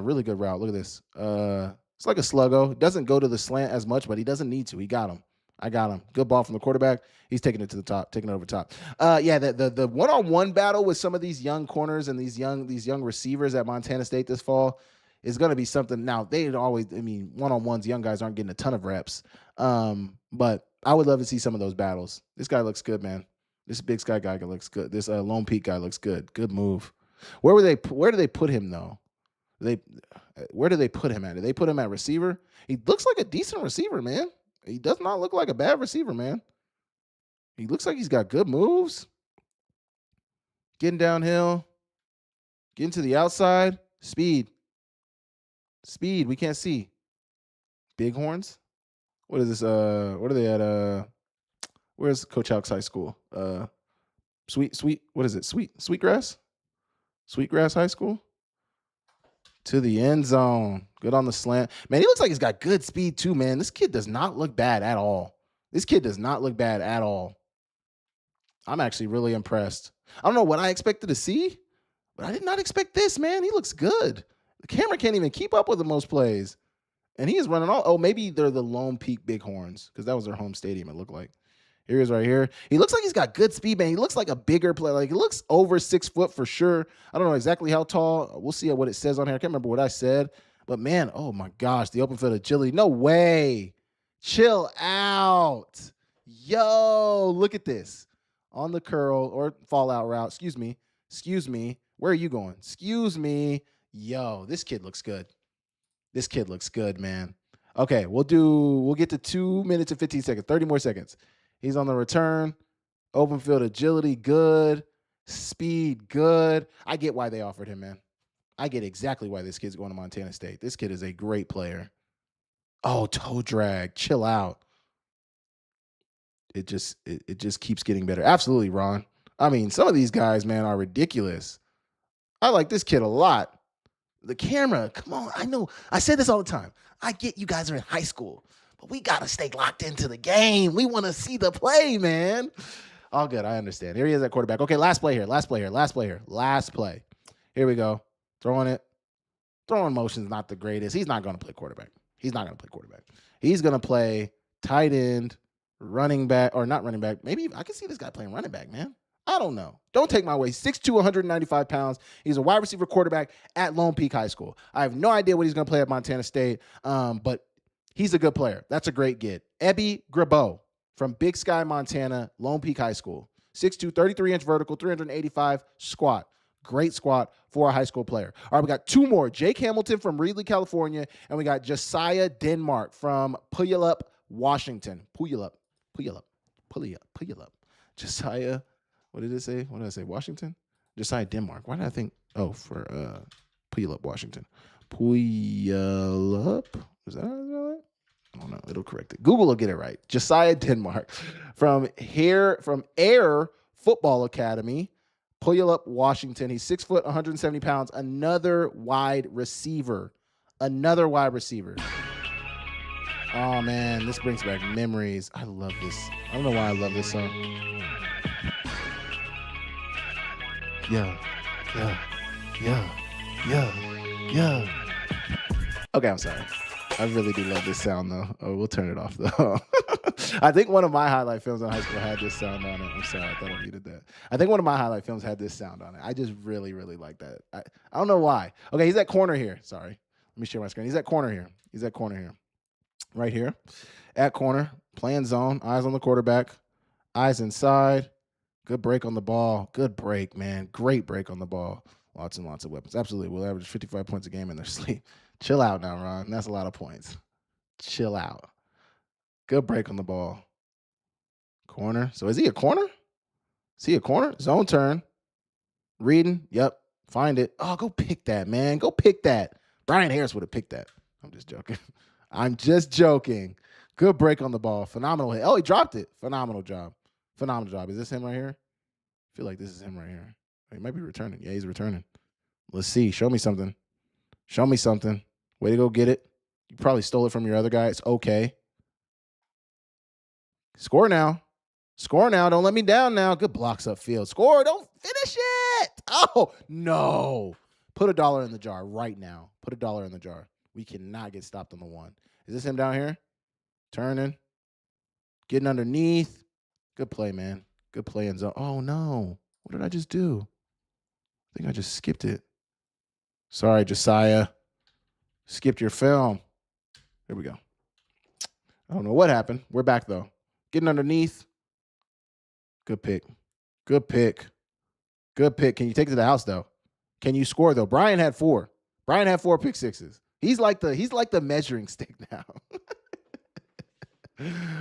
really good route. Look at this. It's like a sluggo. Doesn't go to the slant as much, but he doesn't need to. He got him. I got him. Good ball from the quarterback. He's taking it to the top, taking it over top. The one-on-one battle with some of these young corners and these young receivers at Montana State this fall is going to be something. Now, one-on-ones, young guys aren't getting a ton of reps. But I would love to see some of those battles. This guy looks good, man. This Big Sky guy looks good. This Lone Peak guy looks good. Good move. Where do they put him, though? Where do they put him at? Do they put him at receiver? He looks like a decent receiver, man. He does not look like a bad receiver, man. He looks like he's got good moves. Getting downhill. Getting to the outside. Speed. We can't see. Bighorns. What is this? What are they at? Where's Coach Hawk's high school? Sweet. What is it? Sweetgrass? Sweetgrass High School? To the end zone. Good on the slant. Man, he looks like he's got good speed too, man. This kid does not look bad at all. I'm actually really impressed. I don't know what I expected to see, but I did not expect this, man. He looks good. The camera can't even keep up with the most plays. And he is running all. Oh, maybe they're the Lone Peak Bighorns because that was their home stadium, it looked like. Here he is right here. He looks like he's got good speed, man. He looks like a bigger player. Like, he looks over 6 foot for sure. I don't know exactly how tall. We'll see what it says on here. I can't remember what I said. But, man, oh, my gosh, the open field agility. No way. Chill out. Yo, look at this. On the curl or fallout route. Excuse me. Where are you going? Excuse me. Yo, this kid looks good. This kid looks good, man. Okay, we'll get to 2 minutes and 15 seconds, 30 more seconds. He's on the return. Open field agility, good. Speed, good. I get why they offered him, man. I get exactly why this kid's going to Montana State. This kid is a great player. Oh, toe drag. Chill out. It just keeps getting better. Absolutely, Ron. I mean, some of these guys, man, are ridiculous. I like this kid a lot. The camera, come on. I know. I say this all the time. I get you guys are in high school, but we got to stay locked into the game. We want to see the play, man. All good. I understand. Here he is at quarterback. Okay, last play here. Last play. Here we go. Throwing it. Throwing motion's not the greatest. He's not going to play quarterback. He's going to play tight end, running back, or not running back. Maybe I can see this guy playing running back, man. I don't know. Don't take my way. 6'2", 195 pounds. He's a wide receiver quarterback at Lone Peak High School. I have no idea what he's going to play at Montana State, but he's a good player. That's a great get. Ebby Grabeau from Big Sky, Montana, Lone Peak High School. 6'2", 33-inch vertical, 385 squat. Great squat for a high school player. All right, we got 2 more. Jake Hamilton from Reedley, California, and we got Josiah Denmark from Puyallup, Washington. Puyallup. Josiah. What did it say? What did I say? Washington? Josiah Denmark. Why did I think? Oh, for Puyallup, Washington. Puyallup? Is that right? I don't know. It'll correct it. Google will get it right. Josiah Denmark from Air Football Academy, Puyallup, Washington. He's 6 foot, 170 pounds. Another wide receiver. Oh, man. This brings back memories. I love this. I don't know why I love this song. Yeah. Okay, I'm sorry. I really do love this sound, though. Oh, we'll turn it off, though. I think one of my highlight films in high school had this sound on it. I'm sorry. I thought I muted that. I think one of my highlight films had this sound on it. I just really, really like that. I don't know why. Okay, he's at corner here. Sorry. Let me share my screen. He's at corner here. Right here. At corner. Playing zone. Eyes on the quarterback. Eyes inside. Good break on the ball. Good break, man. Great break on the ball. Lots and lots of weapons. Absolutely. We'll average 55 points a game in their sleep. Chill out now, Ron. That's a lot of points. Chill out. Good break on the ball. Corner. So is he a corner? Zone turn. Reading. Yep. Find it. Oh, go pick that, man. Go pick that. Brian Harris would have picked that. I'm just joking. Good break on the ball. Phenomenal hit. Oh, he dropped it. Phenomenal job. Is this him right here? I feel like this is him right here. He might be returning. Yeah, he's returning. Let's see. Show me something. Way to go get it. You probably stole it from your other guy. It's okay. Score now. Don't let me down now. Good blocks upfield. Score. Don't finish it. Oh, no. Put $1 in the jar right now. We cannot get stopped on the 1. Is this him down here? Turning. Getting underneath. Good play, man. Good play in zone. Oh, no. What did I just do? I think I just skipped it. Sorry, Josiah. Skipped your film. Here we go. I don't know what happened. We're back, though. Getting underneath. Good pick. Can you take it to the house, though? Can you score, though? Brian had 4 pick sixes. He's like the measuring stick now.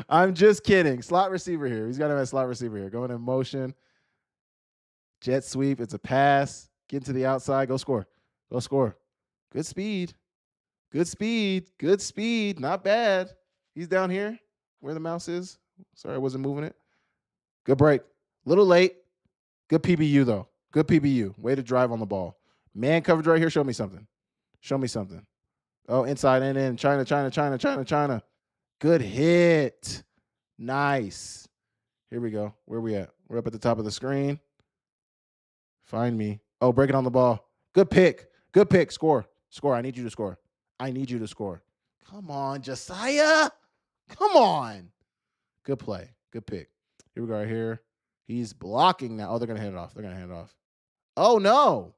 I'm just kidding. Slot receiver here. He's got him at slot receiver here. Going in motion. Jet sweep. It's a pass. Get to the outside. Go score. Good speed. Not bad. He's down here where the mouse is. Sorry, I wasn't moving it. Good break. Little late. Good PBU, though. Way to drive on the ball. Man coverage right here. Show me something. Oh, inside and in. China. Good hit. Nice. Here we go. Where are we at? We're up at the top of the screen. Find me. Oh, breaking on the ball. Good pick. Score. I need you to score. Come on, Josiah. Come on. Good play. Good pick. Here we go right here. He's blocking now. Oh, they're going to hand it off. They're going to hand it off. Oh, no.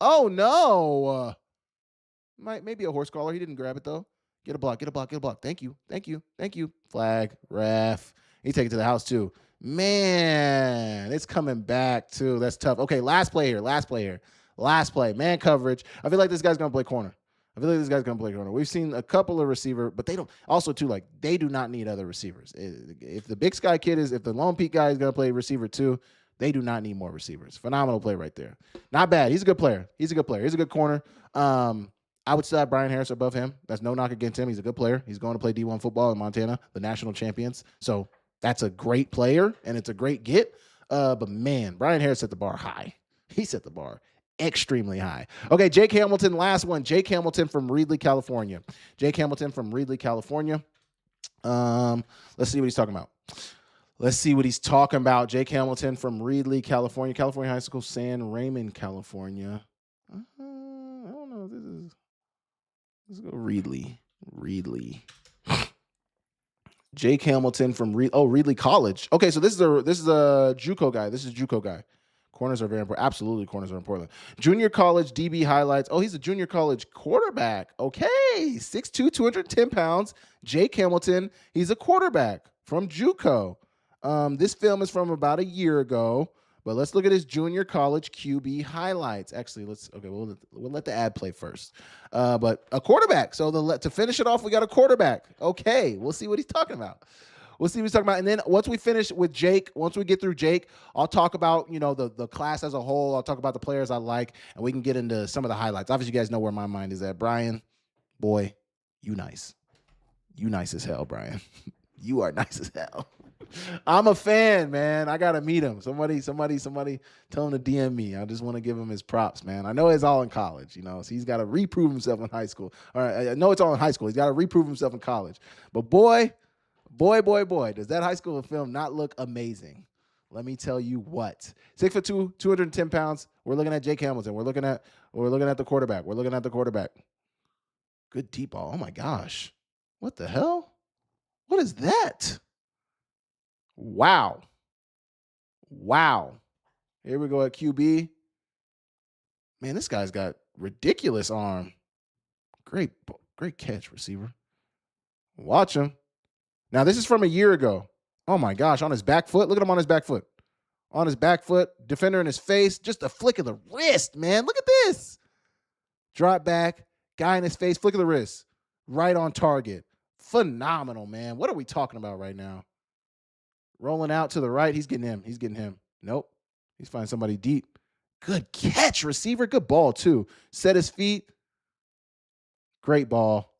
Oh, no. Maybe a horse collar. He didn't grab it, though. Get a block. Get a block. Get a block. Thank you. Thank you. Thank you. Flag. Ref. He take it to the house, too. Man, it's coming back, too. That's tough. Okay, last play here. Last play here. Last play. Man coverage. I feel like this guy's going to play corner. We've seen a couple of receiver, but they don't. Also, too, like, they do not need other receivers. If the Big Sky kid if the Lone Peak guy is going to play receiver, too, they do not need more receivers. Phenomenal play right there. Not bad. He's a good player. He's a good corner. I would still have Brian Harris above him. That's no knock against him. He's a good player. He's going to play D1 football in Montana, the national champions. So that's a great player, and it's a great get. But, man, Brian Harris set the bar high. He set the bar extremely high. Okay, Jake Hamilton, last one. Jake Hamilton from Reedley, California. Let's see what he's talking about. Jake Hamilton from Reedley, California. California High School, San Raymond, California. I don't know. Let's go Reedley. Jake Hamilton from Reedley College. Okay, so this is a JUCO guy. Corners are very important. Absolutely, corners are important. Junior college DB highlights. Oh, he's a junior college quarterback. Okay, 6'2", 210 pounds. Jake Hamilton. He's a quarterback from JUCO. This film is from about a year ago. But let's look at his junior college QB highlights. Actually, we'll let the ad play first. But a quarterback. So to finish it off, we got a quarterback. Okay, we'll see what he's talking about. And then once we finish with Jake, once we get through Jake, I'll talk about, the class as a whole. I'll talk about the players I like, and we can get into some of the highlights. Obviously, you guys know where my mind is at. Brian, boy, you nice. You nice as hell, Brian. You are nice as hell. I'm a fan, man. I got to meet him. Somebody tell him to DM me. I just want to give him his props, man. I know it's all in college, so he's got to reprove himself in high school. All right, I know it's all in high school. He's got to reprove himself in college. But boy, does that high school film not look amazing. Let me tell you what. 6'2", 210 pounds. We're looking at Jake Hamilton. We're looking at the quarterback. Good deep ball. Oh, my gosh. What the hell? What is that? Wow. Here we go at QB. Man, this guy's got ridiculous arm. Great catch, receiver. Watch him. Now, this is from a year ago. Oh, my gosh, on his back foot. Look at him on his back foot. Defender in his face. Just a flick of the wrist, man. Look at this. Drop back. Guy in his face. Flick of the wrist. Right on target. Phenomenal, man. What are we talking about right now? Rolling out to the right. He's getting him. Nope. He's finding somebody deep. Good catch, receiver. Good ball, too. Set his feet. Great ball.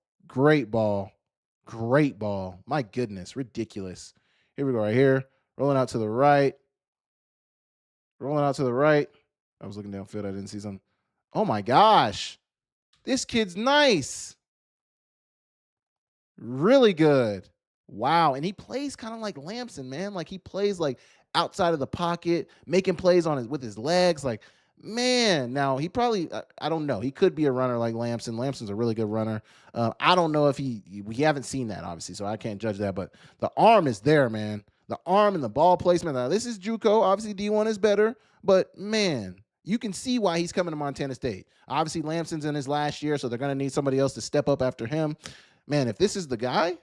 My goodness. Ridiculous. Here we go right here. Rolling out to the right. I was looking downfield. I didn't see something. Oh, my gosh. This kid's nice. Really good. Wow. And he plays kind of like Lamson, man. Like he plays like outside of the pocket, making plays with his legs. Like, man, now he probably, I don't know. He could be a runner like Lamson. Lamson's a really good runner. I don't know if we haven't seen that, obviously, so I can't judge that. But the arm is there, man. The arm and the ball placement. Now, this is JUCO. Obviously, D1 is better. But, man, you can see why he's coming to Montana State. Obviously, Lamson's in his last year, so they're going to need somebody else to step up after him. Man, if this is the guy,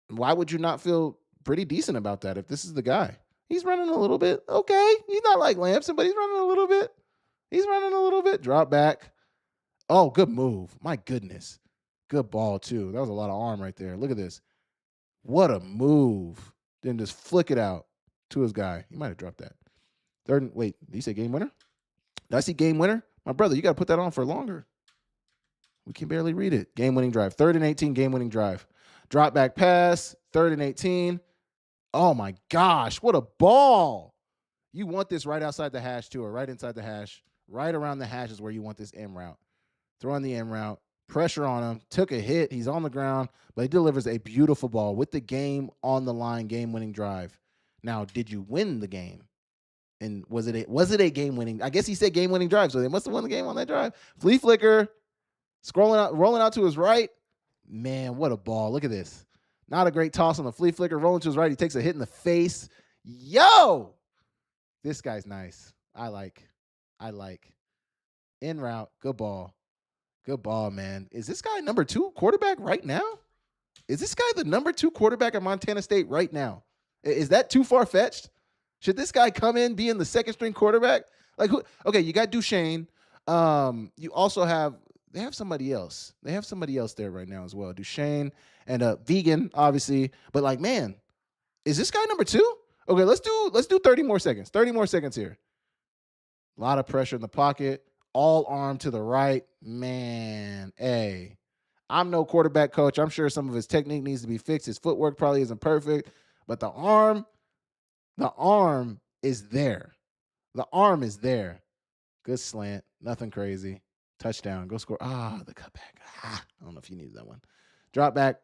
why would you not feel pretty decent about that if this is the guy? He's running a little bit. Okay. He's not like Lamson, but he's running a little bit. Drop back. Oh, good move. My goodness. Good ball, too. That was a lot of arm right there. Look at this. What a move. Then just flick it out to his guy. He might have dropped that. Wait, did he say game winner? Did I see game winner? My brother, you got to put that on for longer. We can barely read it. Game-winning drive. 3rd and 18, game-winning drive. Drop back pass. 3rd and 18. Oh, my gosh. What a ball. You want this right outside the hash, too, or right inside the hash. Right around the hash is where you want this M route. Throwing the M route. Pressure on him. Took a hit. He's on the ground, but he delivers a beautiful ball with the game on the line, game-winning drive. Now, did you win the game? And was it a game-winning? I guess he said game-winning drive, so they must have won the game on that drive. Flea flicker. Rolling out to his right. Man, what a ball. Look at this. Not a great toss on the flea flicker. Rolling to his right. He takes a hit in the face. Yo! This guy's nice. I like. In route. Good ball. Good ball, man. Is this guy number 2 quarterback right now? Is this guy the number 2 quarterback at Montana State right now? Is that too far-fetched? Should this guy come in being the second-string quarterback? Like, who? Okay, you got Duchesne. You also have they have somebody else. They have somebody else there right now as well. Duchesne and Vegan, obviously. But like, man, is this guy number 2? Okay, let's do 30 more seconds. 30 more seconds here. A lot of pressure in the pocket. All arm to the right. Man, hey. I'm no quarterback coach. I'm sure some of his technique needs to be fixed. His footwork probably isn't perfect, but the arm is there. The arm is there. Good slant. Nothing crazy. Touchdown. Go score. The cutback. I don't know if you needed that one. Drop back.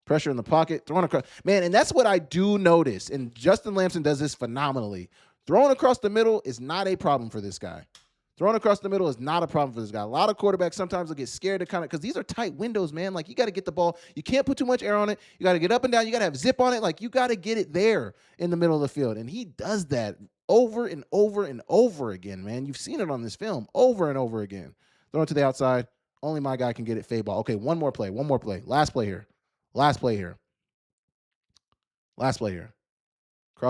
Pressure in the pocket. Throwing across. Man, and that's what I do notice. And Justin Lamson does this phenomenally. Throwing across the middle is not a problem for this guy. Throwing across the middle is not a problem for this guy. A lot of quarterbacks sometimes will get scared to because these are tight windows, man. Like, you got to get the ball. You can't put too much air on it. You got to get up and down. You got to have zip on it. Like, you got to get it there in the middle of the field. And he does that over and over and over again, man. You've seen it on this film over and over again. Throw it to the outside. Only my guy can get it. Fade ball. Okay, one more play. Last play here. Cross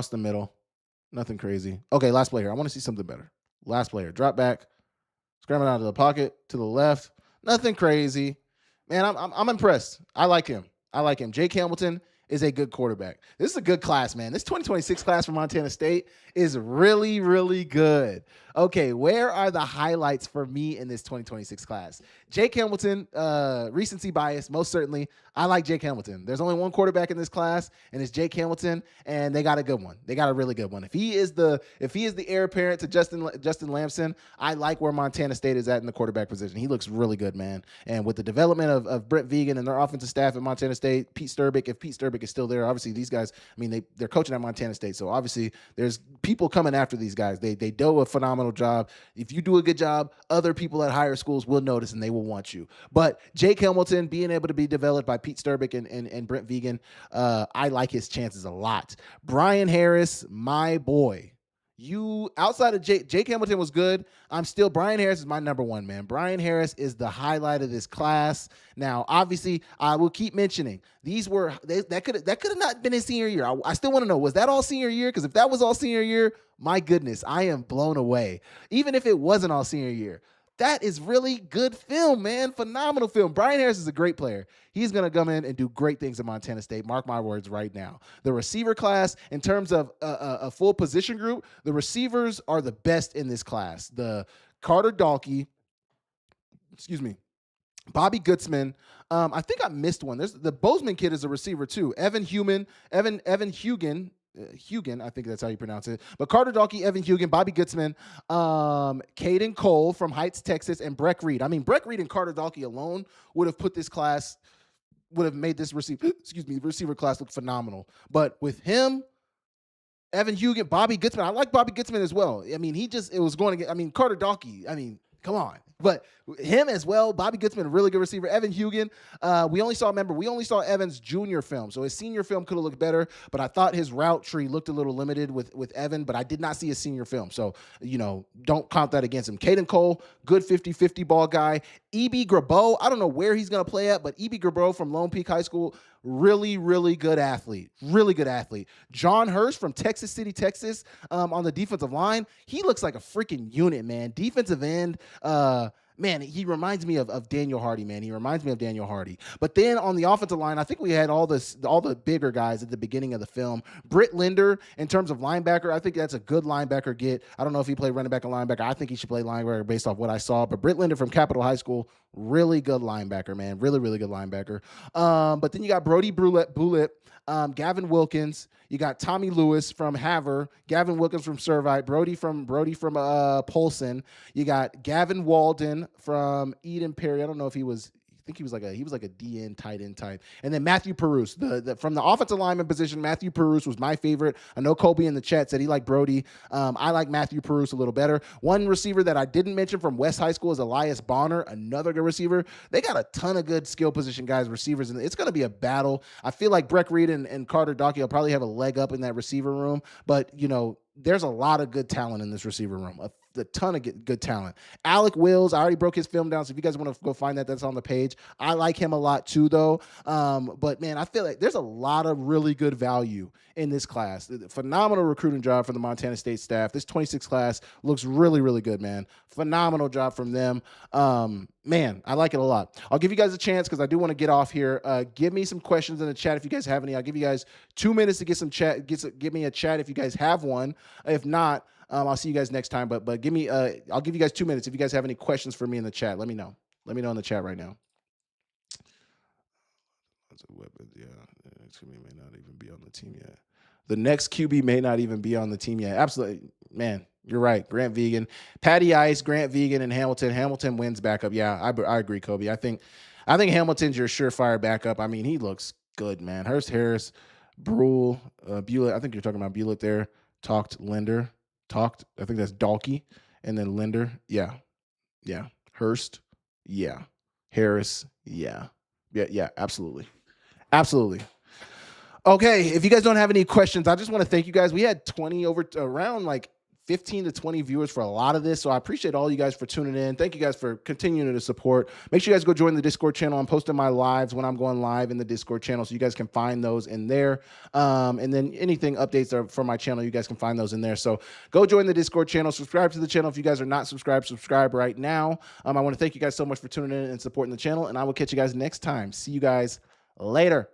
the middle. Nothing crazy. Okay, last play here. I want to see something better. Last player. Drop back. Scrambling out of the pocket to the left. Nothing crazy. Man, I'm impressed. I like him. Jake Hamilton is a good quarterback. This is a good class, man. This 2026 class from Montana State is really, really good. Okay, where are the highlights for me in this 2026 class? Jake Hamilton, recency bias, most certainly. I like Jake Hamilton. There's only one quarterback in this class, and it's Jake Hamilton, and they got a good one. They got a really good one. If he is the heir apparent to Justin Lamson, I like where Montana State is at in the quarterback position. He looks really good, man. And with the development of Brent Vegan and their offensive staff at Montana State, Pete Sturbick, if Pete Sturbick is still there, obviously these guys, I mean, they're coaching at Montana State, so obviously there's people coming after these guys. They do a phenomenal job. If you do a good job, other people at higher schools will notice and they will want you. But Jake Hamilton being able to be developed by Pete Sturbick and Brent Vegan, I like his chances a lot. Brian Harris, my boy. You outside of Jake Hamilton was good. Brian Harris is my number 1, man. Brian Harris is the highlight of this class. Now, obviously, I will keep mentioning that could have not been his senior year. I still want to know, was that all senior year? Because if that was all senior year, my goodness, I am blown away. Even if it wasn't all senior year, that is really good film, man. Phenomenal film. Brian Harris is a great player. He's going to come in and do great things at Montana State. Mark my words right now. The receiver class, in terms of a full position group, the receivers are the best in this class. The Carter Dalkey, Bobby Gutzman. I think I missed one. There's the Bozeman kid is a receiver too. Evan Hugan, I think that's how you pronounce it. But Carter Dalkey, Evan Hugan, Bobby Gutzman, Caden Cole from Heights, Texas, and Breck Reed. I mean, Breck Reed and Carter Dalkey alone would have made this receiver class look phenomenal. But with him, Evan Hugan, Bobby Gutzman, I like Bobby Gutzman as well. I mean, Carter Dalkey, come on. But him as well, Bobby Gutzman, a really good receiver. Evan Hugan, we only saw Evan's junior film, so his senior film could have looked better, but I thought his route tree looked a little limited with Evan, but I did not see his senior film, so, don't count that against him. Caden Cole, good 50-50 ball guy. E.B. Grabeau, I don't know where he's going to play at, but E.B. Grabeau from Lone Peak High School, really, really good athlete. Really good athlete. John Hurst from Texas City, Texas, on the defensive line. He looks like a freaking unit, man. Defensive end, man, he reminds me of Daniel Hardy, man. He reminds me of Daniel Hardy. But then on the offensive line, I think we had all the bigger guys at the beginning of the film. Britt Linder, in terms of linebacker, I think that's a good linebacker get. I don't know if he played running back or linebacker. I think he should play linebacker based off what I saw. But Britt Linder from Capitol High School, really good linebacker, man. Really, really good linebacker. But then you got Brody Bullitt, Gavin Wilkins. You got Tommy Lewis from Havre, Gavin Wilkins from Servite, Brody from Polson. You got Gavin Walden from Eden Perry. I don't know if he was think he was like a DN tight end type. And then Matthew Peruce, from the offensive lineman position, Matthew Peruce was my favorite. I know Kobe in the chat said he liked Brody. I like Matthew Peruce a little better. One receiver that I didn't mention from West High School is Elias Bonner, another good receiver. They got a ton of good skill position guys, receivers, and it's going to be a battle. I feel like Breck Reed and Carter Dockey will probably have a leg up in that receiver room, but there's a lot of good talent in this receiver room. A ton of good talent. Alec Wills, I already broke his film down, so if you guys want to go find that, that's on the page. I like him a lot too, though. But man, I feel like there's a lot of really good value in this class. Phenomenal recruiting job from the Montana State staff. This 26 class looks really, really good, man. Phenomenal job from them. Man, I like it a lot. I'll give you guys a chance because I do want to get off here. Give me some questions in the chat if you guys have any. I'll give you guys 2 minutes to get some chat. Give me a chat if you guys have one. If not, I'll see you guys next time. But give me I'll give you guys 2 minutes if you guys have any questions for me in the chat. Let me know. Let me know in the chat right now. That's a weapon. Yeah, next QB may not even be on the team yet. The next QB may not even be on the team yet. Absolutely, man. You're right. Grant Vegan, Patty Ice, Grant Vegan, and Hamilton. Hamilton wins backup. Yeah, I agree, Kobe. I think Hamilton's your surefire backup. I mean, he looks good, man. Hurst, Harris, Brule, Bulett. I think you're talking about Bulett there. Linder. I think that's Dalkey, and then Linder. Yeah. Hurst. Yeah. Harris. Yeah. Absolutely. Okay, if you guys don't have any questions, I just want to thank you guys. We had around like 15 to 20 viewers for a lot of this, so I appreciate all you guys for tuning in. Thank you guys for continuing to support. Make sure you guys go join the Discord channel. I'm posting my lives when I'm going live in the Discord channel, so you guys can find those in there. And then anything updates are from my channel, you guys can find those in there. So go join the Discord channel. Subscribe to the channel. If you guys are not subscribed, subscribe right now. I want to thank you guys so much for tuning in and supporting the channel, and I will catch you guys next time. See you guys later.